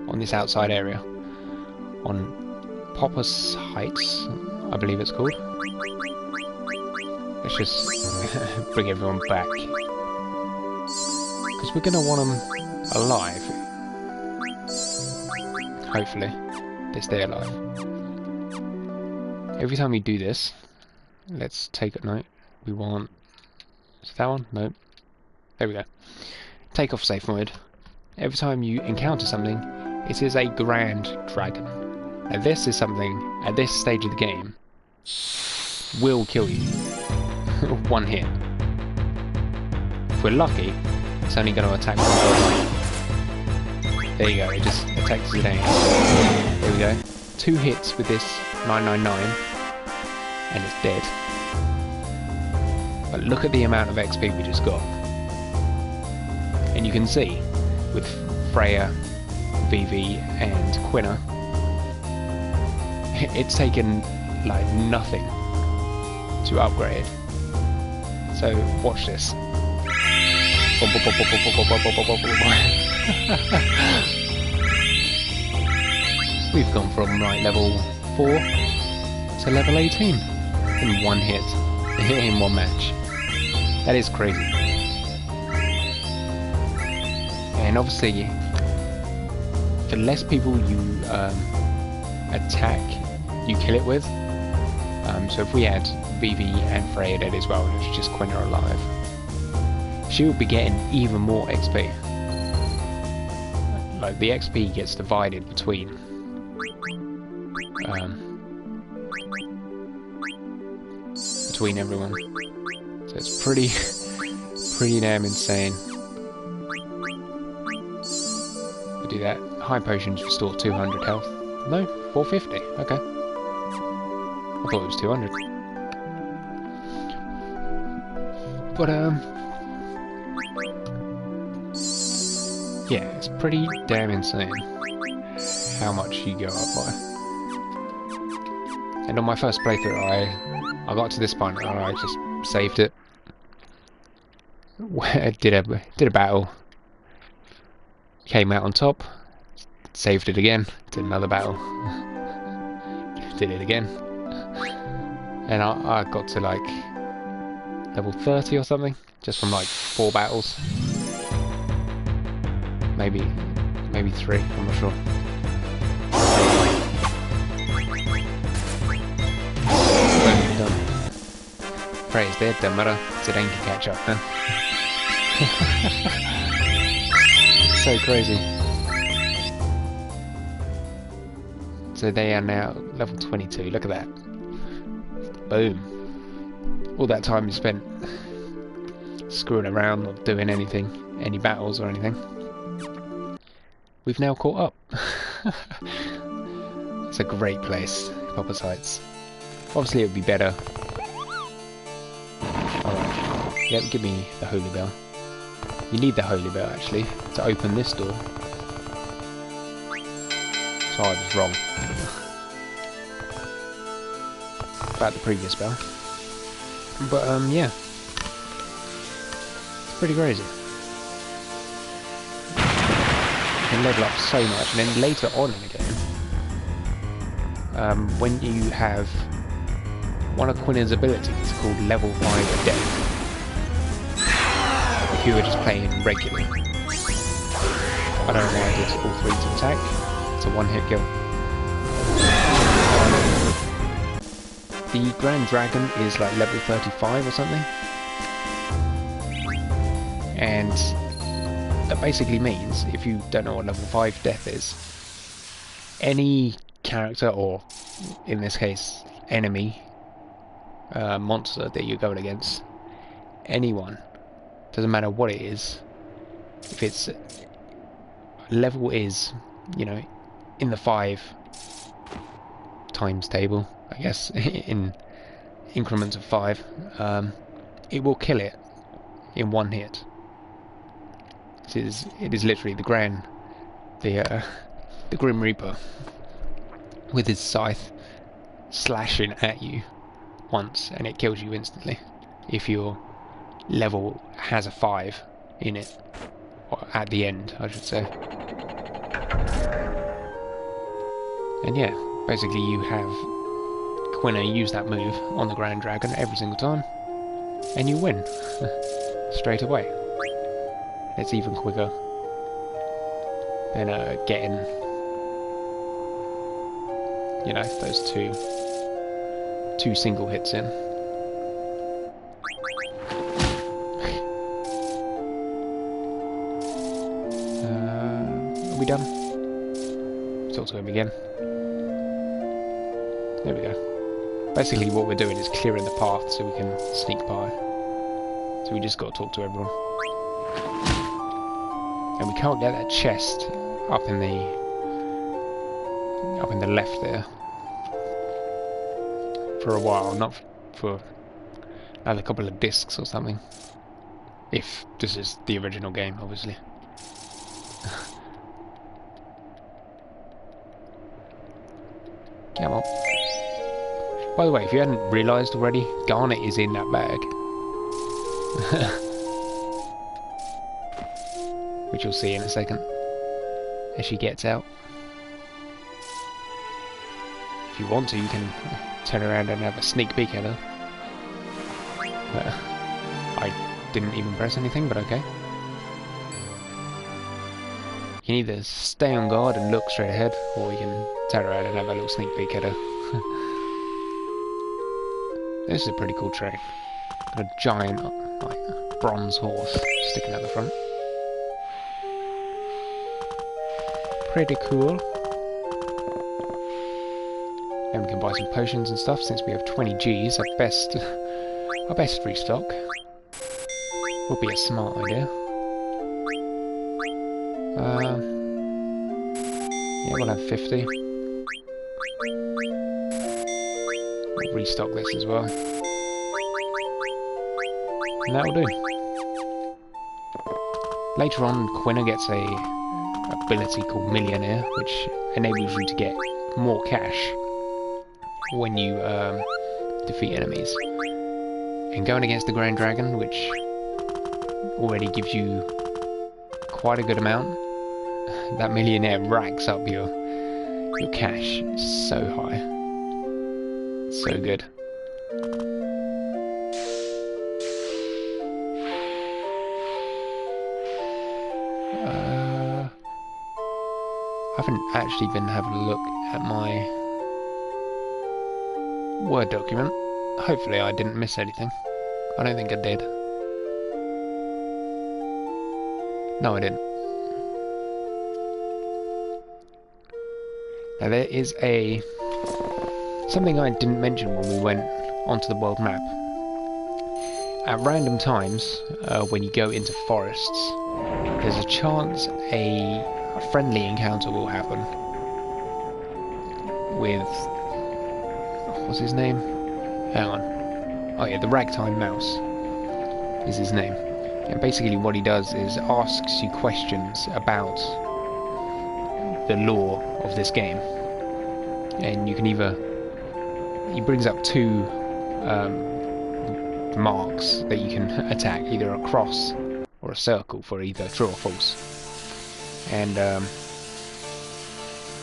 on this outside area, on Popper's Heights, I believe it's called. Let's just bring everyone back, because we're going to want them alive. Hopefully, they stay alive. Every time we do this, let's take a note. We want... Is it that one? No. There we go. Take off safe mode. Every time you encounter something, it is a grand dragon. Now this is something, at this stage of the game, will kill you. One hit. If we're lucky, it's only going to attack one body. There you go, it just attacks it down. There we go. 2 hits with this 999, and it's dead. But look at the amount of XP we just got. And you can see, with Freya, Vivi, and Quina, it's taken like nothing to upgrade. So watch this. We've gone from like level 4 to level 18 in one hit, in one match. That is crazy. And obviously the less people you attack, you kill it with. So if we had Vivi and Freya dead as well, and it was just Quina alive, she would be getting even more XP. Like, the XP gets divided between everyone. So it's pretty damn insane. We do that. High potions restore 200 health. No, 450. Okay. I thought it was 200. But yeah, it's pretty damn insane how much you go up by. And on my first playthrough, I got to this point and I just saved it. did a battle, came out on top, saved it again, did another battle, did it again, and I got to like level 30 or something just from like 4 battles, maybe 3, I'm not sure. Done. Freya's dead, don't matter, Zidane can catch up then. It's so crazy. So they are now level 22, look at that. Boom. All that time you spent screwing around, not doing anything, any battles or anything. We've now caught up. It's a great place, Copper Sites. Obviously it would be better. Alright, yep, give me the Holy Bell. You need the Holy Bell actually to open this door. So I was wrong about the previous bell. But yeah, it's pretty crazy. You can level up so much, and then later on in the game, when you have one of Quina's abilities called level 5 Death, if you were just playing regularly, I don't know why I did all 3 to attack. It's a one-hit kill. The Grand Dragon is like level 35 or something, and that basically means, if you don't know what level 5 death is, any character, or in this case enemy, monster that you're going against, anyone, doesn't matter what it is, if its level is, you know, in the 5 times table, I guess, in increments of 5, it will kill it in one hit. It is literally the Grim Reaper with his scythe slashing at you once, and it kills you instantly if your level has a 5 in it, or at the end, I should say. And yeah, basically you have Quina use that move on the Grand Dragon every single time, and you win straight away. It's even quicker than getting, you know, those two single hits in. Are we done? Talk to him again. There we go. Basically what we're doing is clearing the path so we can sneak by. So we just got to talk to everyone. And we can't get that chest up in the left there for a while, not for another couple of discs or something. If this is the original game, obviously. Come on. By the way, if you hadn't realised already, Garnet is in that bag. Which you'll see in a second as she gets out. If you want to, you can turn around and have a sneak peek at her. I didn't even press anything, but okay. can either stay on guard and look straight ahead, or you can turn around and have a little sneak peek at her. This is a pretty cool train. Got a giant, like, bronze horse sticking out the front. Pretty cool. And we can buy some potions and stuff since we have 20 Gs. Our best restock would be a smart idea. Yeah, we'll have 50. We'll restock this as well. And that'll do. Later on, Quina gets a ability called Millionaire, which enables you to get more cash when you defeat enemies. And going against the Grand Dragon, which already gives you quite a good amount, that Millionaire racks up your cash so high. So good. I haven't actually been having a look at my Word document. Hopefully I didn't miss anything. I don't think I did. No, I didn't. Now there is something I didn't mention when we went onto the world map. At random times, when you go into forests, there's a chance a friendly encounter will happen with... what's his name? Hang on. Oh yeah, the Ragtime Mouse is his name. And basically what he does is asks you questions about the lore of this game. And you can either... he brings up two marks that you can attack, either a cross or a circle for either true or false. And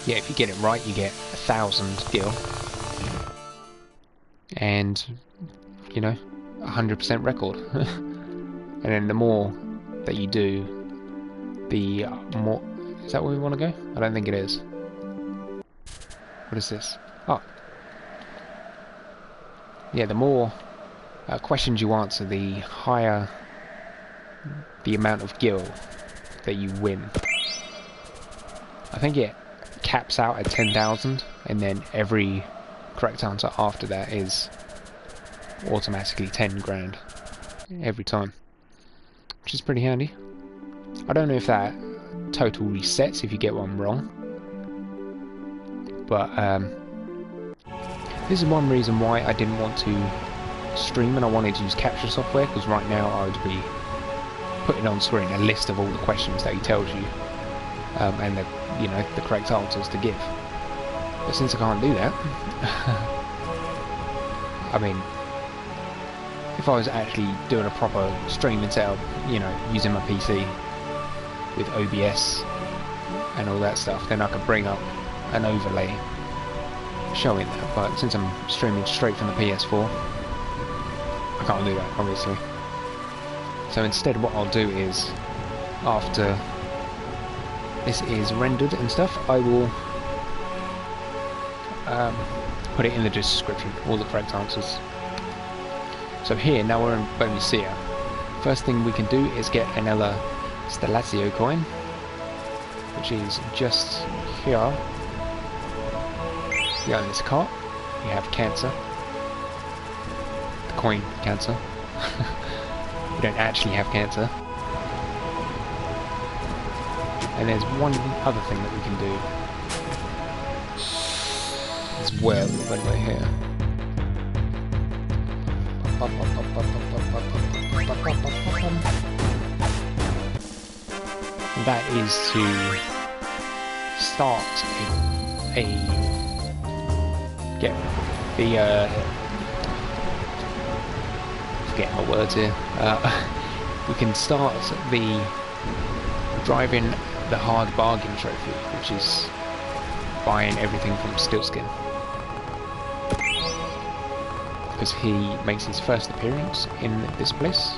yeah, if you get it right, you get 1,000 gil. And, you know, 100% record. And then the more that you do, the more... is that where we want to go? I don't think it is. What is this? Oh. Yeah, the more questions you answer, the higher the amount of gil that you win. I think it caps out at 10,000, and then every correct answer after that is automatically 10 grand every time, which is pretty handy. I don't know if that total resets if you get one wrong, but this is one reason why I didn't want to stream and I wanted to use capture software, because right now I would be putting on screen a list of all the questions that he tells you and the, you know, the correct answers to give. But since I can't do that, I mean, if I was actually doing a proper streaming setup, you know, using my PC with OBS and all that stuff, then I could bring up an overlay showing that. But since I'm streaming straight from the PS4, I can't do that, obviously. So instead what I'll do is, after this is rendered and stuff, I will put it in the description, all the correct answers. So here, now we're in Bonisia. First thing we can do is get another Stellatio coin, which is just here. You got this cart, you have cancer. The coin cancer. You don't actually have cancer. And there's one other thing that we can do as well when we're here. And that is to start get the forget my words here. We can start the driving the hard bargain trophy, which is buying everything from Stiltskin, because he makes his first appearance in this place.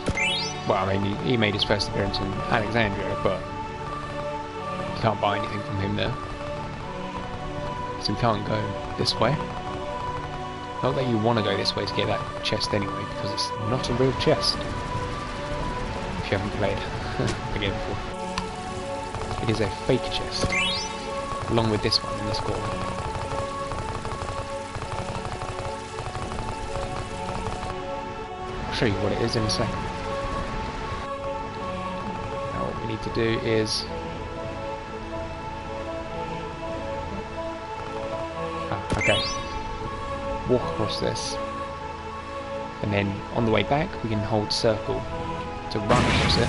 Well, I mean, he made his first appearance in Alexandria, but can't buy anything from him there. So we can't go this way. Not that you want to go this way to get that chest anyway, because it's not a real chest. If you haven't played the game before. It is a fake chest, along with this one in this corner. I'll show you what it is in a second. Now what we need to do is... okay. Walk across this, and then on the way back we can hold circle to run across it,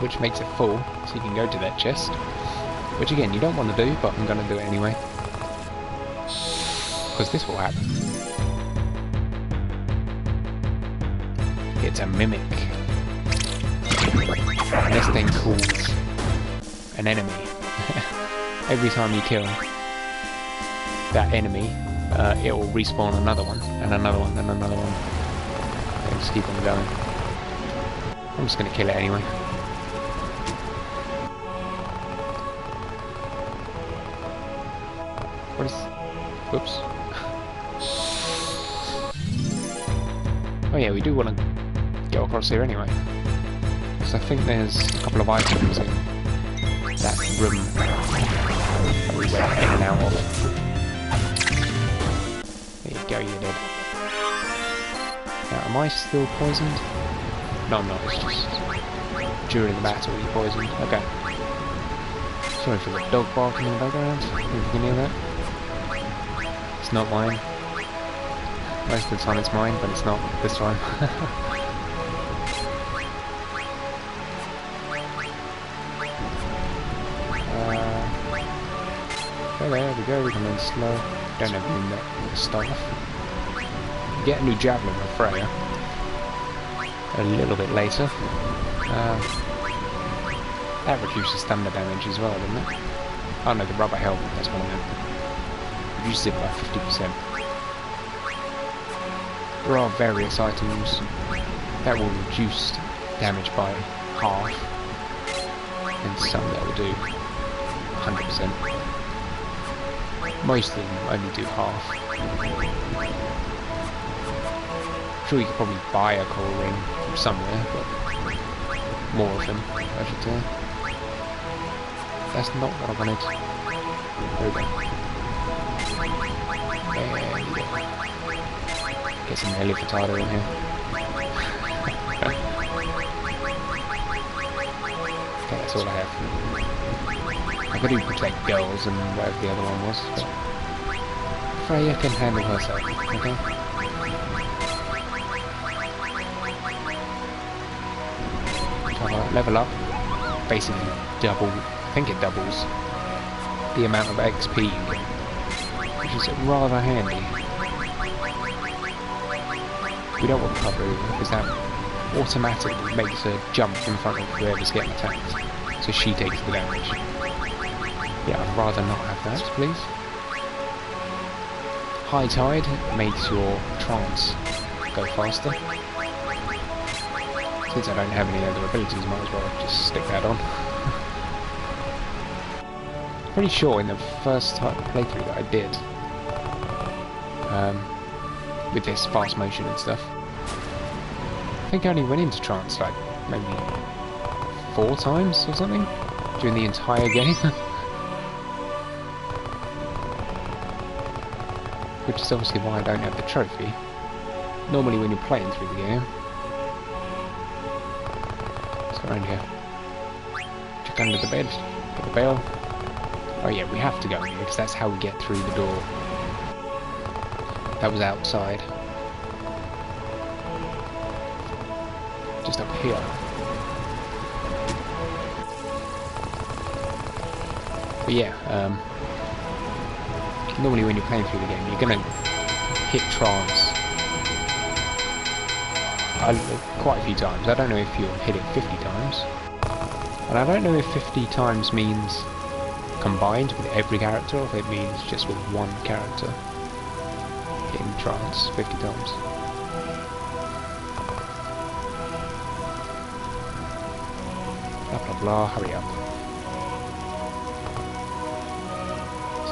which makes it full, so you can go to that chest, which again you don't want to do, but I'm going to do it anyway, because this will happen. It's a mimic, and this thing calls an enemy. Every time you kill that enemy, it will respawn another one, and another one, and another one. And just keep on going. I'm just going to kill it anyway. What is... whoops. Oh yeah, we do want to go across here anyway. Because I think there's a couple of items in that room that we went in and out of. Go, you're dead. Now, am I still poisoned? No, I'm not. It's just during the battle you're poisoned. Okay. Sorry for the dog barking in the background. If you can hear that. It's not mine. Most of the time it's mine, but it's not this time. Oh, there we go. We can run slow. Don't have any that stuff. Get a new javelin with Freya a little bit later. That reduces thunder damage as well, doesn't it? Oh no, the rubber helmet, that's what I meant. Reduces it by 50%. There are various items that will reduce damage by half, and some that will do 100%. Most of them only do half. Sure, you could probably buy a core ring from somewhere, but more of them, I should say. That's not what I wanted. There we go. There we go. Get some Elephantado in here. Okay, that's all I have. I could even protect girls and whatever the other one was, but Freya can handle herself, okay? Level up, basically double, I think it doubles the amount of XP you get, which is rather handy. We don't want to cover over, because that automatically makes her jump in front of whoever's getting attacked, so she takes the damage. Yeah, I'd rather not have that, please. High Tide makes your trance go faster. Since I don't have any other abilities, might as well just stick that on. Pretty sure in the first playthrough that I did, with this fast motion and stuff, I think I only went into trance like maybe 4 times or something during the entire game. Which is obviously why I don't have the trophy. Normally when you're playing through the game. Let's go around here. Check under the bed. Get the bell. Oh yeah, we have to go here because that's how we get through the door. That was outside. Just up here. But yeah, normally when you're playing through the game, you're gonna hit trance quite a few times. I don't know if you'll hit it 50 times. And I don't know if 50 times means combined with every character, or if it means just with one character in trance 50 times. Blah blah blah, hurry up.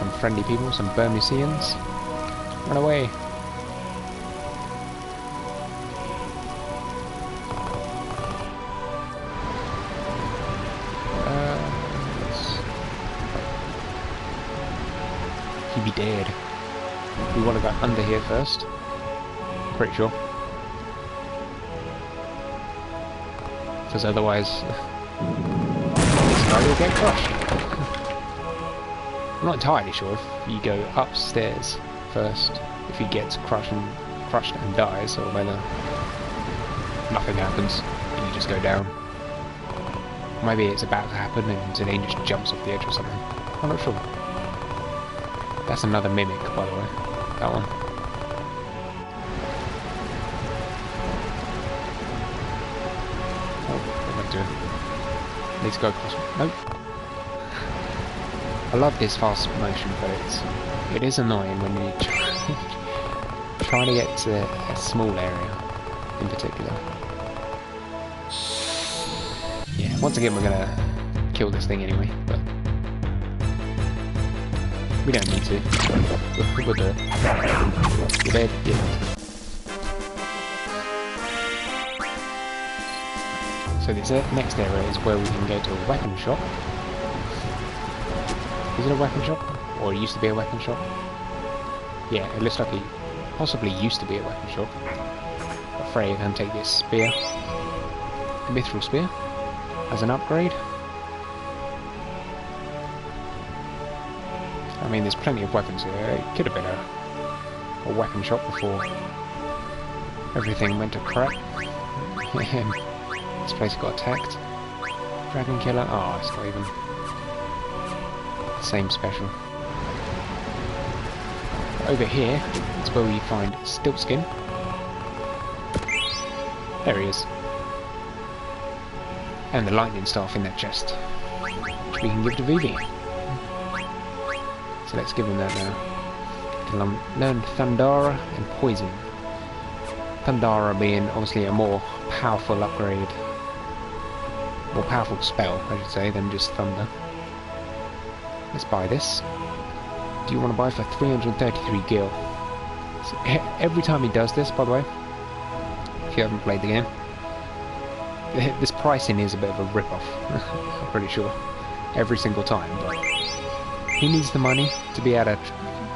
some friendly people, some Burmesians. Run away! He'd be dead. We want to go under here first. Pretty sure. Because otherwise, this guy will get crushed. I'm not entirely sure if you go upstairs first, if he gets crushed and dies, or whether nothing happens and you just go down. Maybe it's about to happen and then he just jumps off the edge or something. I'm not sure. That's another mimic, by the way. That one. Oh, what am I doing? Need to go across. Nope. I love this fast motion, but it is annoying when you're trying to get to a small area, in particular. Yeah. Once again, we're gonna kill this thing anyway, but. We don't need to. We'll do it. You dead? Yeah. So this next area is where we can go to a weapon shop. Is it a weapon shop? Or it used to be a weapon shop? Yeah, it looks like it possibly used to be a weapon shop. But Freya can take this spear, the mithril spear, as an upgrade. I mean, there's plenty of weapons here. It could have been a weapon shop before everything went to crap. This place got attacked. Dragon killer. Oh, it's not even the same special. Over here, it's where we find Stiltskin. There he is. And the lightning staff in that chest, which we can give to Vivi. So let's give him that now. Can learn Thundara and Poison. Thundara being obviously a more powerful upgrade. More powerful spell, I should say, than just Thunder. Let's buy this. Do you want to buy for 333 gil? So every time he does this, by the way, if you haven't played the game, this pricing is a bit of a rip-off, I'm pretty sure. Every single time, but he needs the money to be able to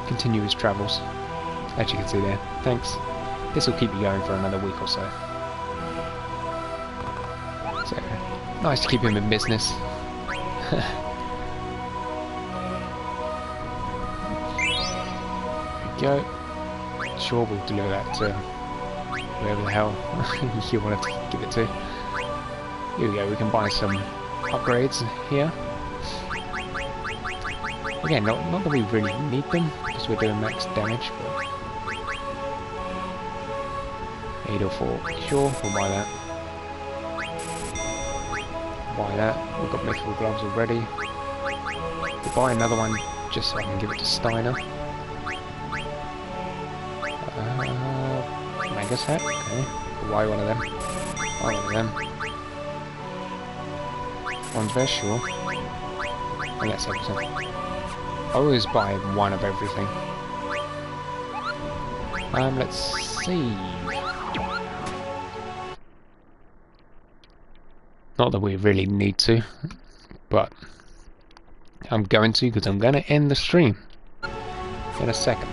continue his travels. As you can see there. Thanks. This will keep you going for another week or so. So, nice to keep him in business. There we go. Sure, we'll deliver that to whoever the hell you want to give it to. Here we go, we can buy some upgrades here. Again, not that we really need them, because we're doing max damage, but 8 or 4, sure, we'll buy that. Buy that, we've got mythical gloves already. We'll buy another one, just so I can give it to Steiner. Magus hat, okay, we'll buy one of them. Buy one of them. One's there, sure. And that's everything. I always buy one of everything. Let's see. Not that we really need to, but I'm going to, because I'm going to end the stream in a second.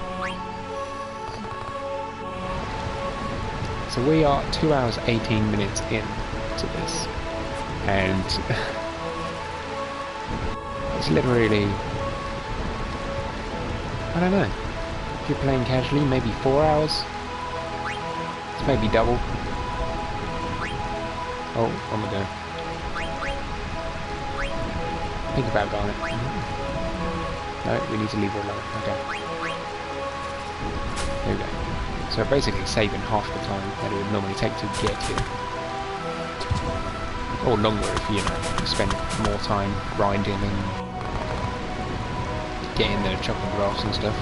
So we are 2 hours 18 minutes in to this, and it's literally, I don't know, if you're playing casually, maybe 4 hours. It's maybe double. Oh, what am I doing? Think about Garnet. No, we need to leave her alone. Okay. There we go. So basically saving half the time that it would normally take to get here. Or longer if you spend more time grinding and getting the chocolate grass and stuff.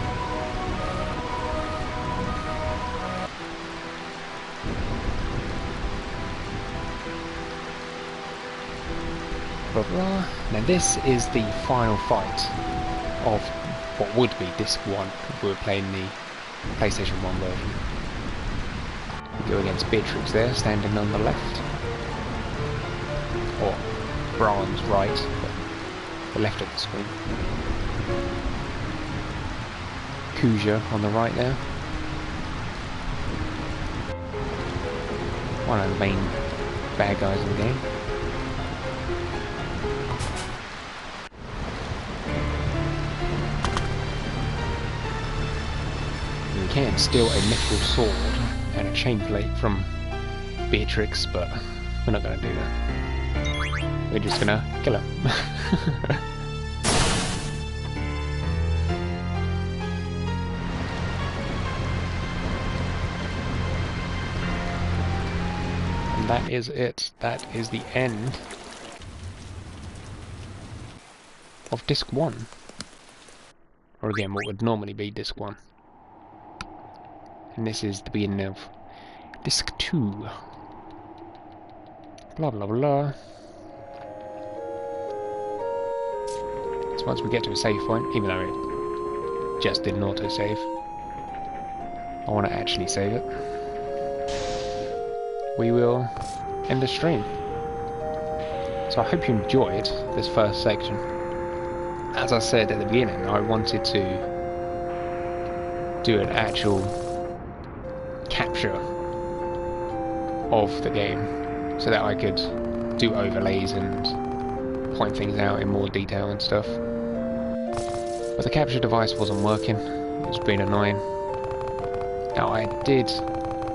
Blah blah. Now this is the final fight of what would be disc 1 if we were playing the PlayStation 1 version. We go against Beatrix there, standing on the left. Or Bran's right, but the left of the screen. Kuja on the right there. One of the main bad guys in the game. We can steal a mythical sword and a chain plate from Beatrix, but we're not going to do that. We're just going to kill her. And that is it. That is the end of Disc 1. Or again, what would normally be Disc 1. And this is the beginning of Disc 2. Blah blah blah. So once we get to a save point, even though it just did an autosave, I want to actually save it. We will end the stream. So I hope you enjoyed this first section. As I said at the beginning, I wanted to do an actual capture of the game so that I could do overlays and point things out in more detail and stuff. But the capture device wasn't working. It was being annoying. Now I did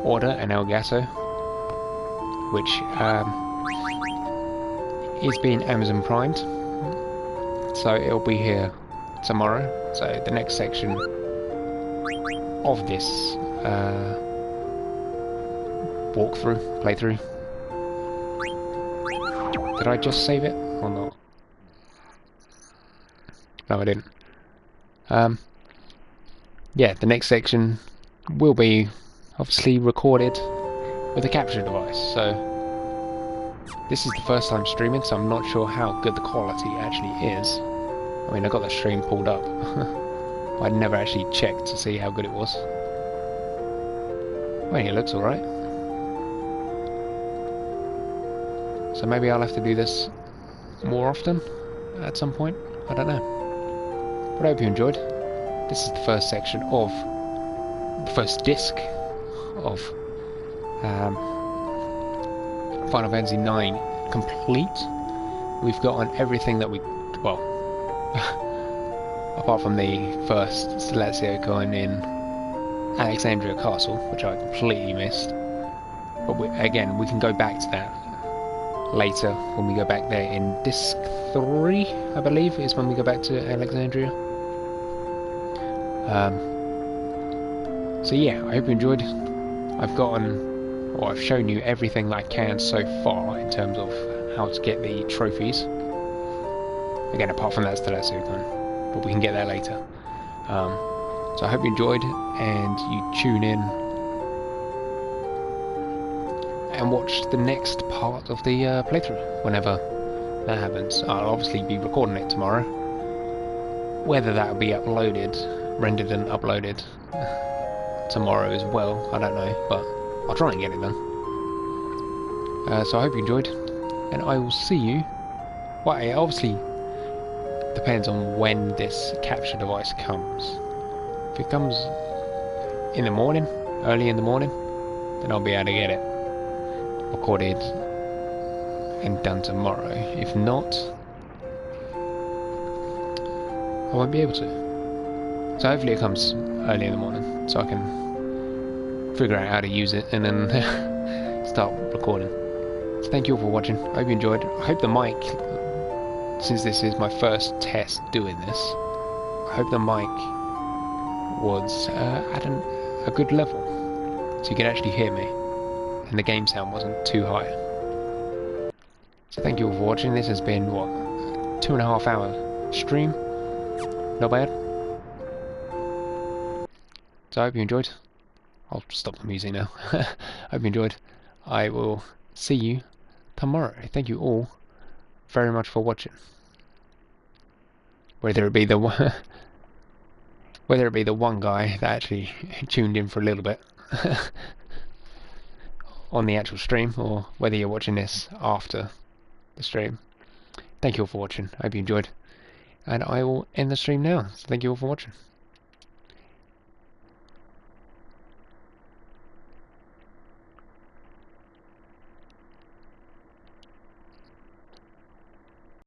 order an Elgato, which is being Amazon Primed, so it'll be here tomorrow. So the next section of this playthrough. Did I just save it or not? No, I didn't. Yeah, the next section will be obviously recorded with a capture device. So this is the first time streaming, so I'm not sure how good the quality actually is. I mean, I got the stream pulled up. I'd never actually checked to see how good it was. Well, it looks alright. So maybe I'll have to do this more often at some point. I don't know. But I hope you enjoyed. This is the first section of the first disc of Final Fantasy IX complete. We've gotten everything that we, well, apart from the first Stiltskin coin in Alexandria Castle, which I completely missed. But again, we can go back to that later when we go back there in Disc 3, I believe, is when we go back to Alexandria. So yeah, I hope you enjoyed. I've shown you everything that I can so far in terms of how to get the trophies. Again, apart from that Stiltskin coin, but we can get that later. So I hope you enjoyed, and you tune in and watch the next part of the playthrough whenever that happens. I'll obviously be recording it tomorrow. Whether that will be uploaded, rendered and uploaded tomorrow as well, I don't know, but I'll try and get it done. So I hope you enjoyed, and I will see you. Well, it obviously depends on when this capture device comes. If it comes in the morning, early in the morning, then I'll be able to get it recorded and done tomorrow. If not, I won't be able to. So hopefully it comes early in the morning, so I can figure out how to use it and then start recording. So thank you all for watching. I hope you enjoyed. I hope the mic, since this is my first test doing this, I hope the mic was at a good level, so you can actually hear me and the game sound wasn't too high. So thank you all for watching. This has been, what, a 2.5 hour stream? Not bad. So I hope you enjoyed. I'll stop the music now. I hope you enjoyed. I will see you tomorrow. Thank you all very much for watching. Whether it be the Whether it be the one guy that actually tuned in for a little bit on the actual stream, or whether you're watching this after the stream. Thank you all for watching. I hope you enjoyed. And I will end the stream now. So thank you all for watching.